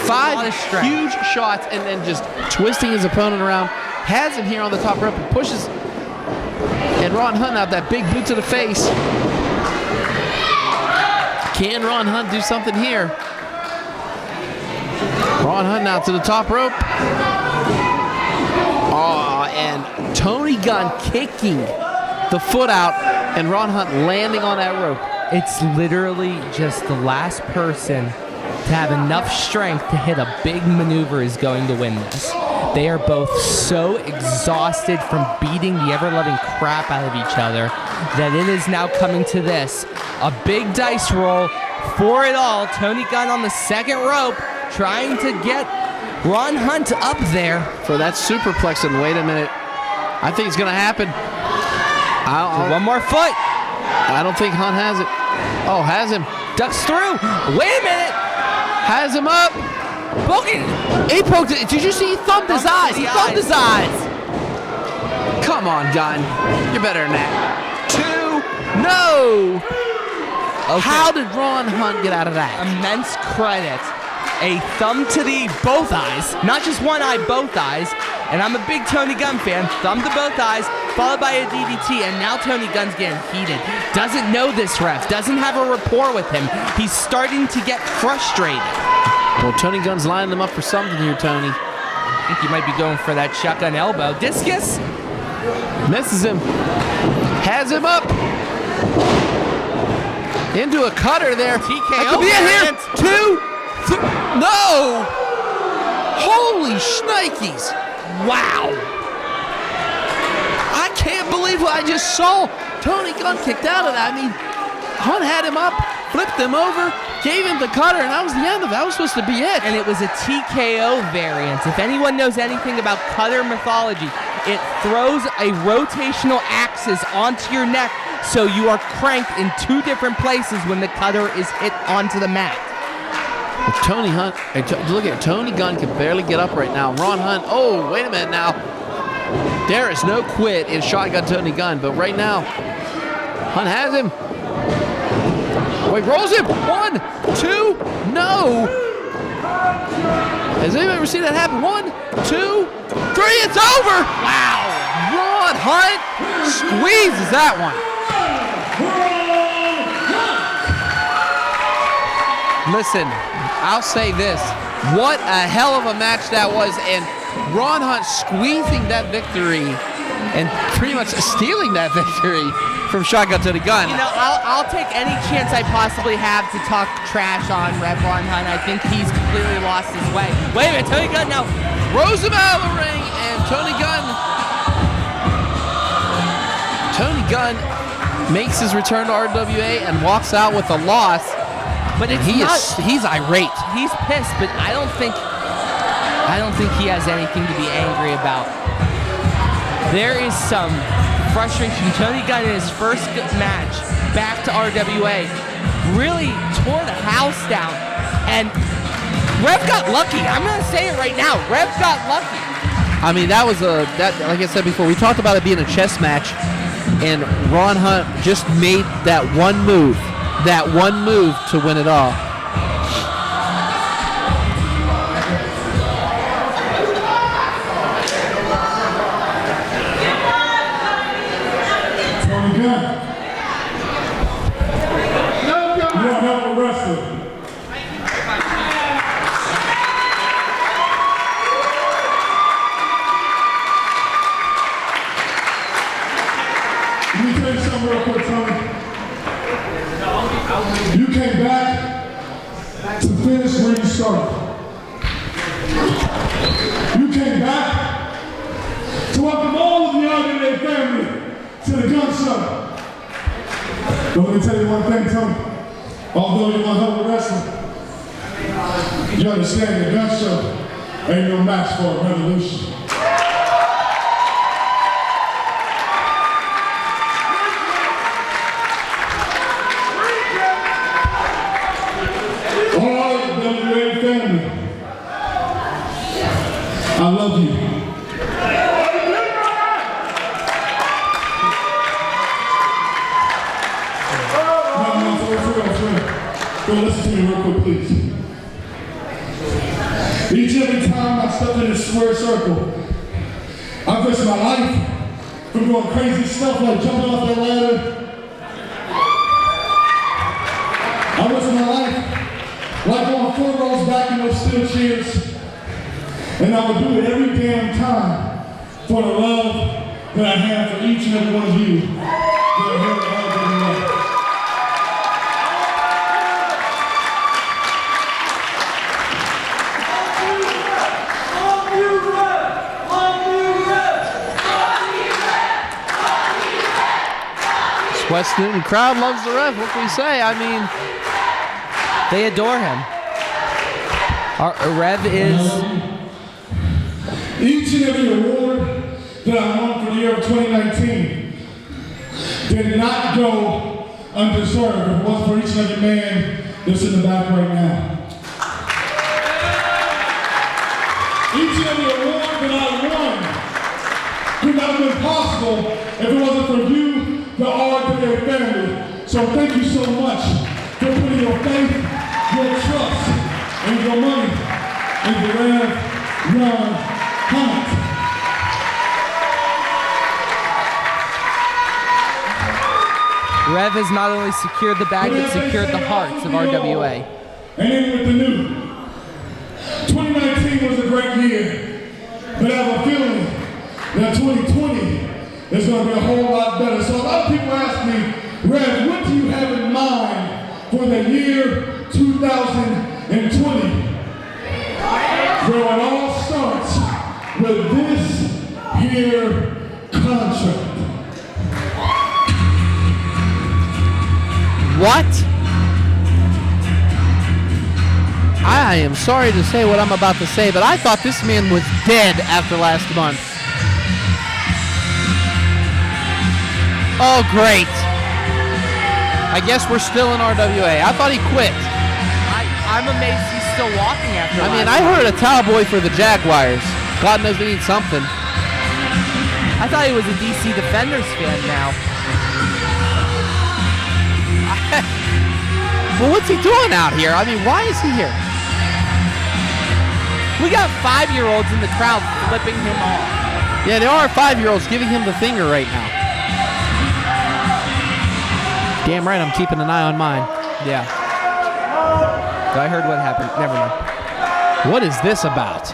Speaker 1: 5 huge shots and then just twisting his opponent around. Has him here on the top rope and pushes. And Ron Hunt out that big boot to the face. Can Ron Hunt do something here? Ron Hunt now to the top rope. And Tony Gunn kicking the foot out, and Ron Hunt landing on that rope.
Speaker 2: It's literally just the last person to have enough strength to hit a big maneuver is going to win this. They are both so exhausted from beating the ever-loving crap out of each other that it is now coming to this. A big dice roll for it all. Tony Gunn on the second rope trying to get Ron Hunt up there.
Speaker 1: For that superplex, and wait a minute. I think it's going to happen.
Speaker 2: One more foot.
Speaker 1: I don't think Hunt has it. Oh, has him.
Speaker 2: Ducks through. Wait a minute.
Speaker 1: Has him up.
Speaker 2: Poking.
Speaker 1: He poked it. Did you see? He thumbed his eyes. He thumbed his eyes. Come on, Gunn. You're better than that. 2. No. Okay. How did Ron Hunt get out of that?
Speaker 2: Immense credit. A thumb to the both eyes. Not just one eye, both eyes. And I'm a big Tony Gunn fan. Thumb to both eyes, followed by a DDT, and now Tony Gunn's getting heated. Doesn't know this ref. Doesn't have a rapport with him. He's starting to get frustrated.
Speaker 1: Well, Tony Gunn's lining them up for something here, Tony.
Speaker 2: I think he might be going for that shotgun elbow. Discus?
Speaker 1: Misses him. Has him up. Into a cutter there.
Speaker 2: TKO
Speaker 1: That could be it here.
Speaker 2: variant.
Speaker 1: 2, 3. No! Holy shnikes. Wow. I can't believe what I just saw. Tony Gunn kicked out of that. I mean, Hunt had him up, flipped him over, gave him the cutter, and that was the end of it. That was supposed to be it.
Speaker 2: And it was a TKO variant. If anyone knows anything about cutter mythology, it throws a rotational axis onto your neck so you are cranked in 2 different places when the cutter is hit onto the mat.
Speaker 1: Tony Hunt, look at Tony Gunn can barely get up right now. Ron Hunt, oh, wait a minute now. There is no quit in Shotgun Tony Gunn, but right now, Hunt has him. Oh, he rolls him. 1, 2, no. Has anyone ever seen that happen? 1, 2, 3, it's over. Wow. Ron Hunt squeezes that one. Listen, I'll say this. What a hell of a match that was, and Ron Hunt squeezing that victory and pretty much stealing that victory from Shotgun to the Gun.
Speaker 2: You know, I'll take any chance I possibly have to talk trash on Rev Ron Hunt. I think he's completely lost his way. Wait a minute, Tony Gunn now
Speaker 1: throws him out of the ring, and Tony Gunn makes his return to RWA and walks out with a loss.
Speaker 2: But
Speaker 1: he's irate.
Speaker 2: He's pissed, but I don't think he has anything to be angry about. There is some frustration. Tony Gunn in his first match back to RWA really tore the house down, and Rev got lucky. I'm gonna say it right now. Rev got lucky.
Speaker 1: I mean, that was like I said before, we talked about it being a chess match, and Ron Hunt just made that one move to win it all.
Speaker 3: Tony Gunn. You're a hell of a wrestler. Let me tell you something real quick, Tony. You came back to finish where you started. You came back to welcome all of the RWA family to the Gun Show. But let me tell you one thing, Tony. Although you're one hell of a wrestler, you understand the Gun Show ain't no match for a revolution. I love you. No, so listen to me real quick, please. Each and every time I step in this square circle, I risk my life from doing crazy stuff like jumping off that ladder. I risk my life like going 4 rows back in those steel chairs. And I would do it every damn time for the love that I have for each and every one of you that are here at RWA.
Speaker 1: This West Newton crowd loves the Rev. What can we say? I mean,
Speaker 2: they adore him. Our Rev is...
Speaker 3: Each and every award that I won for the year of 2019 did not go undeserved. If it wasn't for each and every man that's in the back right now. Each and every award that I won could not have been possible if it wasn't for you, the RWA family. So thank you so much for putting your faith, your trust, and your money into Rev Ron Hunt.
Speaker 2: Rev has not only secured the bag, but secured the hearts of RWA.
Speaker 3: And in with the new. 2019 was a great year, but I have a feeling that 2020 it's going to be a whole lot better. So a lot of people ask me, Rev, what do you have in mind for the year 2020? Well, it all starts with this here contract.
Speaker 1: What? I am sorry to say what I'm about to say, but I thought this man was dead after last month. Oh, great. I guess we're still in RWA. I thought he quit.
Speaker 2: I'm amazed he's still walking after
Speaker 1: I mean, I heard a towel boy for the Jaguars. God knows they need something.
Speaker 2: I thought he was a DC Defenders fan now.
Speaker 1: Well, what's he doing out here? I mean, why is he here?
Speaker 2: We got 5-year-olds in the crowd flipping him off.
Speaker 1: Yeah, there are 5-year-olds giving him the finger right now. Damn right, I'm keeping an eye on mine.
Speaker 2: Yeah. So I heard what happened. Never mind.
Speaker 1: What is this about?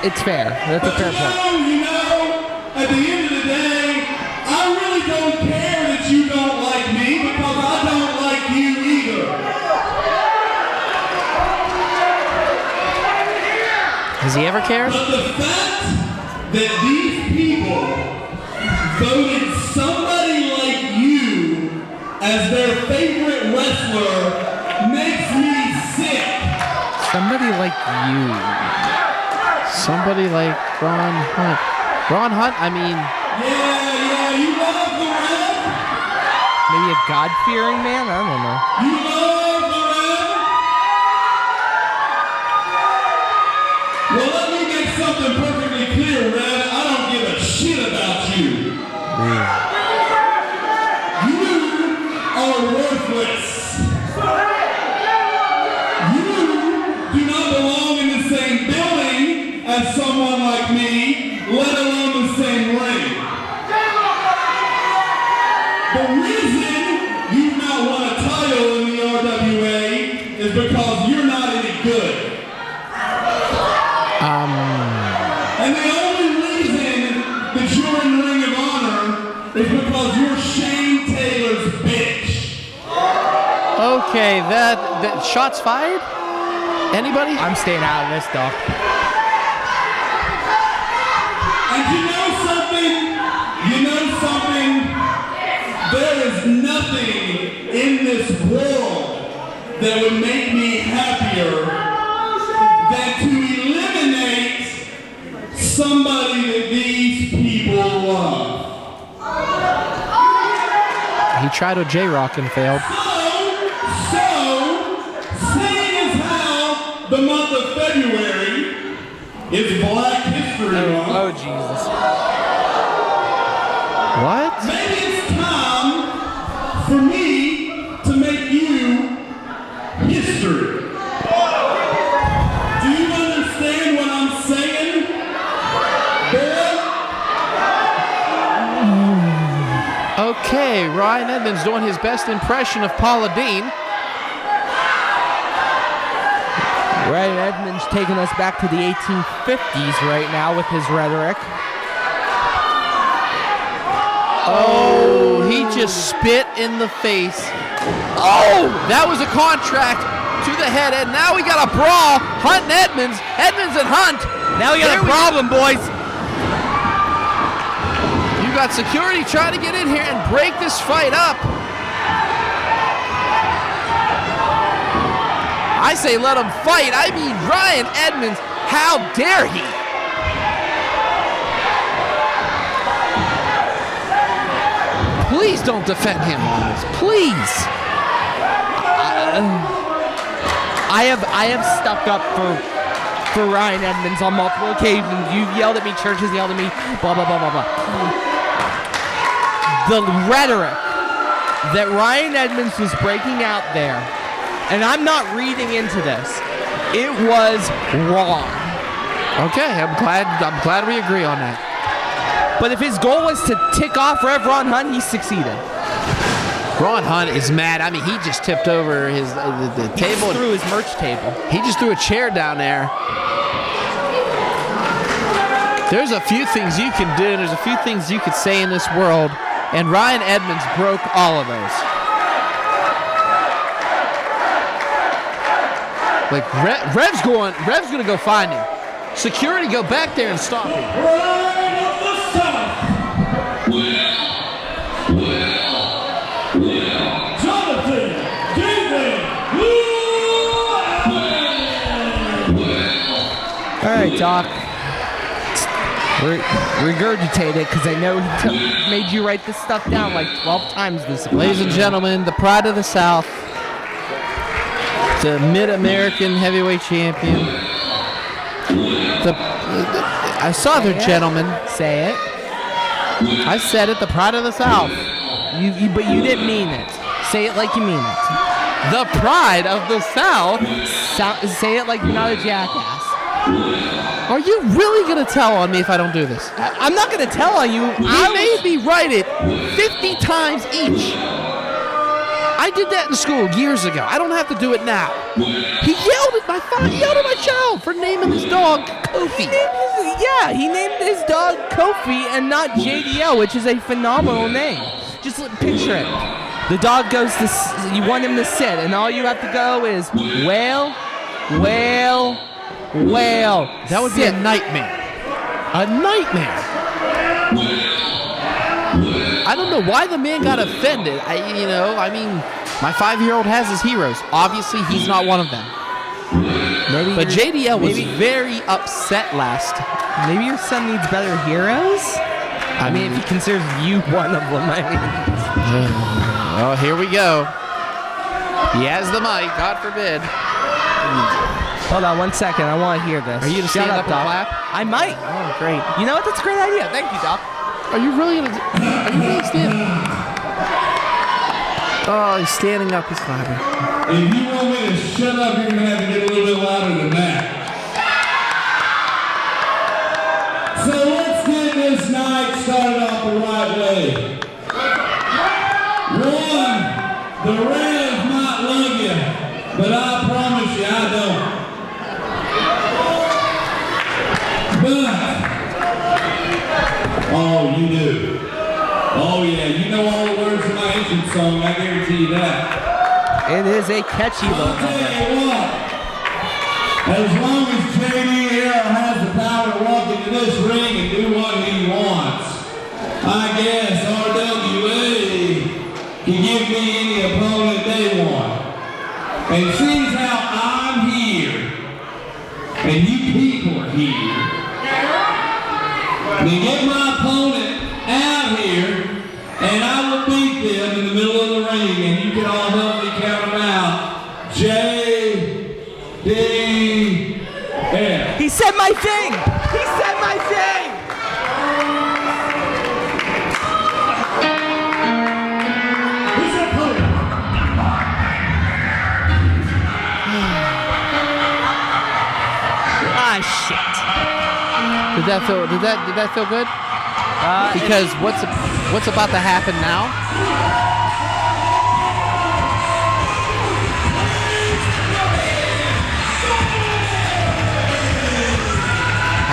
Speaker 2: It's fair. That's a fair point.
Speaker 3: You know, at the end of the day, I really don't care that you don't like me because I don't like you either.
Speaker 1: Has he ever cared?
Speaker 3: But the fact that these people voted somebody like you as their favorite wrestler makes me sick.
Speaker 2: Somebody like you.
Speaker 1: Somebody like Ron Hunt. Ron Hunt, I mean...
Speaker 3: Yeah, you love the Rev?
Speaker 2: Maybe a God-fearing man? I don't know.
Speaker 3: You love the Rev? Well, let me make something perfectly clear, Rev. I don't give a shit about you. You are worthless. You do not belong in the same building as someone like me, let alone the same ring. The reason you've not won a title in the RWA is because you're not any good. And the only reason that you're in the Ring of Honor is because you're Shane Taylor's bitch.
Speaker 1: Okay, that shots fired? Anybody?
Speaker 2: I'm staying out of this, dog.
Speaker 3: And you know something? There is nothing in this world that would make me happier than to eliminate somebody that these people love.
Speaker 1: He tried with J-Rocc and failed.
Speaker 3: So, seeing as how the month of February is Black History Month.
Speaker 2: Oh, Jesus.
Speaker 1: What?
Speaker 3: Maybe it's time for me to make you history. Do you understand what I'm saying, Bill?
Speaker 1: Okay, Ryan Edmonds doing his best impression of Paula Dean.
Speaker 2: Ryan Edmonds taking us back to the 1850s right now with his rhetoric.
Speaker 1: Oh, he just spit in the face. Oh, that was a contract to the head, and now we got a brawl. Hunt and Edmonds and Hunt
Speaker 2: Now we got a problem, boys.
Speaker 1: You got security trying to get in here and break this fight up. I say let him fight. I mean, Ryan Edmonds, how dare he? Please don't defend him on this. Please.
Speaker 2: I have stuck up for Ryan Edmonds on multiple occasions. You've yelled at me, Church has yelled at me, blah, blah, blah, blah, blah. The rhetoric that Ryan Edmonds was breaking out there, and I'm not reading into this, it was wrong.
Speaker 1: Okay, I'm glad we agree on that.
Speaker 2: But if his goal was to tick off Rev Ron Hunt, he succeeded.
Speaker 1: Ron Hunt is mad. I mean, he just tipped over his the table.
Speaker 2: He threw his merch table.
Speaker 1: He just threw a chair down there. There's a few things you can do. There's a few things you could say in this world, and Ryan Edmonds broke all of those. Like Rev's gonna go find him. Security, go back there and stop him.
Speaker 2: All right, Doc. Regurgitate it, because I know he made you write this stuff down like 12 times this week.
Speaker 1: Ladies and gentlemen, the pride of the South, the Mid-American heavyweight champion. I saw their gentleman.
Speaker 2: Say it.
Speaker 1: I said it, the pride of the South.
Speaker 2: But you didn't mean it. Say it like you mean it.
Speaker 1: The pride of the South?
Speaker 2: Say it like you're not a jackass.
Speaker 1: Are you really going to tell on me if I don't do this?
Speaker 2: I'm not going to tell on you.
Speaker 1: You made me write it 50 times each. I did that in school years ago. I don't have to do it now. He yelled at my child for naming his dog Kofi.
Speaker 2: He named his dog Kofi and not JDL, which is a phenomenal name. Just picture it. The dog goes to, you want him to sit, and all you have to go is wail.
Speaker 1: That would be a nightmare. A nightmare. I don't know why the man got offended. I mean, my 5-year-old has his heroes. Obviously, he's not one of them. But JDL was very upset last.
Speaker 2: Maybe your son needs better heroes? I mean, if he considers you one of them, I mean.
Speaker 1: Oh, here we go. He has the mic, God forbid.
Speaker 2: Hold on 1 second. I want to hear this.
Speaker 1: Are you going to stand up and clap?
Speaker 2: I might.
Speaker 1: Oh, great.
Speaker 2: You know what? That's a great idea. Thank you, Doc.
Speaker 1: Are you really standing? Oh, he's standing up. He's clapping.
Speaker 3: If you want me to shut up, you're going to have to get a little bit louder than that. So let's get this night started off the right way. One, the Reds might love you, but I promise you I don't. But, oh, you do. Oh, yeah, you know all the words of my entrance song, I guarantee you that.
Speaker 2: It is a catchy
Speaker 3: I'll
Speaker 2: little
Speaker 3: tell
Speaker 2: number.
Speaker 3: you what, as long as JD here has the power to walk into this ring and do what he wants, I guess RWA can give me any opponent they want. And seeing how I'm here, and you people are here, then get my opponent out here, and I will beat them in the middle of the ring, and you can all help me count them out. J-D-F.
Speaker 2: He said my thing! He said my thing!
Speaker 3: Who's your opponent?
Speaker 2: Ah, shit.
Speaker 1: Did that feel good? Because what's about to happen now?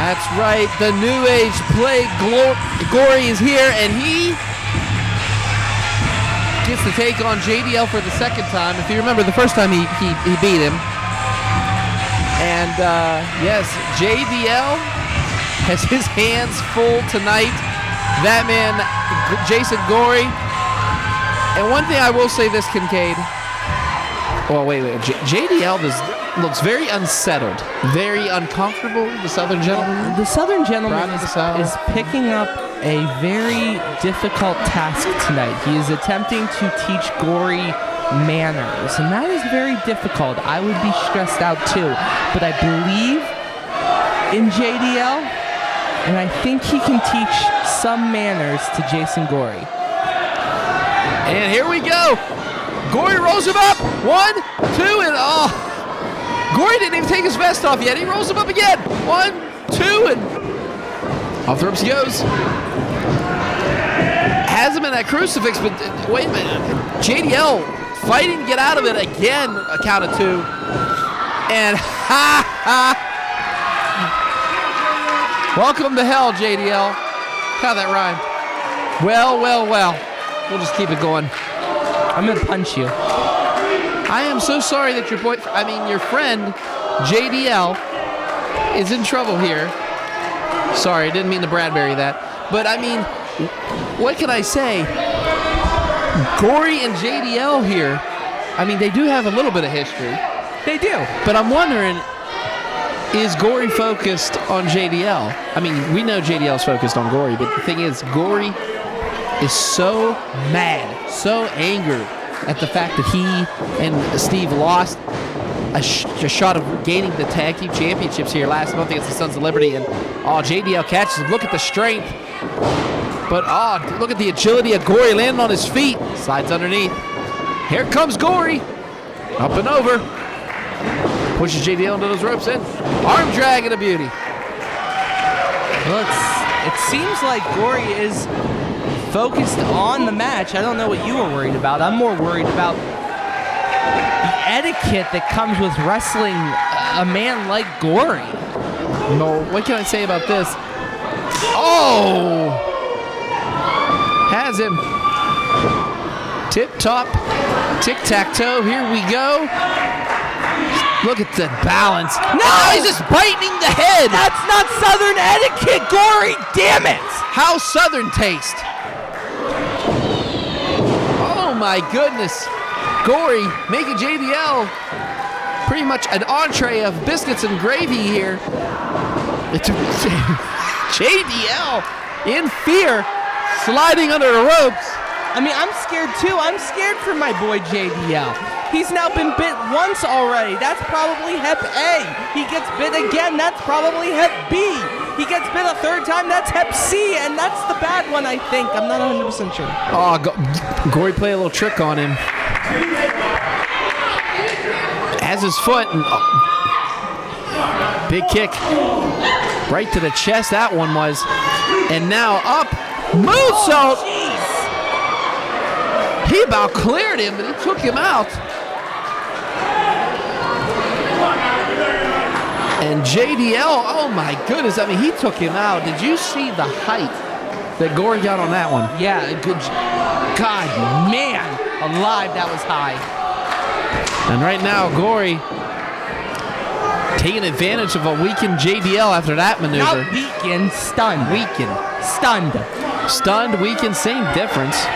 Speaker 1: That's right. The New Age Plague Gory is here, and he gets to take on JDL for the second time. If you remember, the first time he beat him. And yes, JDL has his hands full tonight. That man, Jason Gory. And one thing I will say this, Kincaid. Well, wait. JDL looks very unsettled, very uncomfortable, the Southern gentleman.
Speaker 2: The Southern gentleman is picking up a very difficult task tonight. He is attempting to teach Gory manners, and that is very difficult. I would be stressed out too, but I believe in JDL, and I think he can teach some manners to Jason Gory.
Speaker 1: And here we go. Gory rolls him up. 1, 2, and Gory didn't even take his vest off yet. He rolls him up again. 1, 2, and off the ropes he goes. Has him in that crucifix, but wait a minute. JDL fighting to get out of it again, a count of 2. And welcome to hell, JDL. How that rhymed. Well. We'll just keep it going.
Speaker 2: I'm gonna punch you.
Speaker 1: I am so sorry that your friend, JDL, is in trouble here. Sorry, I didn't mean to Bradbury that. But I mean, what can I say? Gory and JDL here, I mean, they do have a little bit of history.
Speaker 2: They do.
Speaker 1: But I'm wondering, is Gory focused on JDL? I mean, we know JDL's focused on Gory, but the thing is, Gory is so mad, so angered at the fact that he and Steve lost a shot of gaining the tag team championships here last month against the Sons of Liberty, and JDL catches him. Look at the strength, but look at the agility of Gory landing on his feet. Slides underneath. Here comes Gory, up and over, pushes JDL into those ropes in. Arm drag and a beauty.
Speaker 2: Well, it seems like Gory is focused on the match. I don't know what you were worried about. I'm more worried about the etiquette that comes with wrestling a man like Gory.
Speaker 1: No, what can I say about this? Oh! Has him. Tip-top, tic-tac-toe. Here we go. Look at the balance.
Speaker 2: No!
Speaker 1: He's just biting the head.
Speaker 2: That's not Southern etiquette, Gory. Damn it!
Speaker 1: How Southern taste? Oh my goodness. Gory making JDL pretty much an entree of biscuits and gravy here. JDL in fear, sliding under the ropes.
Speaker 2: I mean, I'm scared too. I'm scared for my boy JDL. He's now been bit once already. That's probably Hep A. He gets bit again. That's probably Hep B. He gets bit a third time. That's Hep C, and that's the bad one, I think. I'm not 100% sure.
Speaker 1: Gory played a little trick on him. Has his foot. And, big kick. Right to the chest, that one was. And now up. Moonsault. He about cleared him, but he took him out. And JDL, oh my goodness, I mean, he took him out. Did you see the height that Gory got on that one?
Speaker 2: Yeah, good. God, man, alive, that was high.
Speaker 1: And right now, Gory taking advantage of a weakened JDL after that maneuver.
Speaker 2: Not weakened, stunned.
Speaker 1: Weakened.
Speaker 2: Stunned.
Speaker 1: Stunned, weakened, same difference.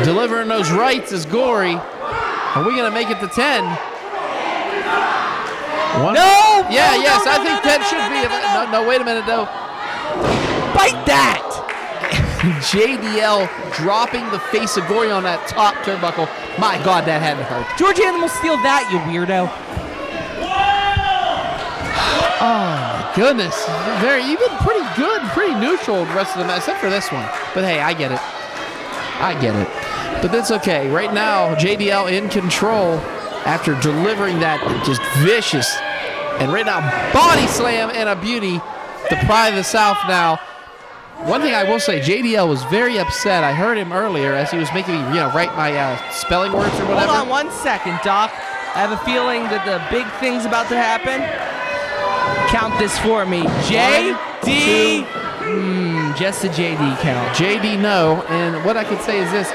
Speaker 1: Delivering those rights is Gory. Are we going to make it to 10? One.
Speaker 2: No!
Speaker 1: Yeah,
Speaker 2: no,
Speaker 1: yes,
Speaker 2: no,
Speaker 1: I
Speaker 2: no,
Speaker 1: think
Speaker 2: no,
Speaker 1: 10
Speaker 2: no,
Speaker 1: should
Speaker 2: no,
Speaker 1: be.
Speaker 2: no.
Speaker 1: No, wait a minute, no.
Speaker 2: Bite that!
Speaker 1: JDL dropping the face of Gory on that top turnbuckle. My God, that had to hurt.
Speaker 2: George Animal, steal that, you weirdo.
Speaker 1: Oh, my goodness. You've been pretty good, pretty neutral the rest of the match, except for this one. But hey, I get it. But that's okay. Right now, JDL in control after delivering that just vicious. And right now, body slam and a beauty. The pride of the South now. One thing I will say, JDL was very upset. I heard him earlier as he was making me, write my spelling words or whatever.
Speaker 2: Hold on 1 second, Doc. I have a feeling that the big thing's about to happen. Count this for me. J-D. Just a JD count.
Speaker 1: JD, no. And what I could say is this.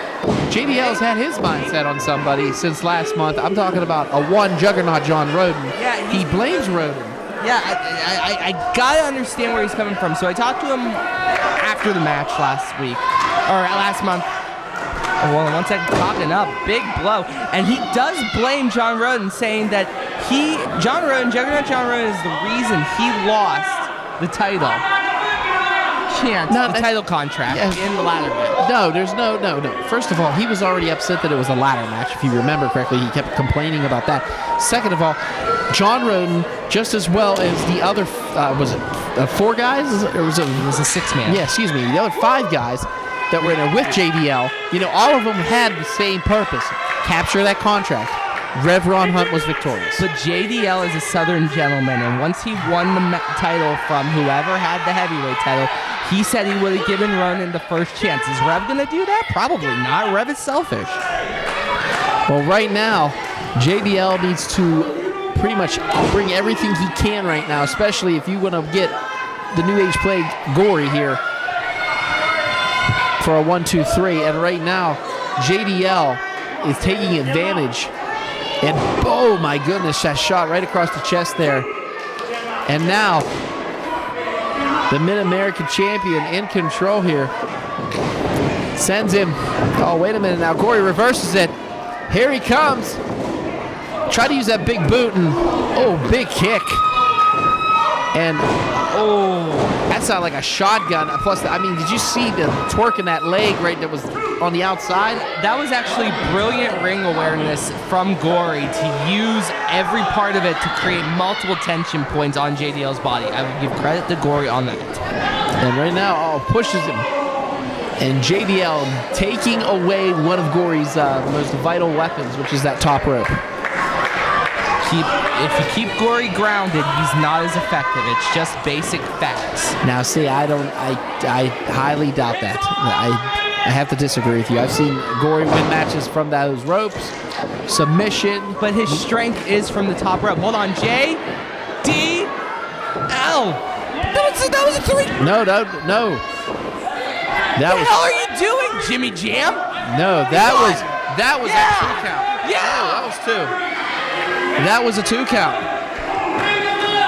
Speaker 1: JDL's had his mindset on somebody since last month. I'm talking about a one juggernaut, John Roden.
Speaker 2: Yeah,
Speaker 1: he blames Roden.
Speaker 2: Yeah, I gotta understand where he's coming from. So I talked to him after the match last month. Oh, well, one second, talking up, big blow. And he does blame John Roden, saying that Juggernaut John Roden is the reason he lost the title. Title contract in the ladder match.
Speaker 1: No, there's no. First of all, he was already upset that it was a ladder match. If you remember correctly, he kept complaining about that. Second of all, John Roden, just as well as the other, was it 4 guys? Or was it
Speaker 2: a 6-man?
Speaker 1: Yeah, excuse me. The other 5 guys that were in there with JBL, all of them had the same purpose: capture that contract. Rev Ron Hunt was victorious.
Speaker 2: But JDL is a Southern gentleman, and once he won the title from whoever had the heavyweight title, he said he would have given Ronan the first chance. Is Rev going to do that? Probably not. Rev is selfish.
Speaker 1: Well, right now, JBL needs to pretty much bring everything he can right now, especially if you want to get the New Age Plague Gory here for a 1-2-3. And right now, JDL is taking advantage. And, oh my goodness, that shot right across the chest there. And now, the Mid-American champion in control here. Sends him. Oh, wait a minute now. Gory reverses it. Here he comes. Try to use that big boot and, big kick. And, that sounded like a shotgun. Plus, did you see the twerk in that leg right that was on the outside?
Speaker 2: That was actually brilliant ring awareness from Gory to use every part of it to create multiple tension points on JDL's body. I would give credit to Gory on that.
Speaker 1: And right now, pushes him. And JDL taking away one of Gory's most vital weapons, which is that top rope.
Speaker 2: If you keep Gory grounded, he's not as effective. It's just basic facts.
Speaker 1: Now, see, I highly doubt that. I have to disagree with you. I've seen Gory win matches from those ropes, submission.
Speaker 2: But his strength is from the top rope. Hold on, JDL. That was a 3.
Speaker 1: No. What
Speaker 2: the hell are you doing, Jimmy Jam?
Speaker 1: No, that was a 2 count.
Speaker 2: Yeah.
Speaker 1: No, that was 2. That was a 2 count.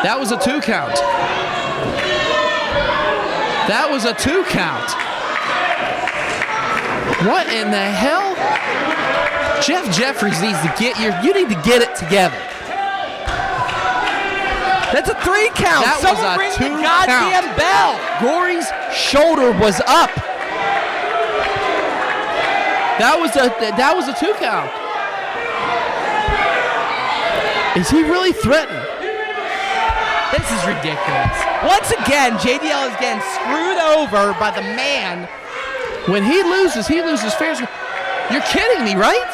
Speaker 1: That was a 2 count. That was a 2 count. What in the hell? Jeff Jeffries needs to you need to get it together.
Speaker 2: That's a 3 count.
Speaker 1: That
Speaker 2: Someone
Speaker 1: was a
Speaker 2: ring
Speaker 1: 2
Speaker 2: the goddamn
Speaker 1: count.
Speaker 2: bell.
Speaker 1: Gory's shoulder was up. That was a 2 count. Is he really threatening?
Speaker 2: This is ridiculous. Once again, JDL is getting screwed over by the man.
Speaker 1: When he loses fair. You're kidding me, right?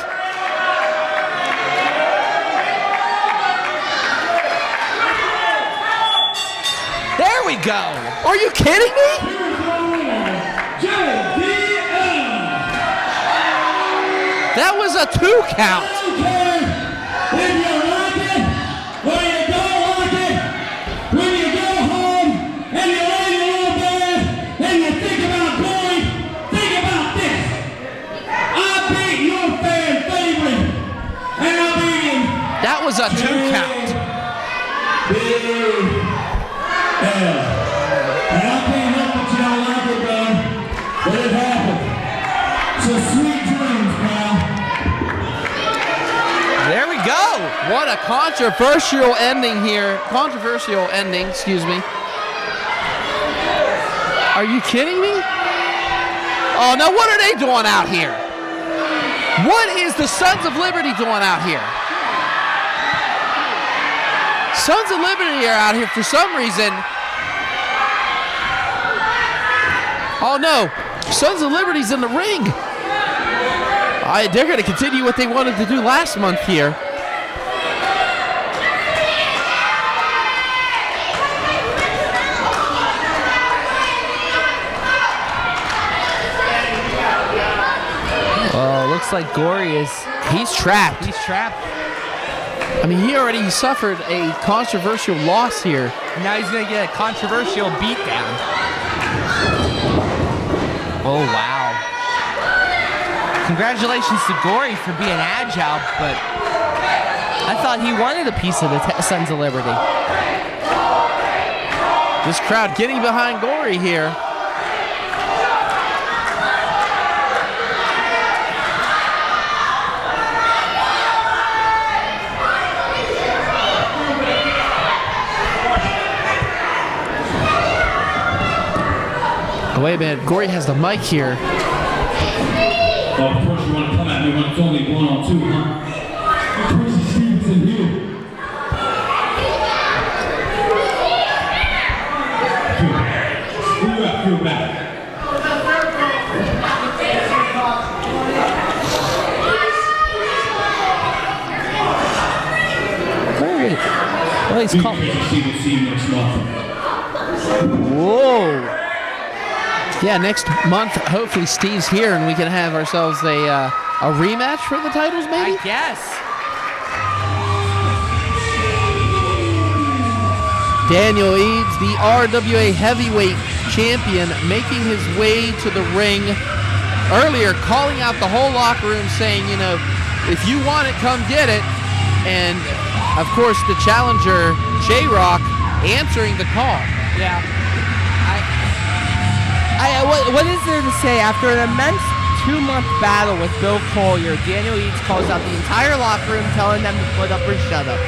Speaker 2: There we go.
Speaker 1: Are you kidding me? That was a 2 count. That was a 2 count.
Speaker 3: And I can't help it, y'all like it, man. But it happened. So sweet dreams, pal.
Speaker 2: There we go.
Speaker 1: What a controversial ending here. Excuse me. Are you kidding me? Oh, now what are they doing out here? What is the Sons of Liberty doing out here? Sons of Liberty are out here for some reason. Oh no, Sons of Liberty's in the ring. They're going to continue what they wanted to do last month here.
Speaker 2: Oh, looks like Gory
Speaker 1: He's trapped.
Speaker 2: He's trapped.
Speaker 1: He already suffered a controversial loss here.
Speaker 2: And now he's going to get a controversial beatdown. Oh, wow. Congratulations to Gory for being agile, but I thought he wanted a piece of the Sons of Liberty.
Speaker 1: This crowd getting behind Gory here. Oh, wait a minute, Gory has the mic here.
Speaker 3: Oh, of course you want to come at me when it's only 1-on-2, huh? Crazy Steve's in here. Who you at? Feel back.
Speaker 1: Great. Well, he's called.
Speaker 3: Crazy Steve will see you next month.
Speaker 1: Whoa. Yeah, next month, hopefully Steve's here and we can have ourselves a rematch for the titles, maybe?
Speaker 2: I guess.
Speaker 1: Daniel Eads, the RWA heavyweight champion, making his way to the ring. Earlier, calling out the whole locker room saying, you know, if you want it, come get it. And, of course, the challenger, J-Rocc, answering the call.
Speaker 2: Yeah. What is there to say? After an immense 2-month battle with Bill Collier, Daniel Eads calls out the entire locker room telling them to put up or shut up.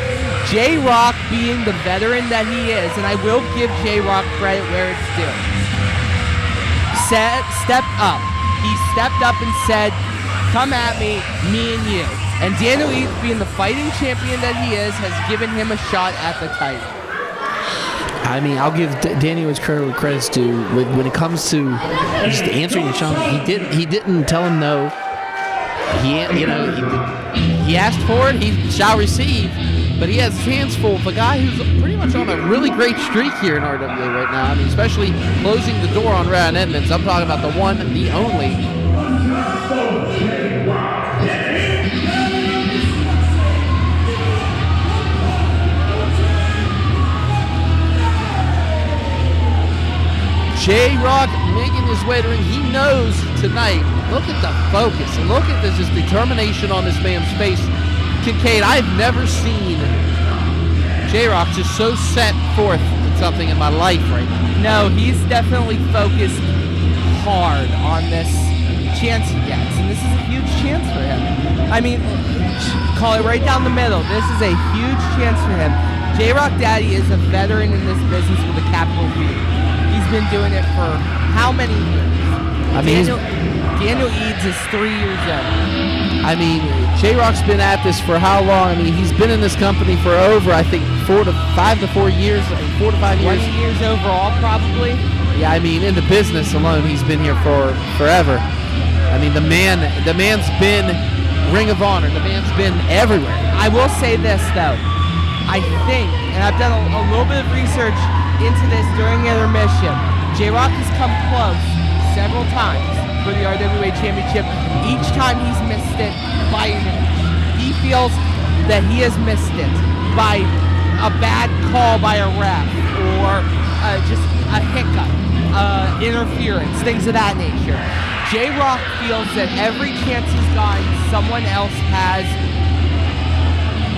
Speaker 2: J-Rocc, being the veteran that he is, and I will give J-Rocc credit where it's due, stepped up. He stepped up and said, come at me and you. And Daniel Eads, being the fighting champion that he is, has given him a shot at the title.
Speaker 1: I mean, I'll give Daniel his credits to when it comes to just answering the challenge. He didn't tell him no. He asked for it. He shall receive. But he has his hands full with a guy who's pretty much on a really great streak here in RWA right now. I mean, especially closing the door on Ryan Edmonds. I'm talking about the one, the only. J-Rocc making his way to the ring. He knows tonight. Look at the focus. Look at this just determination on this man's face. Kincaid, I've never seen J-Rocc just so set forth in something in my life right now.
Speaker 2: No, he's definitely focused hard on this chance he gets, and this is a huge chance for him. I mean, call it right down the middle. This is a huge chance for him. J-Rocc Daddy is a veteran in this business with a capital V. He's been doing it for how many years?
Speaker 1: I mean,
Speaker 2: Daniel Eads is 3 years old.
Speaker 1: I mean, J-Rocc's been at this for how long? I mean, he's been in this company for over, I think, 4 to 5 years. 20
Speaker 2: years overall, probably.
Speaker 1: Yeah, I mean, in the business alone, he's been here for forever. I mean, the man's been Ring of Honor. The man's been everywhere.
Speaker 2: I will say this, though. I think, and I've done a little bit of research into this during intermission, J-Rocc has come close several times for the RWA Championship. Each time he's missed it by an inch. He feels that he has missed it by a bad call by a ref or just a hiccup, interference, things of that nature. J-Rocc feels that every chance he's gotten, someone else has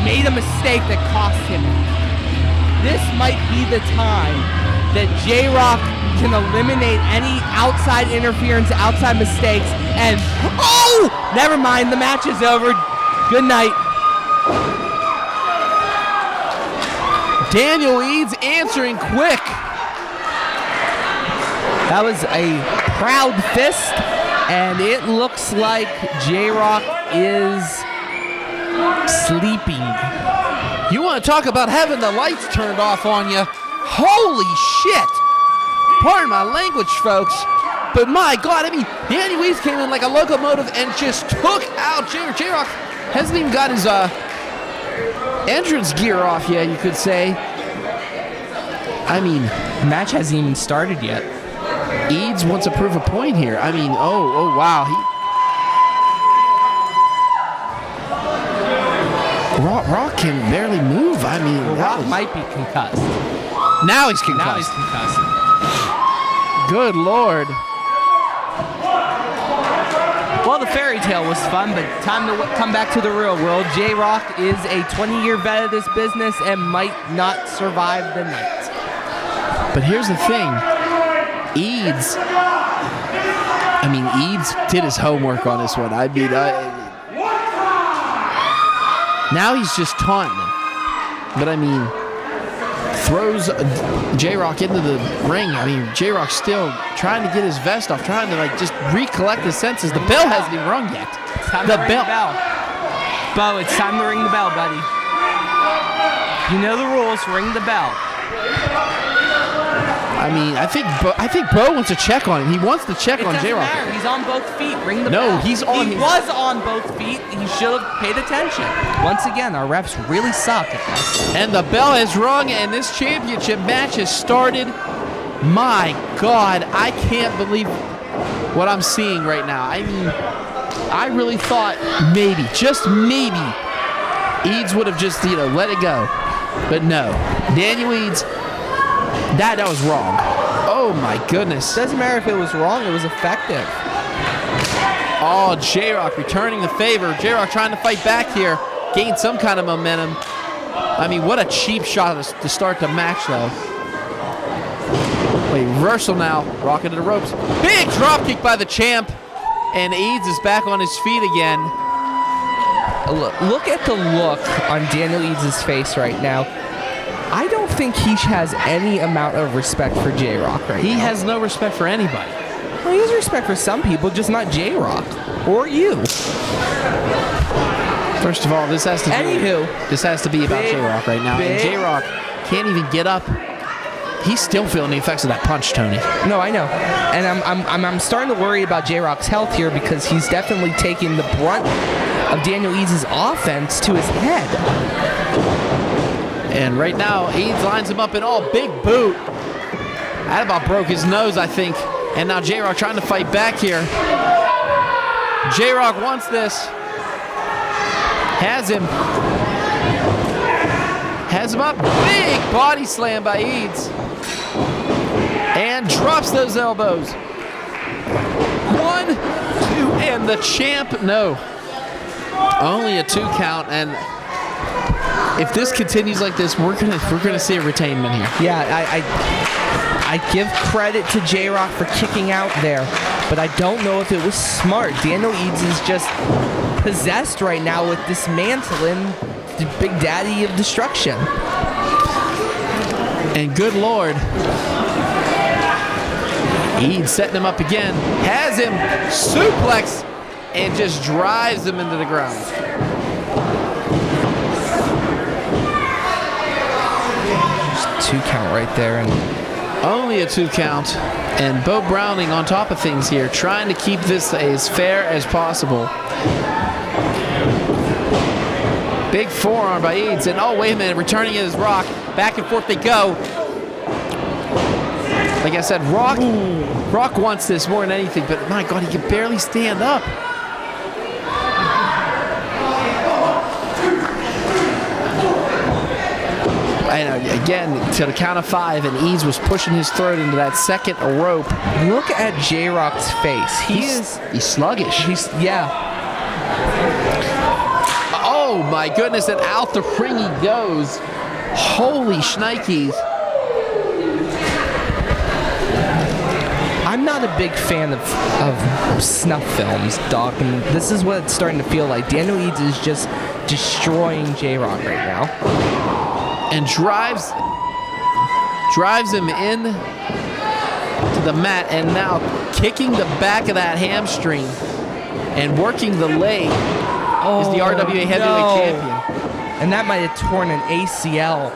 Speaker 2: made a mistake that cost him. This might be the time that J-Rocc can eliminate any outside interference, outside mistakes, and never mind, the match is over. Good night.
Speaker 1: Daniel Eads answering quick.
Speaker 2: That was a proud fist, and it looks like J-Rocc is sleeping.
Speaker 1: You want to talk about having the lights turned off on you? Holy shit! Pardon my language, folks, but my God, I mean, Daniel Eads came in like a locomotive and just took out J-Rocc. J-Rocc hasn't even got his entrance gear off yet, you could say. I mean,
Speaker 2: the match hasn't even started yet.
Speaker 1: Eads wants to prove a point here. I mean, oh wow. Rock can barely move. I mean,
Speaker 2: Rock might be concussed.
Speaker 1: Now he's concussed. Good Lord.
Speaker 2: Well, the fairy tale was fun, but time to come back to the real world. J-Rocc is a 20-year vet of this business and might not survive the night.
Speaker 1: But here's the thing. Eads did his homework on this one. Now he's just taunting him. But throws J-Rocc into the ring. J-Rocc's still trying to get his vest off, trying to just recollect his senses. The bell hasn't even rung yet.
Speaker 2: Time to ring the bell. Bo, it's time to ring the bell, buddy. You know the rules. Ring the bell.
Speaker 1: I think Bo wants to check on him. He wants to check on J-Rocc.
Speaker 2: Matter. He's on both feet. Ring the bell.
Speaker 1: No, he's on.
Speaker 2: He was on both feet. He should have paid attention. Once again, our refs really suck at this.
Speaker 1: And the bell has rung, and this championship match has started. My God, I can't believe what I'm seeing right now. I really thought maybe, just maybe, Eads would have just let it go, but no. Daniel Eads. That was wrong. Oh my goodness.
Speaker 2: Doesn't matter if it was wrong, it was effective.
Speaker 1: Oh, J-Rocc returning the favor. J-Rocc trying to fight back here. Gain some kind of momentum. What a cheap shot to start the match though. Wait, reversal now. Rocking to the ropes. Big drop kick by the champ. And Eads is back on his feet again.
Speaker 2: Look at the look on Daniel Eads' face right now. I don't think he has any amount of respect for J-Rocc right now.
Speaker 1: He has no respect for anybody.
Speaker 2: Well, he has respect for some people, just not J-Rocc. Or you.
Speaker 1: First of all, this has to be about J-Rocc right now. And J-Rocc can't even get up. He's still feeling the effects of that punch, Tony.
Speaker 2: No, I know. And I'm starting to worry about J-Rocc's health here because he's definitely taking the brunt of Daniel Eads' offense to his head.
Speaker 1: And right now, Eads lines him up in all. Big boot. That about broke his nose, I think. And now J-Rocc trying to fight back here. J-Rocc wants this. Has him up. Big body slam by Eads. And drops those elbows. 1, 2, and the champ, no. Only a 2 count, and if this continues like this, we're gonna see a retainment here.
Speaker 2: Yeah, I give credit to J-Rocc for kicking out there, but I don't know if it was smart. Daniel Eads is just possessed right now with dismantling the Big Daddy of Destruction.
Speaker 1: And good Lord, Eads setting him up again, has him suplex, and just drives him into the ground.
Speaker 2: Just 2 count right there, and
Speaker 1: only a 2 count. And Bo Browning on top of things here, trying to keep this as fair as possible. Big forearm by Eads, and oh, wait a minute, returning it is Rock. Back and forth they go. Like I said, Rock wants this more than anything, but my God, he can barely stand up. And again, to the count of 5, and Eads was pushing his throat into that second rope.
Speaker 2: Look at J-Rocc's face.
Speaker 1: He's sluggish.
Speaker 2: Yeah.
Speaker 1: Oh my goodness, and out the ring he goes. Holy shnikes.
Speaker 2: I'm not a big fan of snuff films, Doc, and this is what it's starting to feel like. Daniel Eads is just destroying J-Rocc right now.
Speaker 1: And drives him in to the mat, and now kicking the back of that hamstring and working the leg is the RWA Heavyweight Champion.
Speaker 2: And that might have torn an ACL.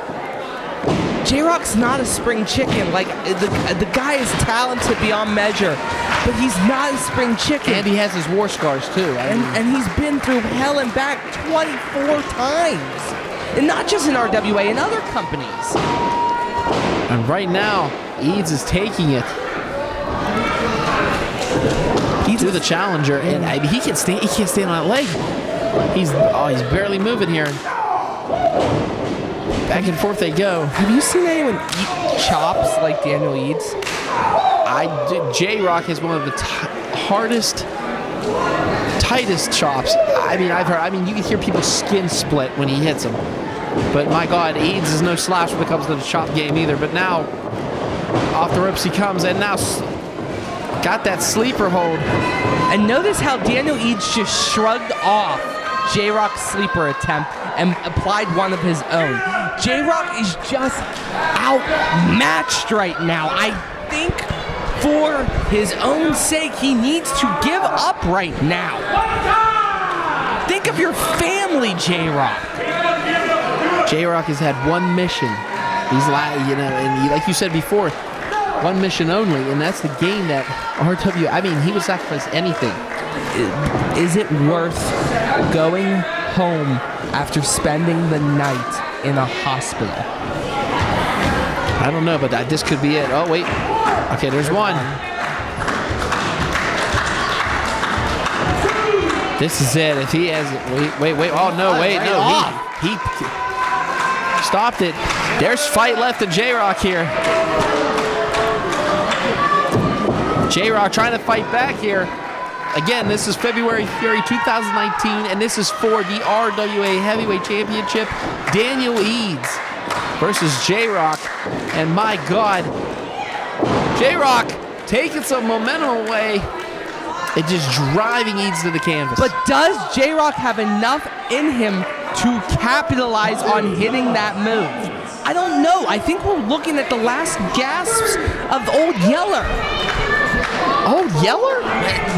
Speaker 2: J-Rocc's not a spring chicken. Like, the guy is talented beyond measure, but he's not a spring chicken.
Speaker 1: And he has his war scars too.
Speaker 2: And he's been through hell and back 24 times. And not just in RWA, in other companies.
Speaker 1: And right now, Eads is taking it. To the challenger, and he can't stand on that leg. He's barely moving here. Back and forth they go.
Speaker 2: Have you seen anyone eat chops like Daniel Eads?
Speaker 1: J-Rocc has one of the tightest chops. I've heard. You can hear people's skin split when he hits them. But my God, Eads is no slouch when it comes to the chop game either. But now, Off the ropes he comes, and now got that sleeper hold.
Speaker 2: And notice how Daniel Eads just shrugged off J-Rocc's sleeper attempt and applied one of his own. J-Rocc is just outmatched right now. I think for his own sake, he needs to give up right now. Think of your family, J-Rocc.
Speaker 1: J-Rocc has had one mission. He's like you said before, one mission only, and that's the game that RWA. I mean, he would sacrifice anything.
Speaker 2: Is it worth going home after spending the night in a hospital?
Speaker 1: I don't know, but this could be it. Oh, wait. Okay, there's one. This is it. If he has it. Wait. Oh, no, wait. No, he stopped it. There's fight left in J-Rocc here. J-Rocc trying to fight back here. Again, this is February Fury 2019, and this is for the RWA Heavyweight Championship. Daniel Eads versus J-Rocc. And my God, J-Rocc taking some momentum away and just driving Eads to the canvas.
Speaker 2: But does J-Rocc have enough in him to capitalize on hitting that move? I don't know. I think we're looking at the last gasps of Old Yeller.
Speaker 1: Old Yeller?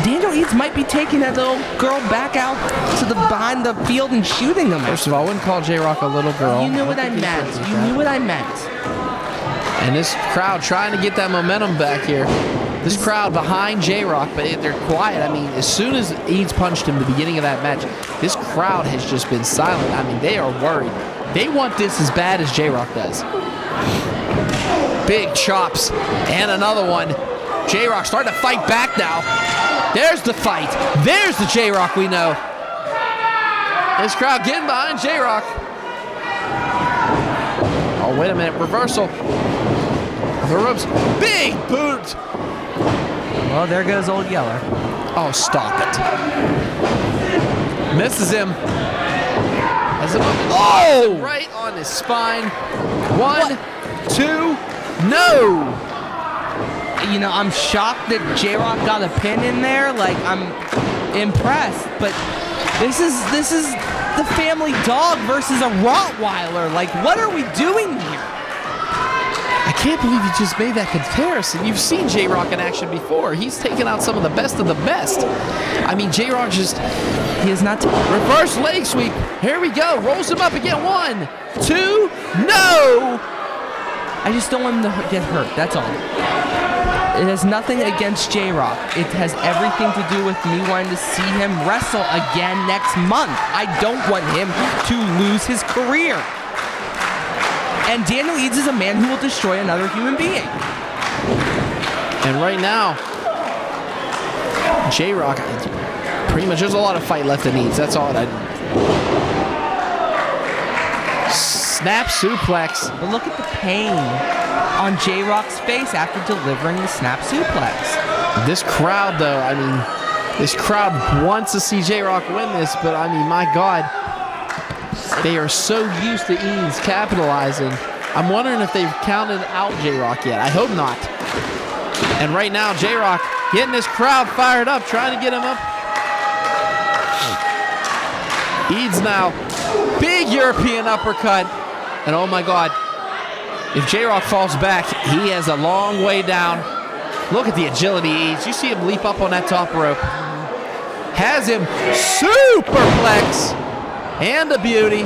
Speaker 2: Daniel Eads might be taking that little girl back out to the behind the field and shooting him.
Speaker 1: First of all, I wouldn't call J-Rocc a little girl.
Speaker 2: You knew what I meant. You knew what I meant.
Speaker 1: And this crowd trying to get that momentum back here. This crowd behind J-Rocc, but they're quiet. I mean, as soon as Eads punched him at the beginning of that match, this crowd has just been silent. I mean, they are worried. They want this as bad as J-Rocc does. Big chops and another one. J-Rocc starting to fight back now. There's the fight. There's the J-Rocc we know. This crowd getting behind J-Rocc. Oh, wait a minute. Reversal. The ropes. Big boot.
Speaker 2: Well, there goes Old Yeller.
Speaker 1: Oh, stop it. Misses him. Oh! Right on his spine. 1, 2, no!
Speaker 2: You know, I'm shocked that J-Rocc got a pin in there. Like, I'm impressed. But this is the family dog versus a Rottweiler. Like, what are we doing here?
Speaker 1: I can't believe you just made that comparison. You've seen J-Rocc in action before. He's taken out some of the best. I mean, J-Rocc he is not... Reverse leg sweep. Here we go. Rolls him up again. 1, 2, no!
Speaker 2: I just don't want him to get hurt. That's all. It has nothing against J-Rocc. It has everything to do with me wanting to see him wrestle again next month. I don't want him to lose his career. And Daniel Eads is a man who will destroy another human being.
Speaker 1: And right now, J-Rocc, pretty much there's a lot of fight left in Eads. That's all Snap suplex.
Speaker 2: But look at the pain on J-Rocc's face after delivering the snap suplex.
Speaker 1: This crowd, though, I mean, this crowd wants to see J-Rocc win this, but I mean, my God, they are so used to Eads capitalizing. I'm wondering if they've counted out J-Rocc yet. I hope not. And right now, J-Rocc getting this crowd fired up, trying to get him up. Eads now, big European uppercut. And oh my God, if J-Rocc falls back, he has a long way down. Look at the agility Eads. You see him leap up on that top rope. Has him superplex. And a beauty.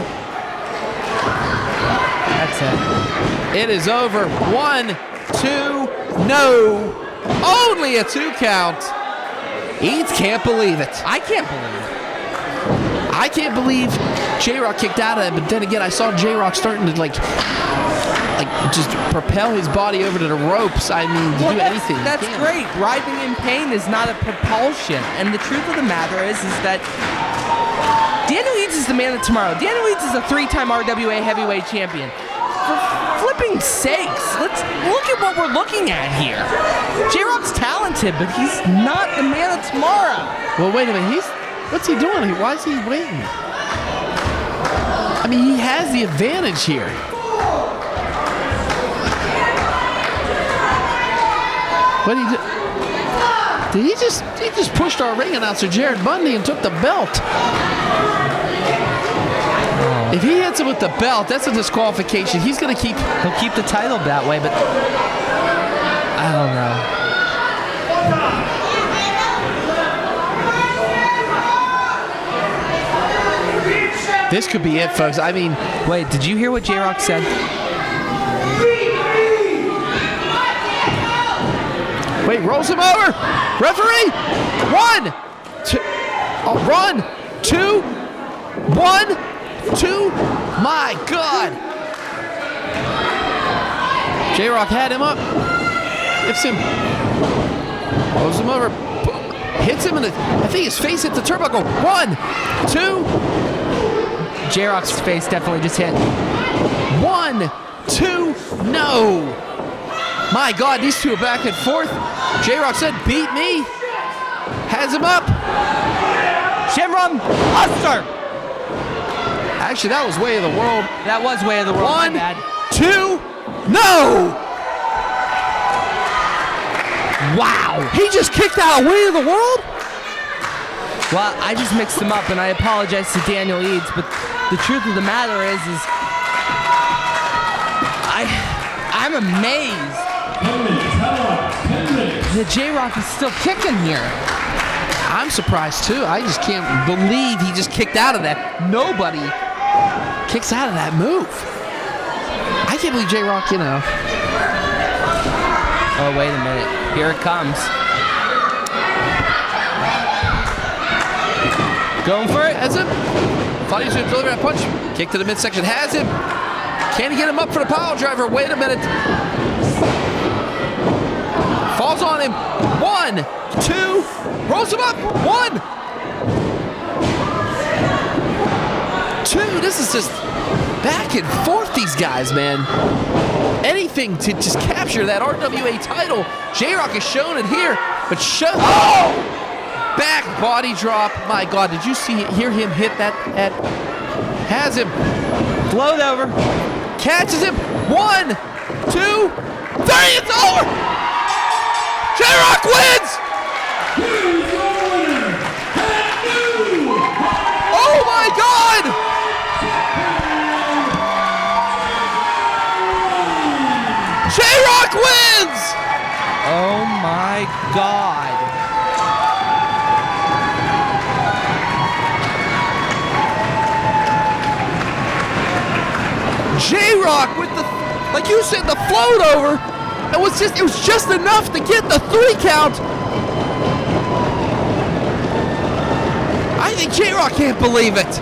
Speaker 2: That's it.
Speaker 1: It is over. 1, 2, no. Only a 2 count. Eads can't believe it.
Speaker 2: I can't believe it.
Speaker 1: I can't believe J-Rocc kicked out of it, but then again, I saw J-Rocc starting to like just propel his body over to the ropes. I mean, to do anything.
Speaker 2: That's great. Writhing in pain is not a propulsion. And the truth of the matter is that Daniel Eads is the man of tomorrow. Daniel Eads is a 3-time RWA heavyweight champion. For flipping sakes, let's look at what we're looking at here. J-Rocc's talented, but he's not the man of tomorrow.
Speaker 1: Well, wait a minute. What's he doing? Why is he waiting? I mean, he has the advantage here. What did he do? Did he just pushed our ring announcer Jared Bundy and took the belt?
Speaker 2: Oh.
Speaker 1: If he hits him with the belt, that's a disqualification. He'll keep the title that way, but I don't know. This could be it, folks. I mean,
Speaker 2: wait, did you hear what J-Rocc said?
Speaker 1: Wait, rolls him over. Referee, 1, 2, run, 2, 1, 2. My God. J-Rocc had him up. Hits him. Rolls him over. Hits him in the, I think his face hit the turnbuckle. 1, 2.
Speaker 2: J-Rocc's face definitely just hit.
Speaker 1: 1, 2, no. My God, these two are back and forth. J-Rocc said, beat me. Has him up.
Speaker 2: Shamron Buster.
Speaker 1: Actually, that was Way of the World.
Speaker 2: That was Way of the World.
Speaker 1: 1,
Speaker 2: my bad.
Speaker 1: 2, no.
Speaker 2: Wow.
Speaker 1: He just kicked out of Way of the World?
Speaker 2: Well, I just mixed them up, and I apologize to Daniel Eads, but the truth of the matter is I'm amazed
Speaker 3: 10 minutes. How long? 10 minutes.
Speaker 2: that J-Rocc is still kicking here.
Speaker 1: I'm surprised too. I just can't believe he just kicked out of that. Nobody kicks out of that move. I can't believe J-Rocc,
Speaker 2: Oh, wait a minute. Here it comes. Going for it.
Speaker 1: Has him. Thought he was going to deliver that punch. Kick to the midsection. Has him. Can he get him up for the pile driver? Wait a minute. Falls on him. 1, 2. Rolls him up. 1, 2. This is just back and forth, these guys, man. Anything to just capture that RWA title. J-Rocc has shown it here, but oh! Back body drop. My God, did you hear him hit that? Has him.
Speaker 2: Float over.
Speaker 1: Catches him. 1, 2, 3. It's over. J-Rocc wins. Oh my God. J-Rocc wins.
Speaker 2: Oh my God.
Speaker 1: J-Rocc with the, like you said, the float over. It was just enough to get the 3 count. I think J-Rocc can't believe it.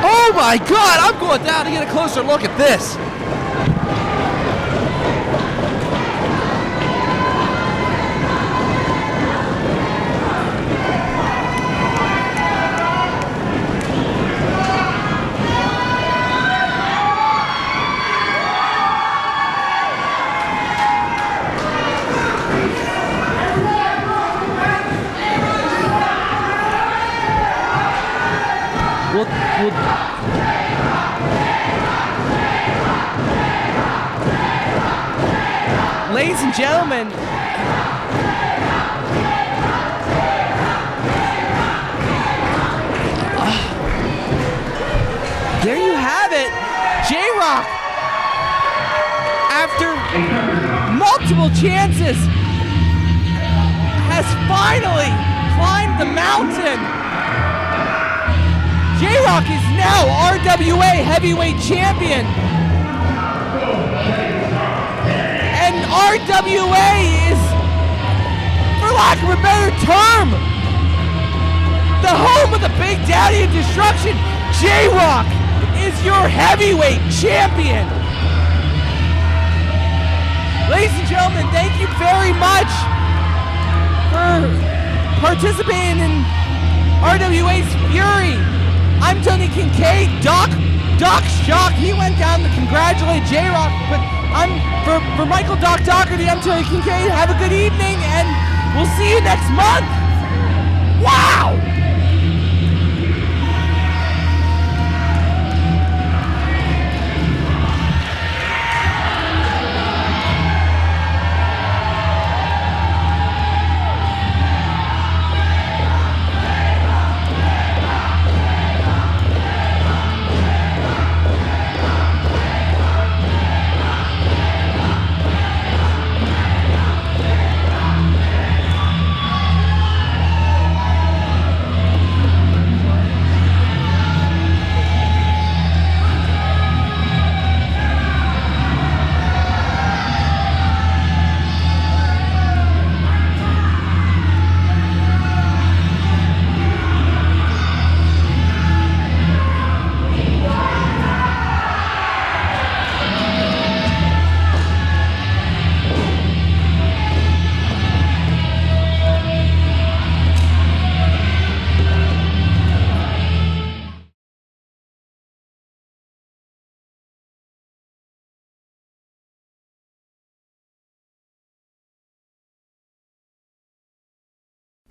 Speaker 1: Oh my God, I'm going down to get a closer look at this.
Speaker 2: Ladies and gentlemen, there you have it. J-Rocc, after multiple chances, has finally climbed the mountain. J-Rocc is now RWA Heavyweight Champion. And RWA is, for lack of a better term, the home of the Big Daddy of Destruction. J-Rocc is your heavyweight champion. Ladies and gentlemen, thank you very much for participating in RWA's Fury. I'm Tony Kincaid. Doc's shocked. He went down to congratulate J-Rocc, but for Michael Doc Doherty, I'm Tony Kincaid. Have a good evening, and we'll see you next month. Wow!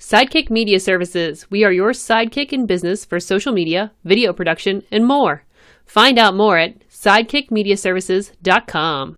Speaker 6: Sidekick Media Services. We are your sidekick in business for social media, video production, and more. Find out more at sidekickmediaservices.com.